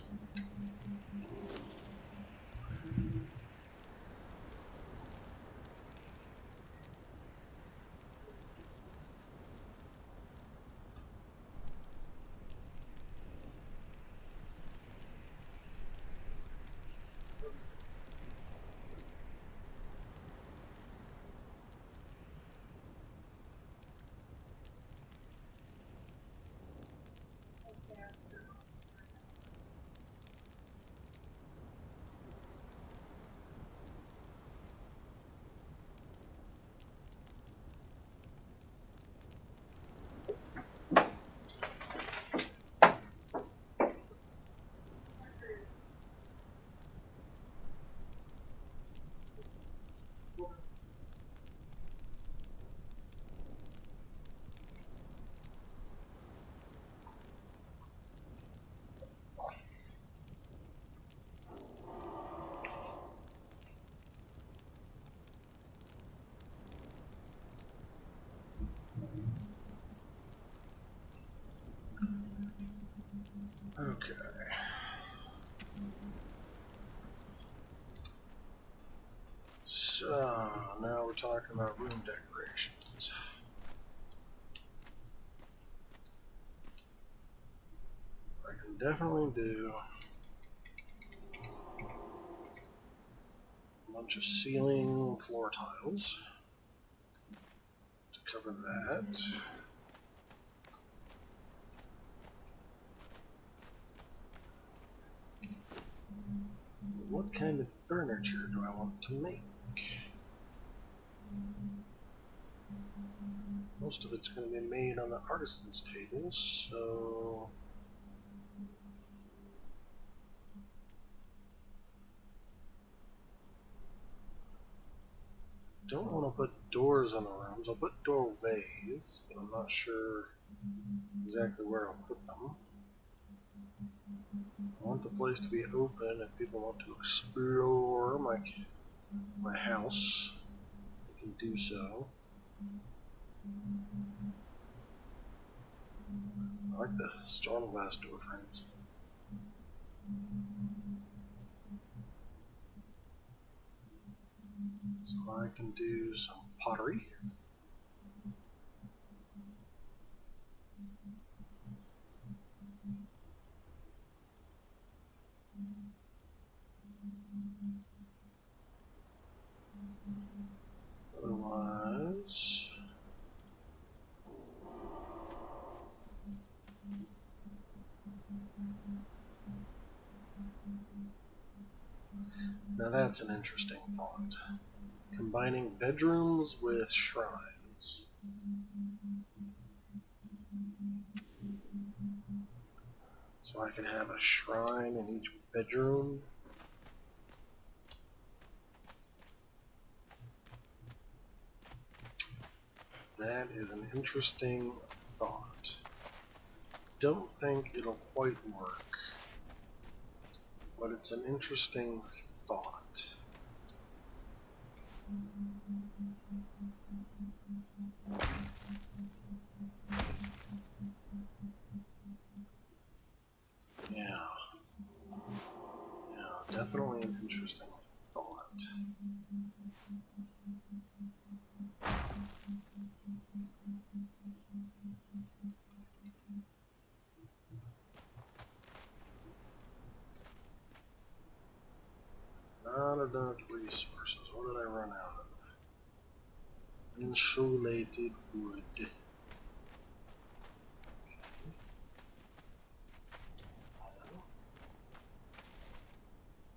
Okay. So, now we're talking about room decorations. I can definitely do a bunch of ceiling floor tiles to cover that. What kind of furniture do I want to make? Most of it's going to be made on the artisan's tables, so don't want to put doors on the rooms. I'll put doorways, but I'm not sure exactly where I'll put them. I want the place to be open if people want to explore my house. They can do so. I like the storm glass door frames. So I can do some pottery. Otherwise, That's an interesting thought. Combining bedrooms with shrines. So I could have a shrine in each bedroom. That is an interesting thought. Don't think it'll quite work, but it's an interesting thought. Yeah. Yeah, definitely an interesting thought. Not enough resources. What did I run out of? Insulated wood.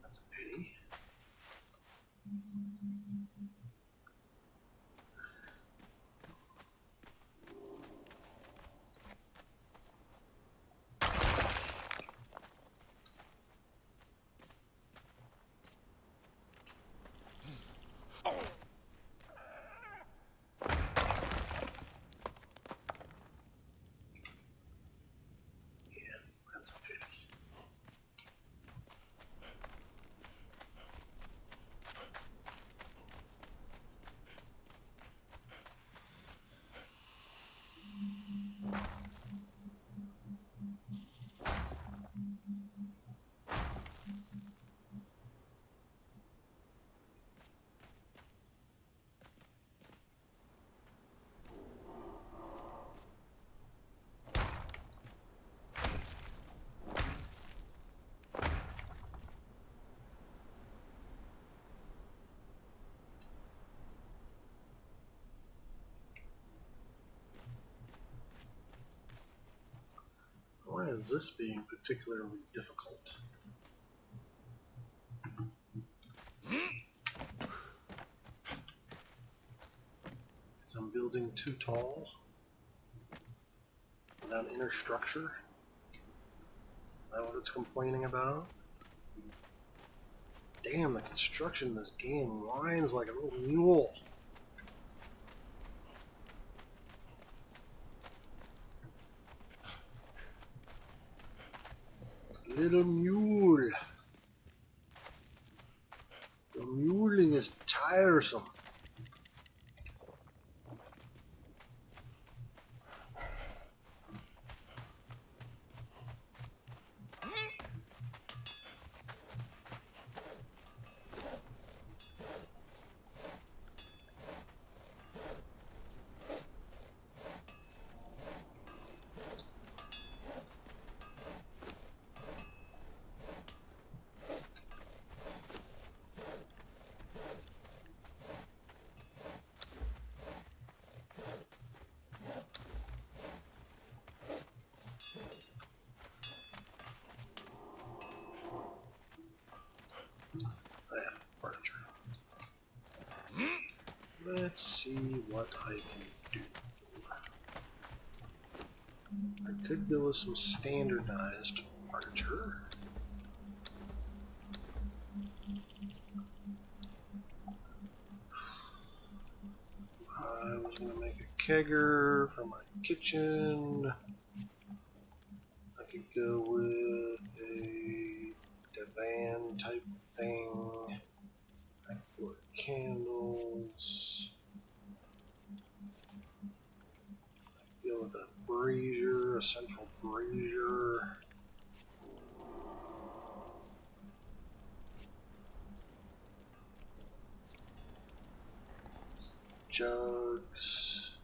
That's a pity. Yeah, that's a pity. Why is this being particularly difficult? Because I'm building too tall without inner structure? Is that what it's complaining about? Damn, the construction in this game whines like a little mule. Little mule. The muling is tiresome. Furniture. Let's see what I can do. I could go with some standardized furniture. I was going to make a kegger for my kitchen. I could go with a divan type thing. I could go with candles. I could go with a brazier, a central brazier. Jugs.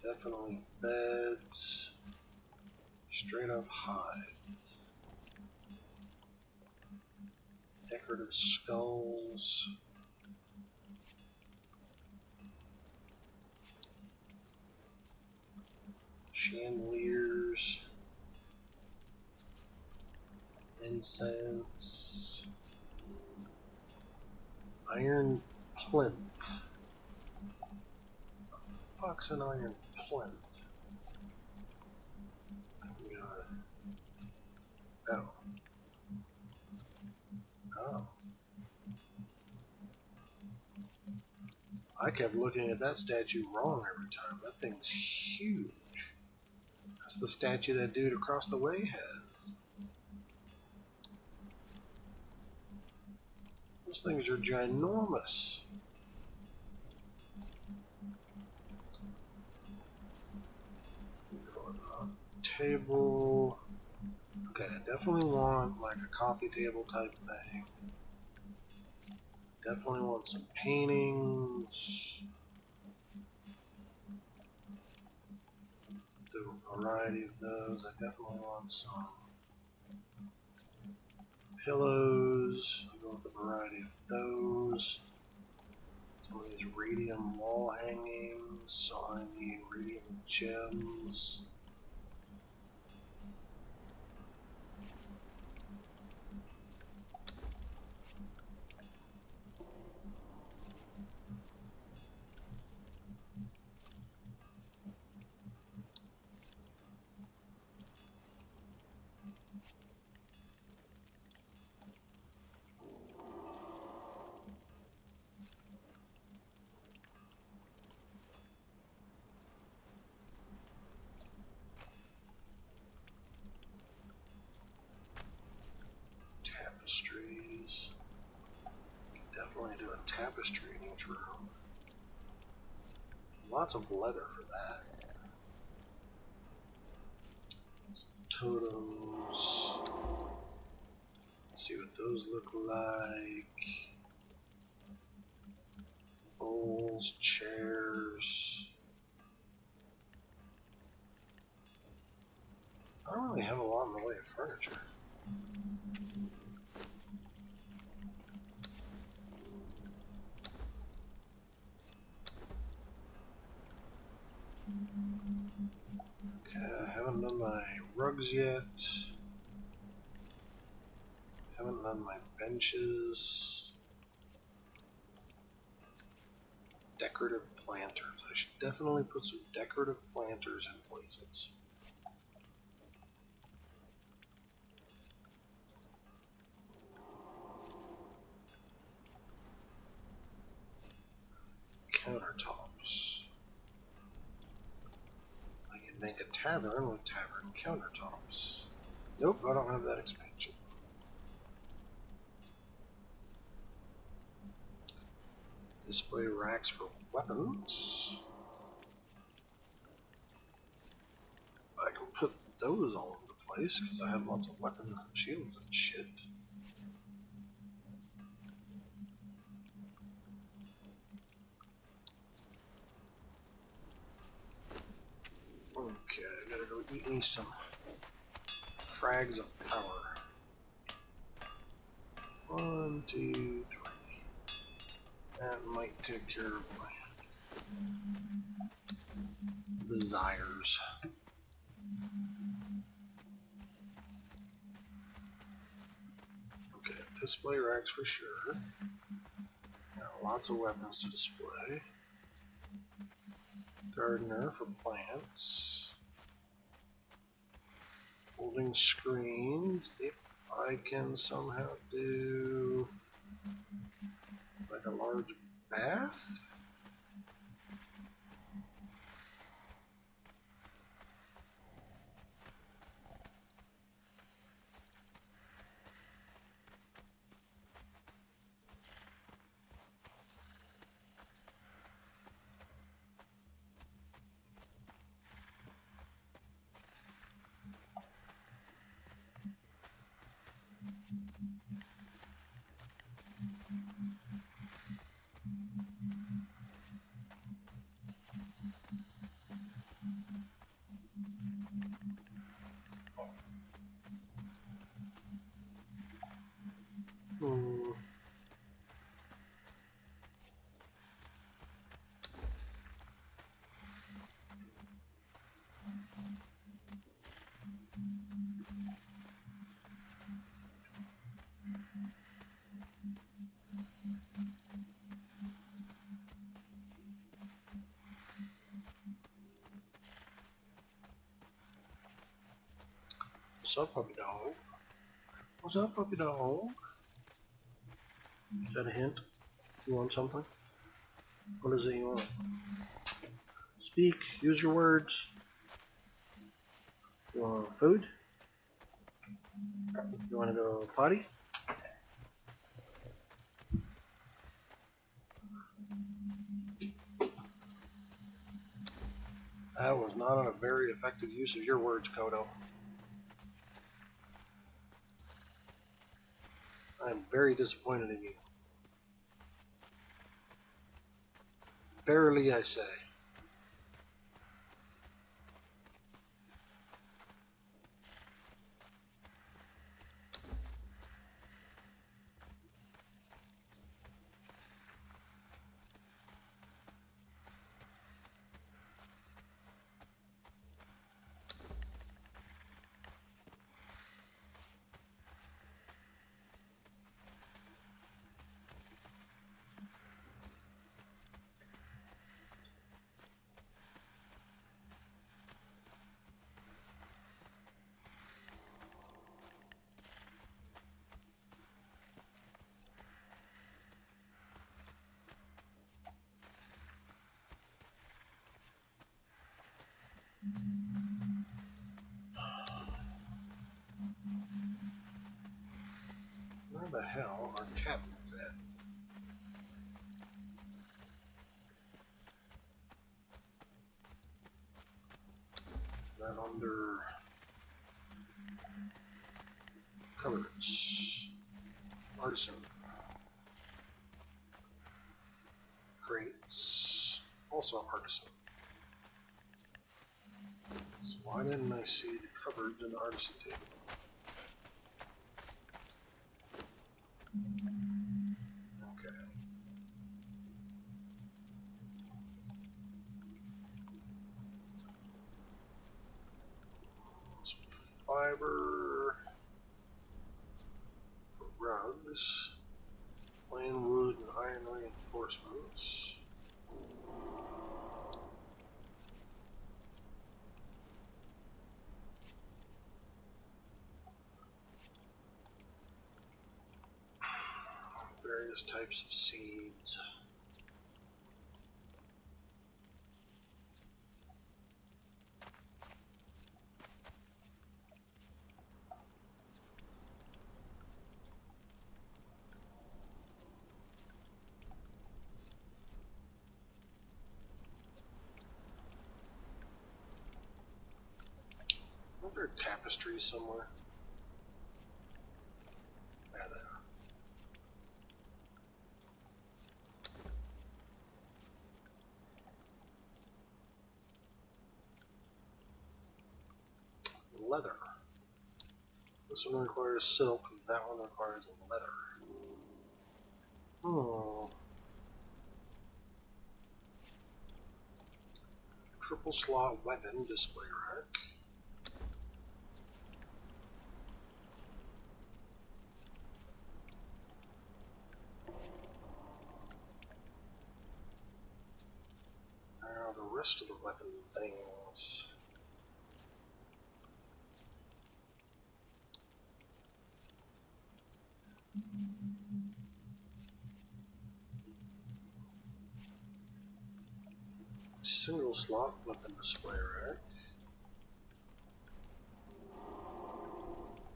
Definitely beds. Straight up hides. Decorative skulls. Chandeliers. incense. Iron plinth. Fuck's an iron plinth? Oh. Oh. I kept looking at that statue wrong every time. That thing's huge. That's the statue that dude across the way has. Those things are ginormous. Table. Okay, I definitely want like a coffee table type thing. Definitely want some paintings. Do a variety of those. I definitely want some pillows. I'll go with a variety of those. Some of these radium wall hangings. So I need radium gems. Tapestries. Definitely do a tapestry in each room. Lots of leather for that. Some totems. Let's see what those look like. Bowls, chairs. I don't really have a lot in the way of furniture. Okay, I haven't done my rugs yet. Haven't done my benches. Decorative planters. I should definitely put some decorative planters in places. Countertops. I can make a tavern with tavern countertops. Nope, I don't have that expansion. Display racks for weapons. I can put those all over the place because I have lots of weapons and shields and shit. Okay, I gotta go eat me some frags of power. 1, 2, 3. That might take care of my desires. Okay, display racks for sure. Got lots of weapons to display. Gardener for plants. Holding screens. If I can somehow do like a large bath. Hmm. What's up, puppy dog? What's up, puppy dog? Is that a hint? You want something? What is it you want? Speak. Use your words. You want food? You want to go potty? That was not a very effective use of your words, Kodo. I am very disappointed in you. Verily I say. Where the hell are cabinets at? That under cupboards. Artisan. Crates. Also artisan. So why didn't I see the cupboards in the artisan table? Okay. Some fiber for rugs. Plain wood and iron reinforcements. Various types of seeds. Aren't there tapestries somewhere? Yeah, there are. Leather. This one requires silk, and that one requires leather. Oh. Triple slot weapon display rack. Now the rest of the weapon things. Single slot weapon display rack.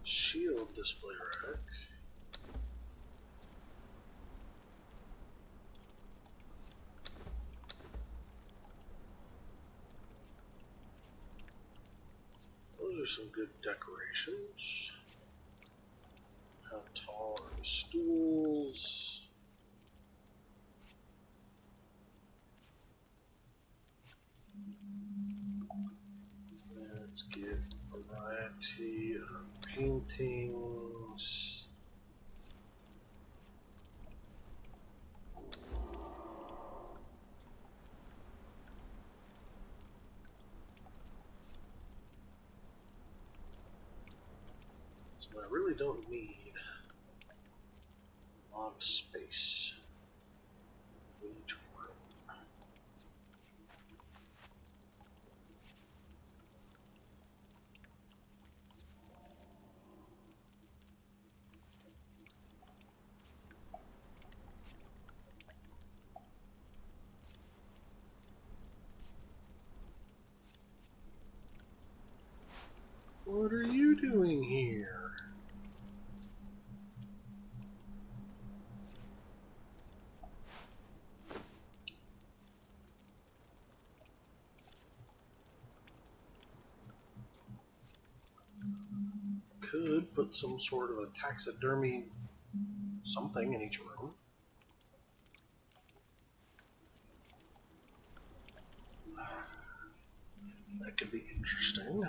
Shield display rack. Those are some good decorations. How tall are the stools? Let's get a variety of paintings. So I really don't need a lot of space in each room. could put some sort of a taxidermy something in each room. That could be interesting.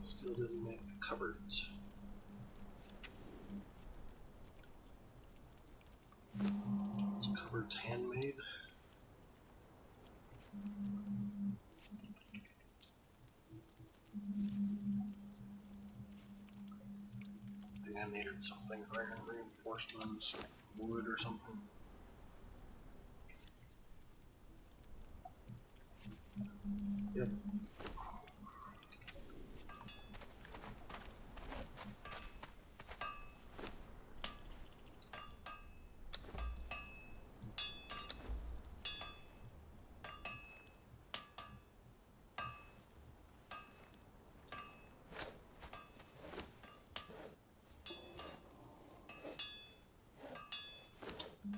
Still didn't make the cupboards. These cupboards handmade. I think I needed something iron reinforcements, wood or something. Yep.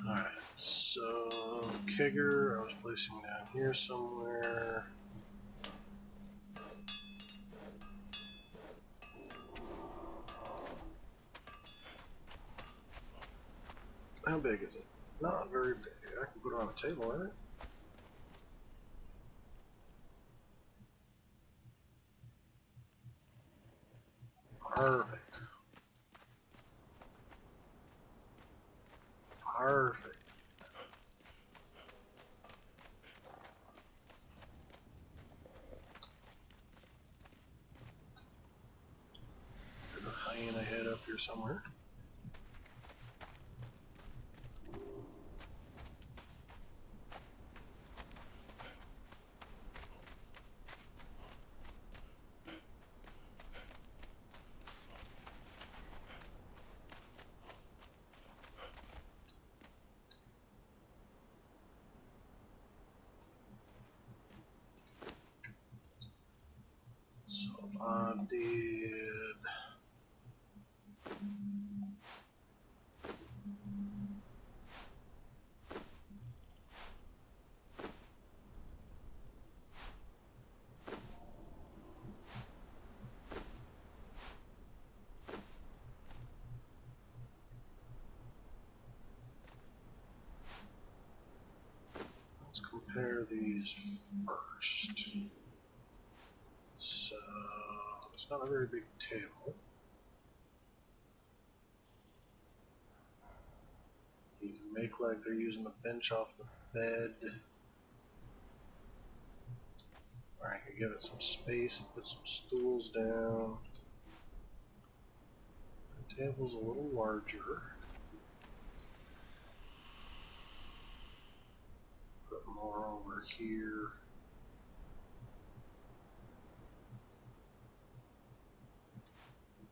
Alright, so kegger I was placing down here somewhere. How big is it? Not very big. I can put it on a table, right? Perfect. Perfect. There's a hyena head up here somewhere. So I did. Let's compare these first. So it's not a very big table. You can make like they're using the bench off the bed. Or I could give it some space and put some stools down. The table's a little larger. Put more over here.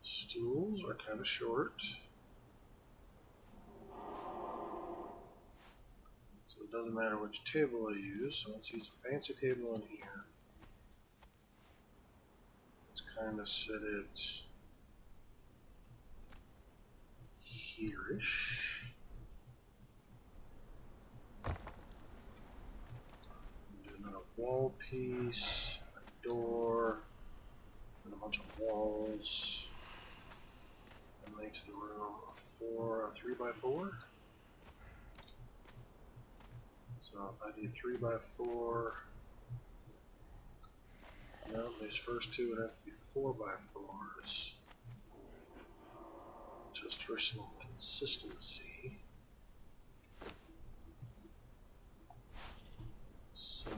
Stools are kind of short. So it doesn't matter which table I use. So let's use a fancy table in here. Let's kind of set it here-ish. Do another wall piece, a door, and a bunch of walls. That makes the room a 3x4. So if I do 3x4, no, these first two would have to be 4x4s. Just for some consistency. So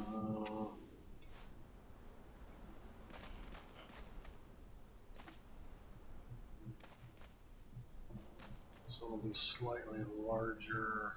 some will be slightly larger.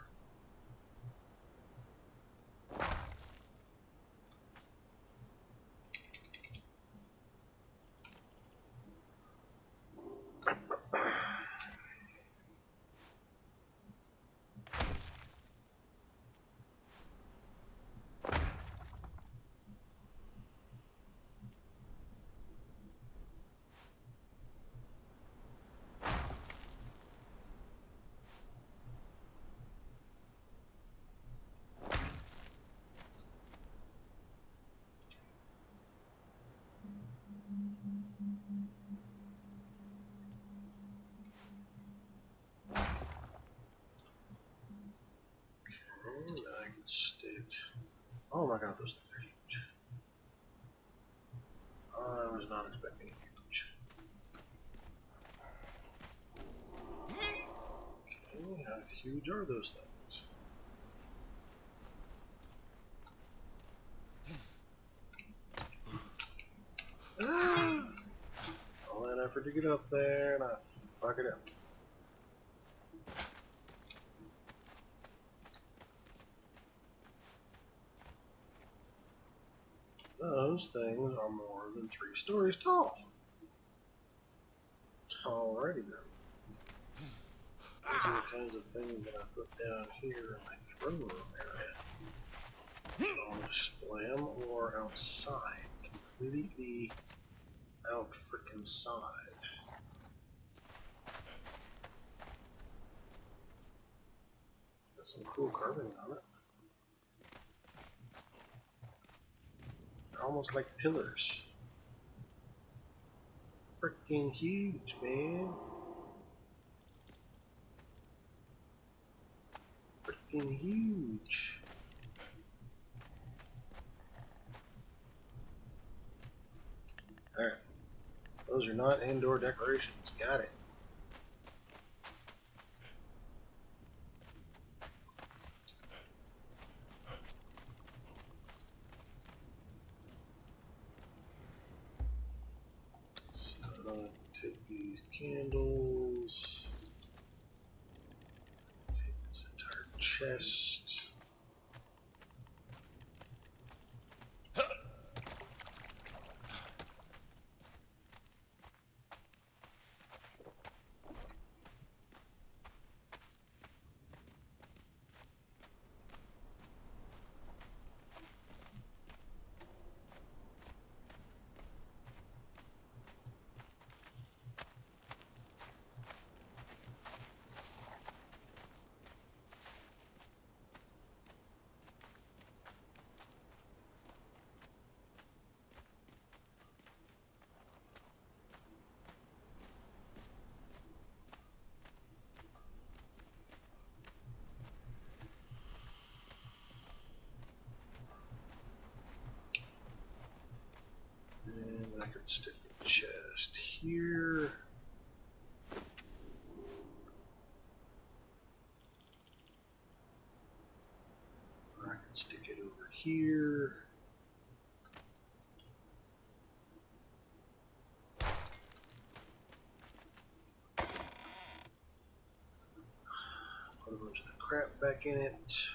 And I can stick. Oh my god, those things are huge. I was not expecting huge. Okay, how huge are those things? Ah! All that effort to get up there, and I fuck it up. Those things are more than 3 stories tall. Alrighty then. Those are the kinds of things that I put down here in my throne room area. On display them or outside. Completely out frickin' side. Got some cool carving on it. They're almost like pillars. Frickin' huge, man. Frickin' huge. Alright. Those are not indoor decorations. Got it. So I'm gonna take these candles. Take this entire chest. And I can stick the chest here. Or I can stick it over here. Put a bunch of the crap back in it.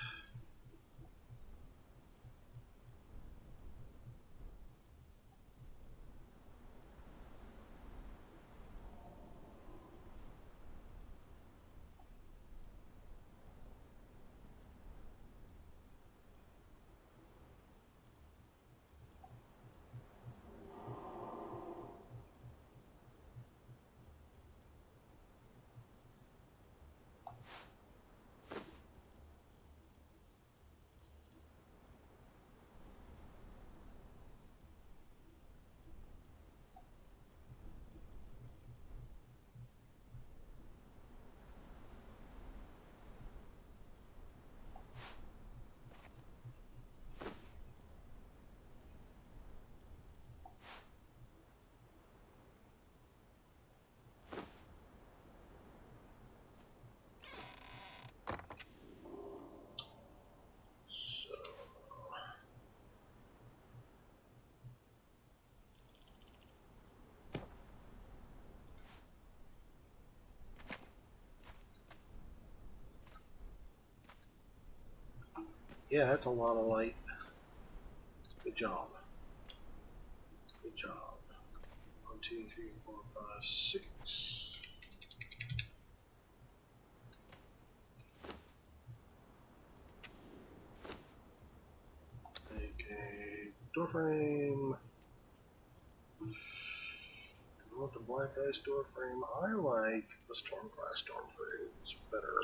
Yeah, that's a lot of light. Good job. Good job. 1, 2, 3, 4, 5, 6. Make a door frame. I want the black ice door frame. I like the storm glass door frames better.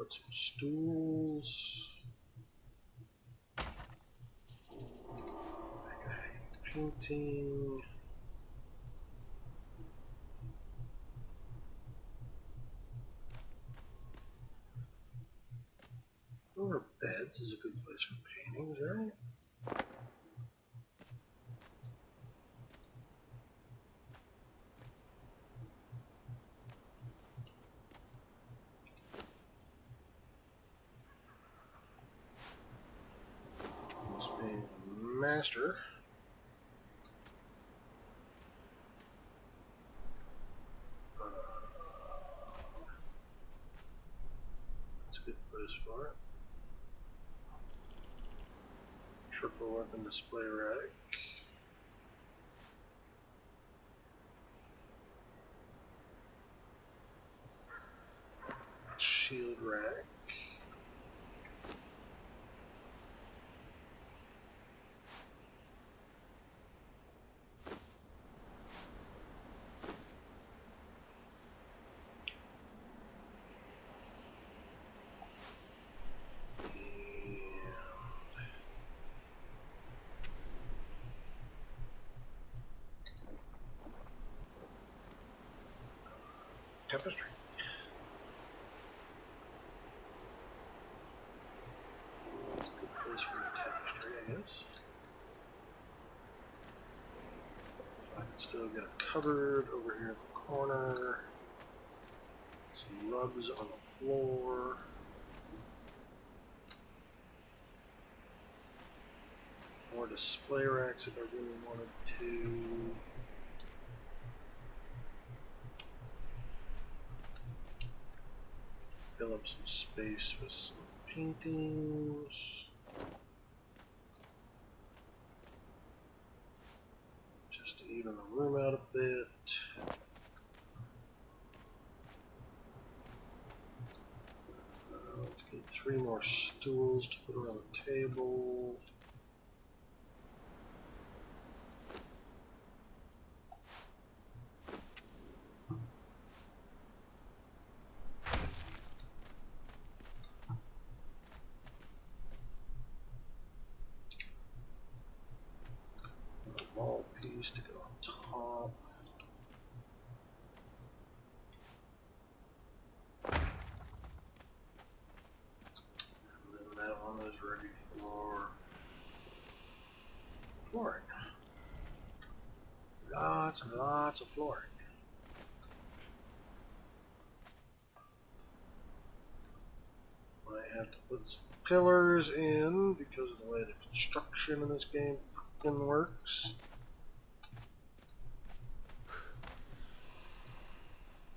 put some stools. Painting. Or beds is a good place for paintings, right? This being master. That's a good place for it. Triple weapon display rack. Shield rack. Tapestry. Good place for a tapestry, I guess. I can still get a cupboard over here in the corner. Some rugs on the floor. More display racks if I really wanted to. Fill up some space with some paintings. Just to even the room out a bit. Let's get 3 more stools to put around the table. A wall piece to go on top. And then that one is ready for flooring. Lots and lots of flooring. I have to put some pillars in because of the way the construction in this game fucking works.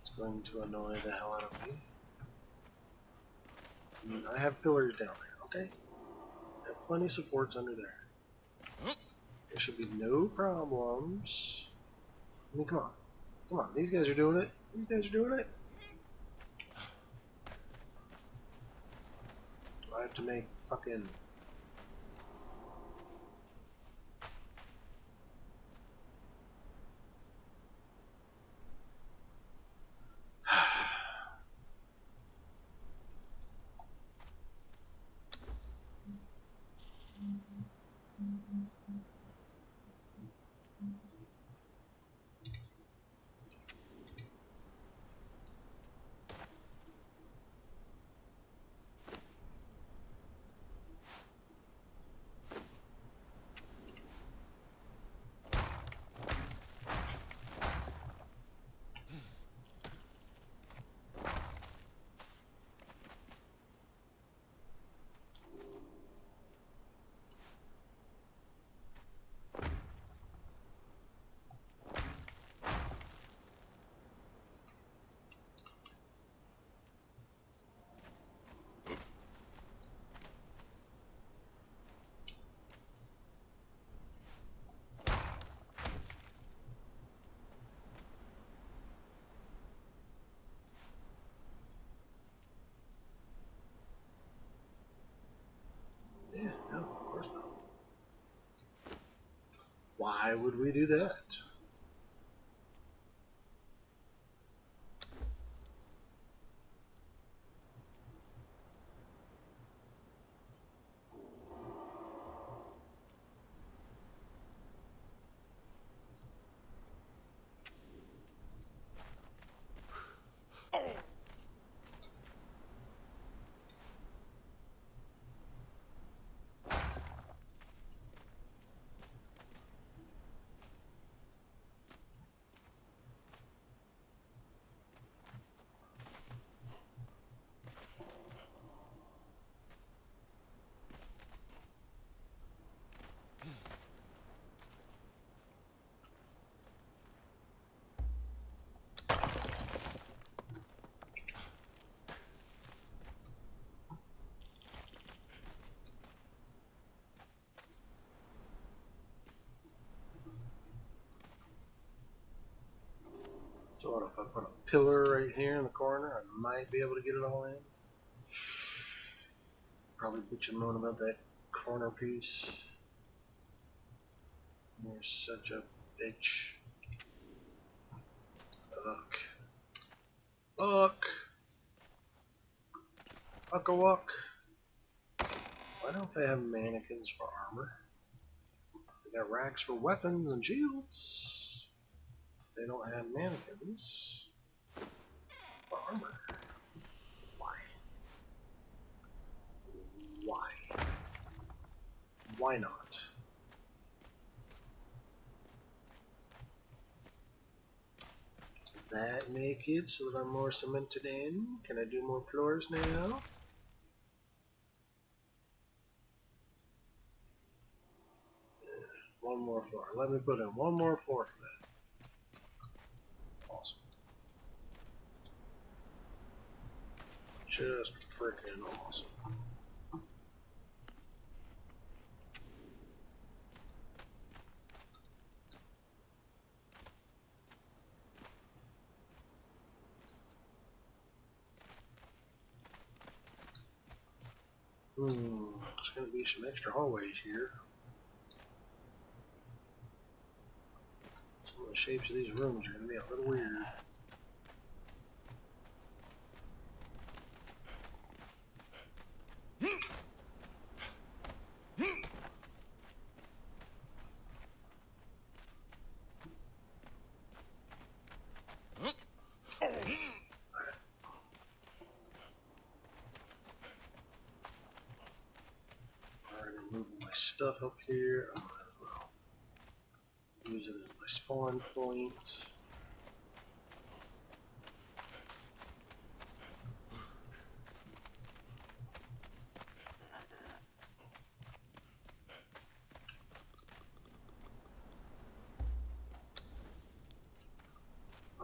It's going to annoy the hell out of me. I have pillars down there, okay? I have plenty of supports under there. There should be no problems. I mean, come on. Come on, these guys are doing it. These guys are doing it. Do I have to make fucking... Yeah, no, of course not. Why would we do that? I'll put a pillar right here in the corner. I might be able to get it all in. Probably bitch and moan about that corner piece. You're such a bitch. Fuck. Fuck. Fuck-a-wuck. Why don't they have mannequins for armor? They got racks for weapons and shields. They don't have mannequins for armor. Why? Why? Why not? Does that make it so that I'm more cemented in? Can I do more floors now? One more floor. Let me put in one more floor for that. Awesome. Just freaking awesome. There's going to be some extra hallways here. Some of the shapes of these rooms are going to be a little weird. Alright, moving my stuff up here. I might as well use it as my spawn point.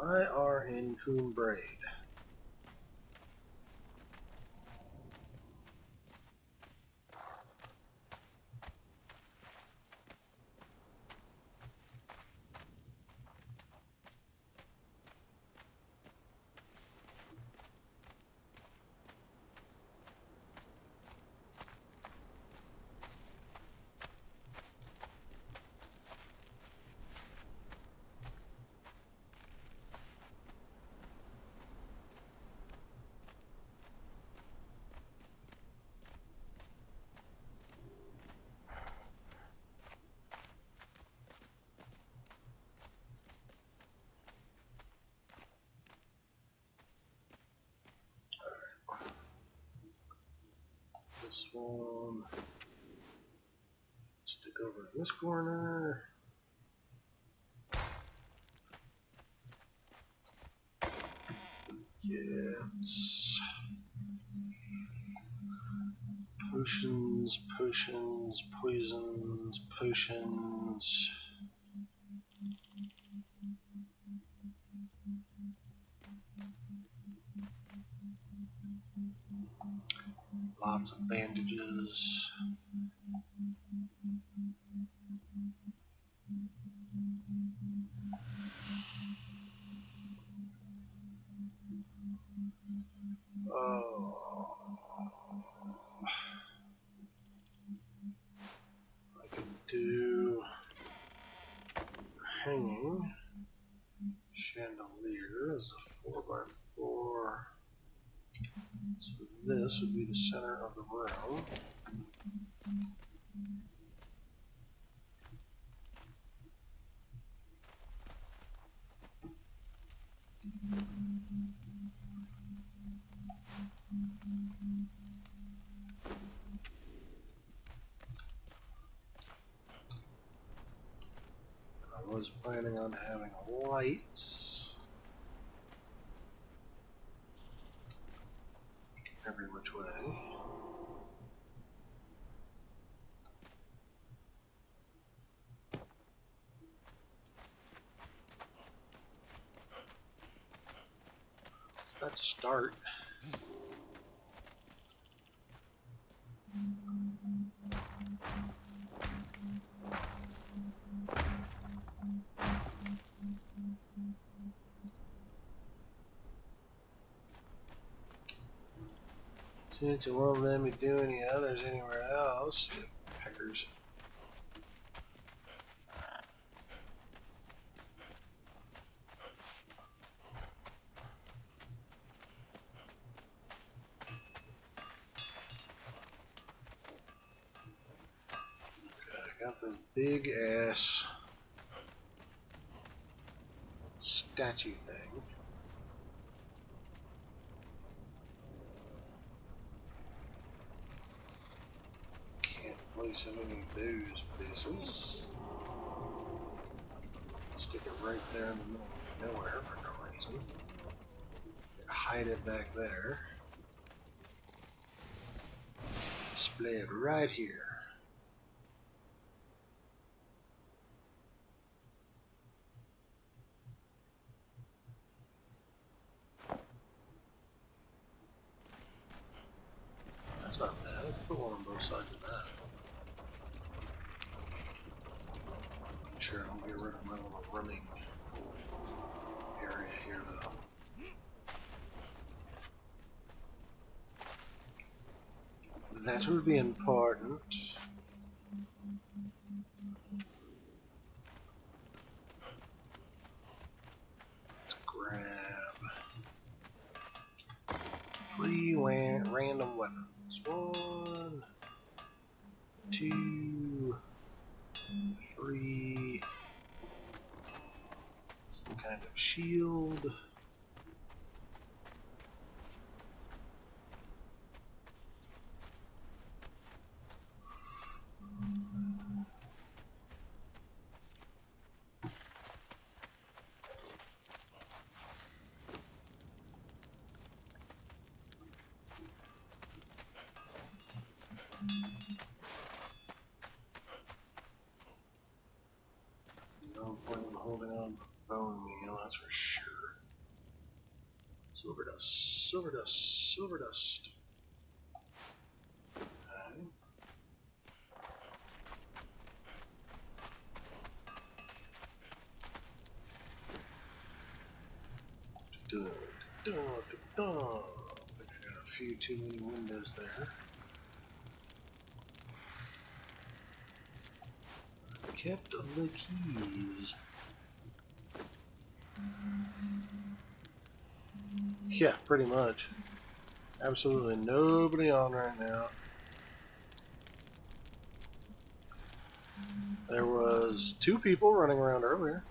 I are in Coon Braid. This one. Stick over in this corner. Yes. Potions, potions, poisons, potions. Lots of bandages. Oh. I can do hanging chandelier as a 4x4. So this would be the center of the room. I was planning on having lights every which way. So that's a start. Since it won't let me do any others anywhere else. Peckers. I got this big ass statue thing. Can't place it in any of those places. Stick it right there in the middle of nowhere for no reason. Hide it back there. Display it right here. That's not bad. I can put one on both sides of that. Sure, I'll get rid of my little running area here though. That would be important. Let's grab 3 random weapons. 1, 2, 3. Some kind of shield. No point in holding on to the bone meal, that's for sure. Silver dust, silver dust, silver dust. Okay. Dun, dun, dun, dun. I think I got a few too many windows there. Kept the keys. Yeah, pretty much. Absolutely nobody on right now. There was 2 people running around earlier.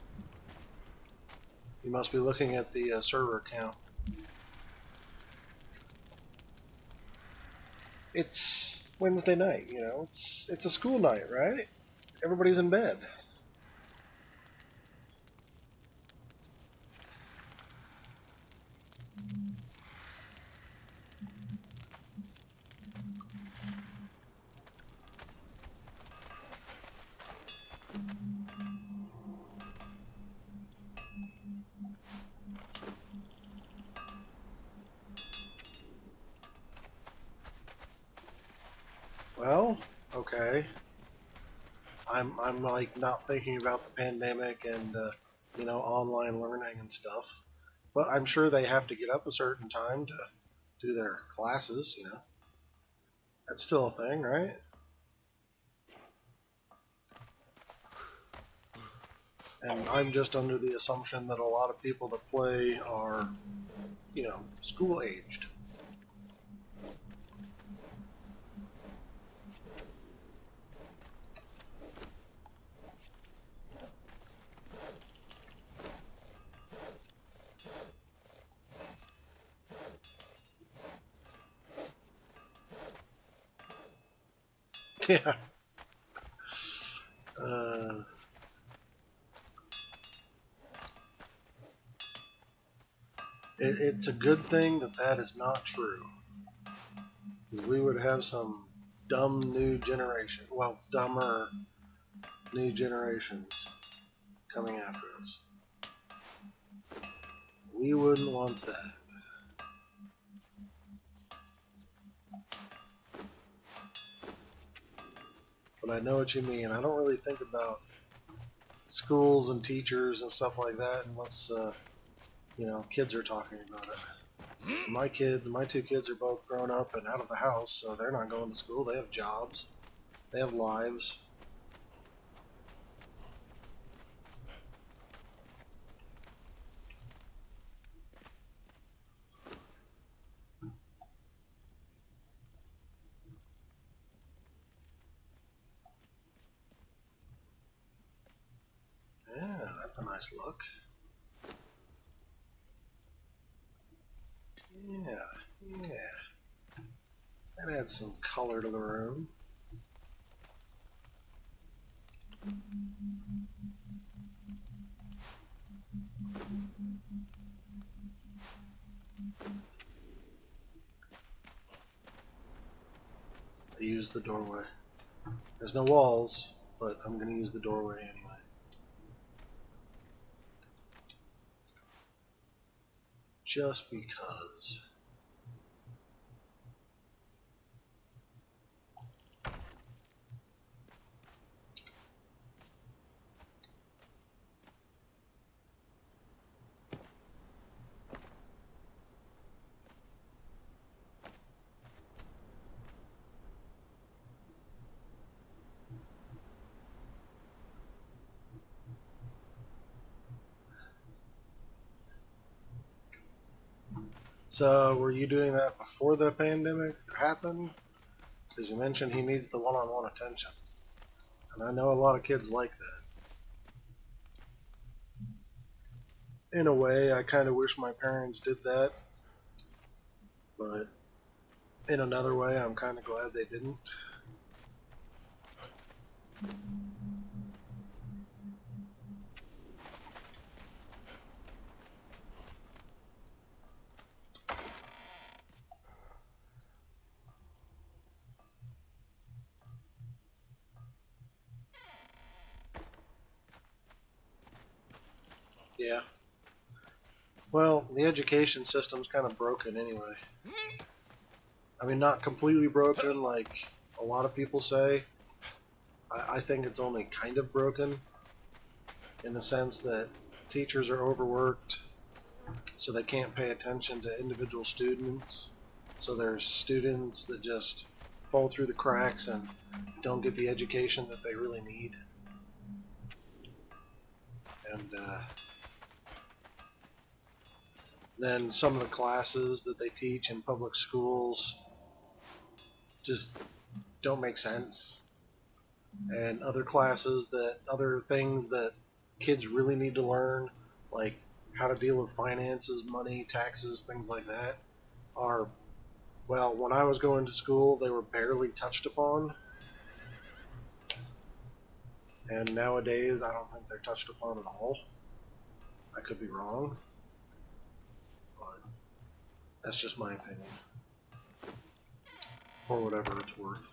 You must be looking at the server count. It's Wednesday night, you know. It's a school night, right? Everybody's in bed. Well, okay. I'm like not thinking about the pandemic and you know, online learning and stuff. But I'm sure they have to get up a certain time to do their classes, you know. That's still a thing, right? And I'm just under the assumption that a lot of people that play are, you know, school aged. Yeah. Uh, it's a good thing that that is not true. Because we would have some dumb new generation, well, dumber new generations coming after us. We wouldn't want that. But I know what you mean. I don't really think about schools and teachers and stuff like that unless, you know, kids are talking about it. My two kids are both grown up and out of the house, so they're not going to school. They have jobs. They have lives. Yeah, that's a nice look. Yeah, yeah. That adds some color to the room. I use the doorway. There's no walls, but I'm going to use the doorway anyway. Just because. So, were you doing that before the pandemic happened? Because you mentioned he needs the one-on-one attention. And I know a lot of kids like that. In a way, I kind of wish my parents did that. But in another way, I'm kind of glad they didn't. Yeah. Well, the education system's kind of broken anyway. I mean, not completely broken like a lot of people say. I think it's only kind of broken in the sense that teachers are overworked, so they can't pay attention to individual students. So there's students that just fall through the cracks and don't get the education that they really need. And then some of the classes that they teach in public schools just don't make sense. And other things that kids really need to learn, like how to deal with finances, money, taxes, things like that, are, well, when I was going to school, they were barely touched upon. And nowadays, I don't think they're touched upon at all. I could be wrong, but that's just my opinion, for whatever it's worth.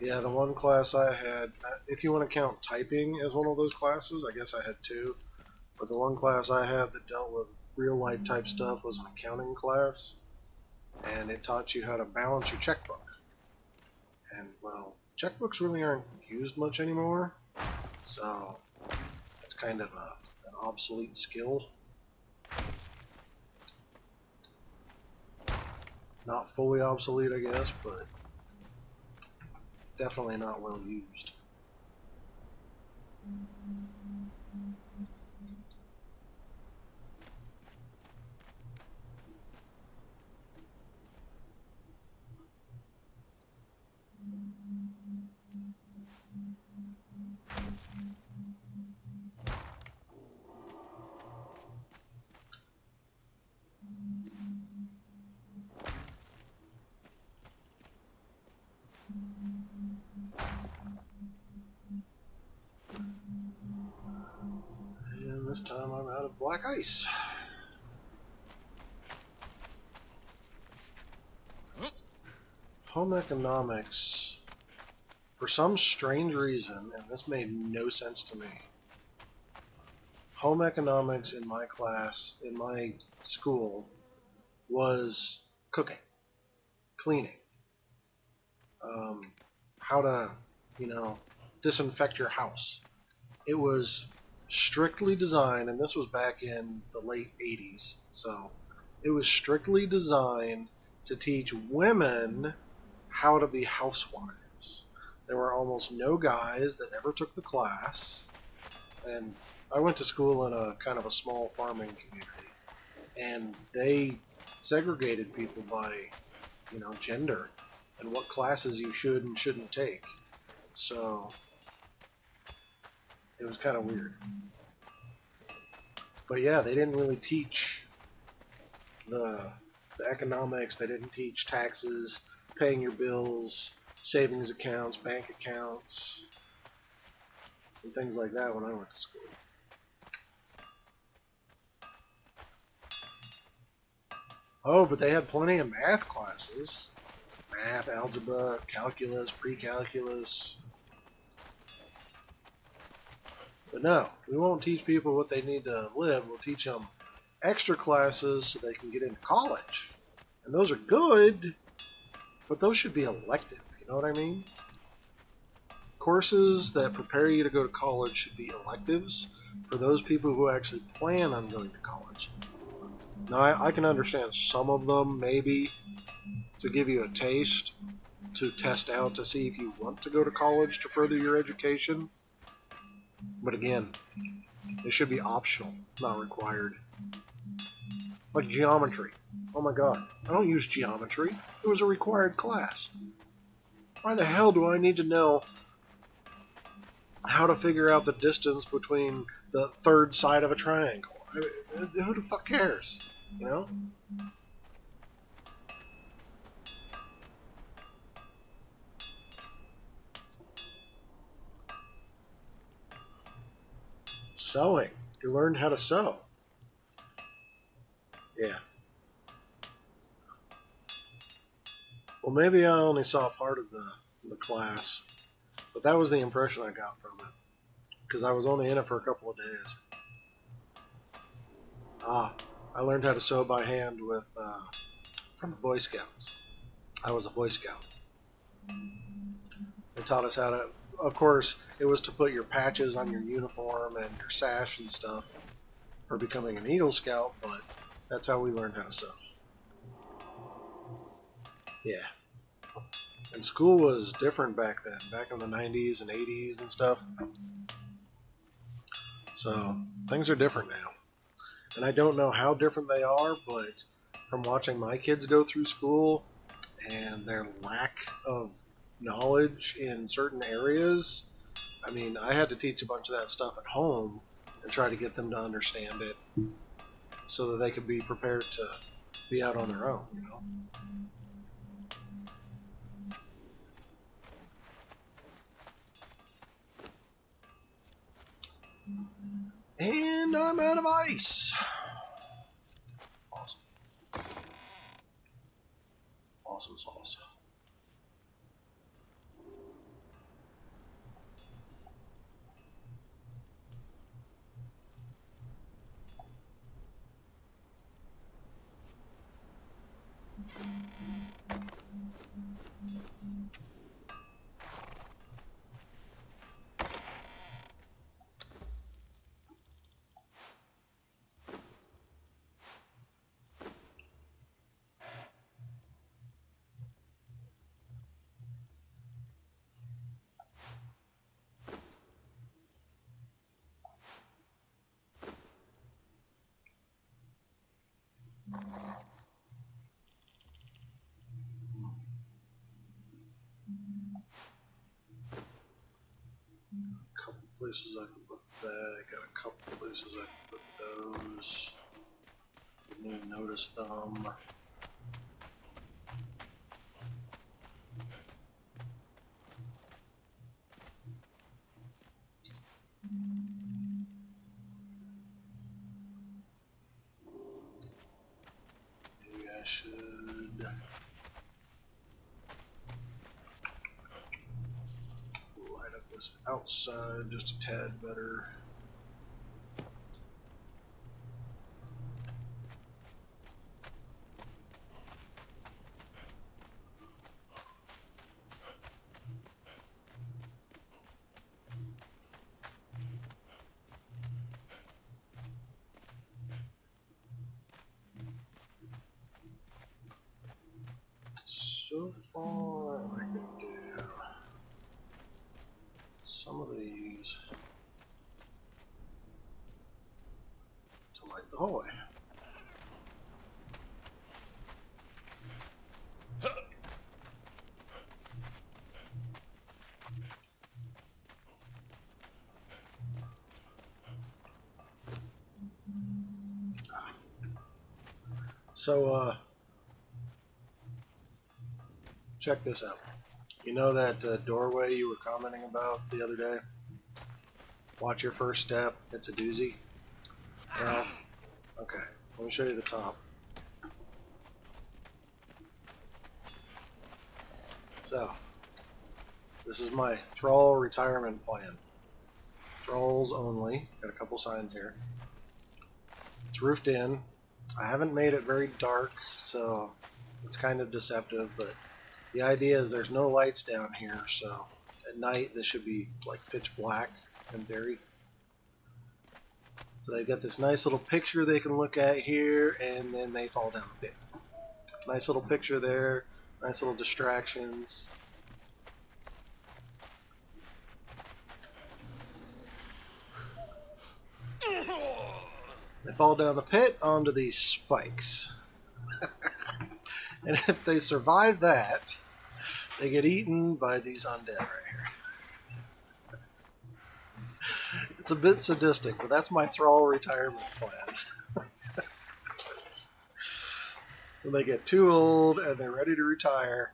Yeah, the one class I had, if you want to count typing as one of those classes, I guess I had two. But the one class I had that dealt with real life type stuff was an accounting class, and it taught you how to balance your checkbook. And, well, checkbooks really aren't used much anymore, so it's kind of an obsolete skill. Not fully obsolete, I guess, but definitely not well used. And this time I'm out of black ice. Home economics, for some strange reason, and this made no sense to me, home economics in my class, in my school, was cooking, cleaning, how to, you know, disinfect your house. It was strictly designed, and this was back in the late 80s, so it was strictly designed to teach women how to be housewives. There were almost no guys that ever took the class, and I went to school in a kind of a small farming community, and they segregated people by, gender and what classes you should and shouldn't take. So it was kind of weird. But yeah, they didn't really teach the the economics. They didn't teach taxes, paying your bills, savings accounts, bank accounts, and things like that when I went to school. Oh, but they had plenty of math classes. Math, algebra, calculus, pre-calculus. But no, we won't teach people what they need to live. We'll teach them extra classes so they can get into college. And those are good, but those should be elective. You know what I mean? Courses that prepare you to go to college should be electives for those people who actually plan on going to college. Now, I can understand some of them, maybe, to give you a taste, to test out to see if you want to go to college to further your education. But again, it should be optional, not required. Like geometry. Oh my god, I don't use geometry. It was a required class. Why the hell do I need to know how to figure out the distance between the third side of a triangle? Who the fuck cares? You know? Sewing. You learned how to sew. Yeah. Well, maybe I only saw part of the class, but that was the impression I got from it, because I was only in it for a couple of days. I learned how to sew by hand from the Boy Scouts. I was a Boy Scout. They taught us how to, of course, it was to put your patches on your uniform and your sash and stuff for becoming an Eagle Scout, but that's how we learned how to sew. Yeah. And school was different back then, back in the 90s and 80s and stuff. So things are different now. And I don't know how different they are, but from watching my kids go through school and their lack of knowledge in certain areas, I mean, I had to teach a bunch of that stuff at home and try to get them to understand it so that they could be prepared to be out on their own, you know? And I'm out of ice. Awesome. Awesome sauce. A couple places I can put that. I got a couple places I can put those. Didn't even notice them. Maybe I should light up this outside just a tad better. So far, I can do some of these to light the hallway. So, check this out. You know that doorway you were commenting about the other day? Watch your first step. It's a doozy. Well, okay. Let me show you the top. So, this is my thrall retirement plan. Thralls only. Got a couple signs here. It's roofed in. I haven't made it very dark, so it's kind of deceptive, but the idea is there's no lights down here, so at night this should be like pitch black in theory. So they've got this nice little picture they can look at here, and then they fall down the pit. Nice little picture there, nice little distractions. They fall down the pit onto these spikes. And if they survive that, they get eaten by these undead right here. It's a bit sadistic, but that's my thrall retirement plan. When they get too old and they're ready to retire,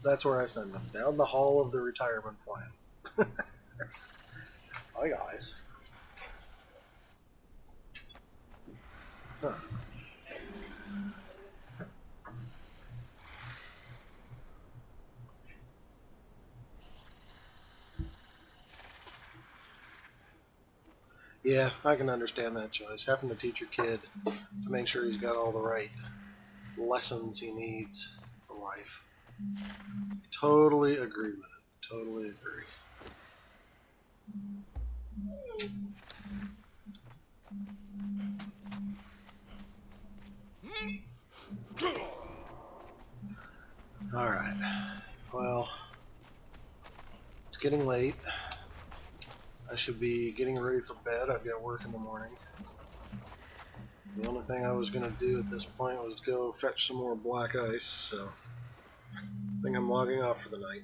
that's where I send them, down the hall of the retirement plan. Hi guys. Huh. Yeah, I can understand that choice. Having to teach your kid to make sure he's got all the right lessons he needs for life. Totally agree with it. Totally agree. Alright. Well, it's getting late. I should be getting ready for bed. I've got work in the morning. The only thing I was going to do at this point was go fetch some more black ice, so I think I'm logging off for the night.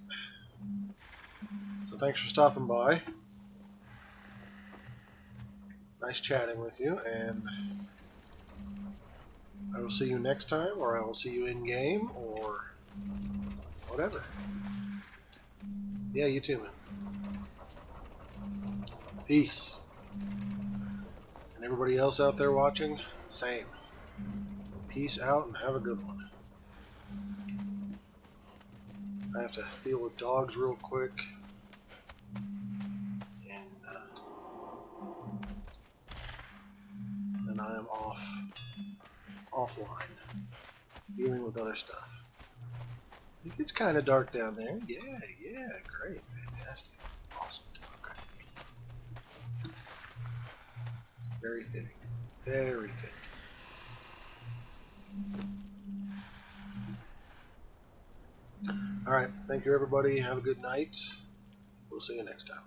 So thanks for stopping by. Nice chatting with you, and I will see you next time, or I will see you in game, or whatever. Yeah, you too, man. Peace. And everybody else out there watching, same. Peace out and have a good one. I have to deal with dogs real quick. And then I am offline, dealing with other stuff. It gets kind of dark down there. Yeah, great, fantastic, awesome. Okay. Very fitting. Very fitting. Alright, thank you everybody. Have a good night. We'll see you next time.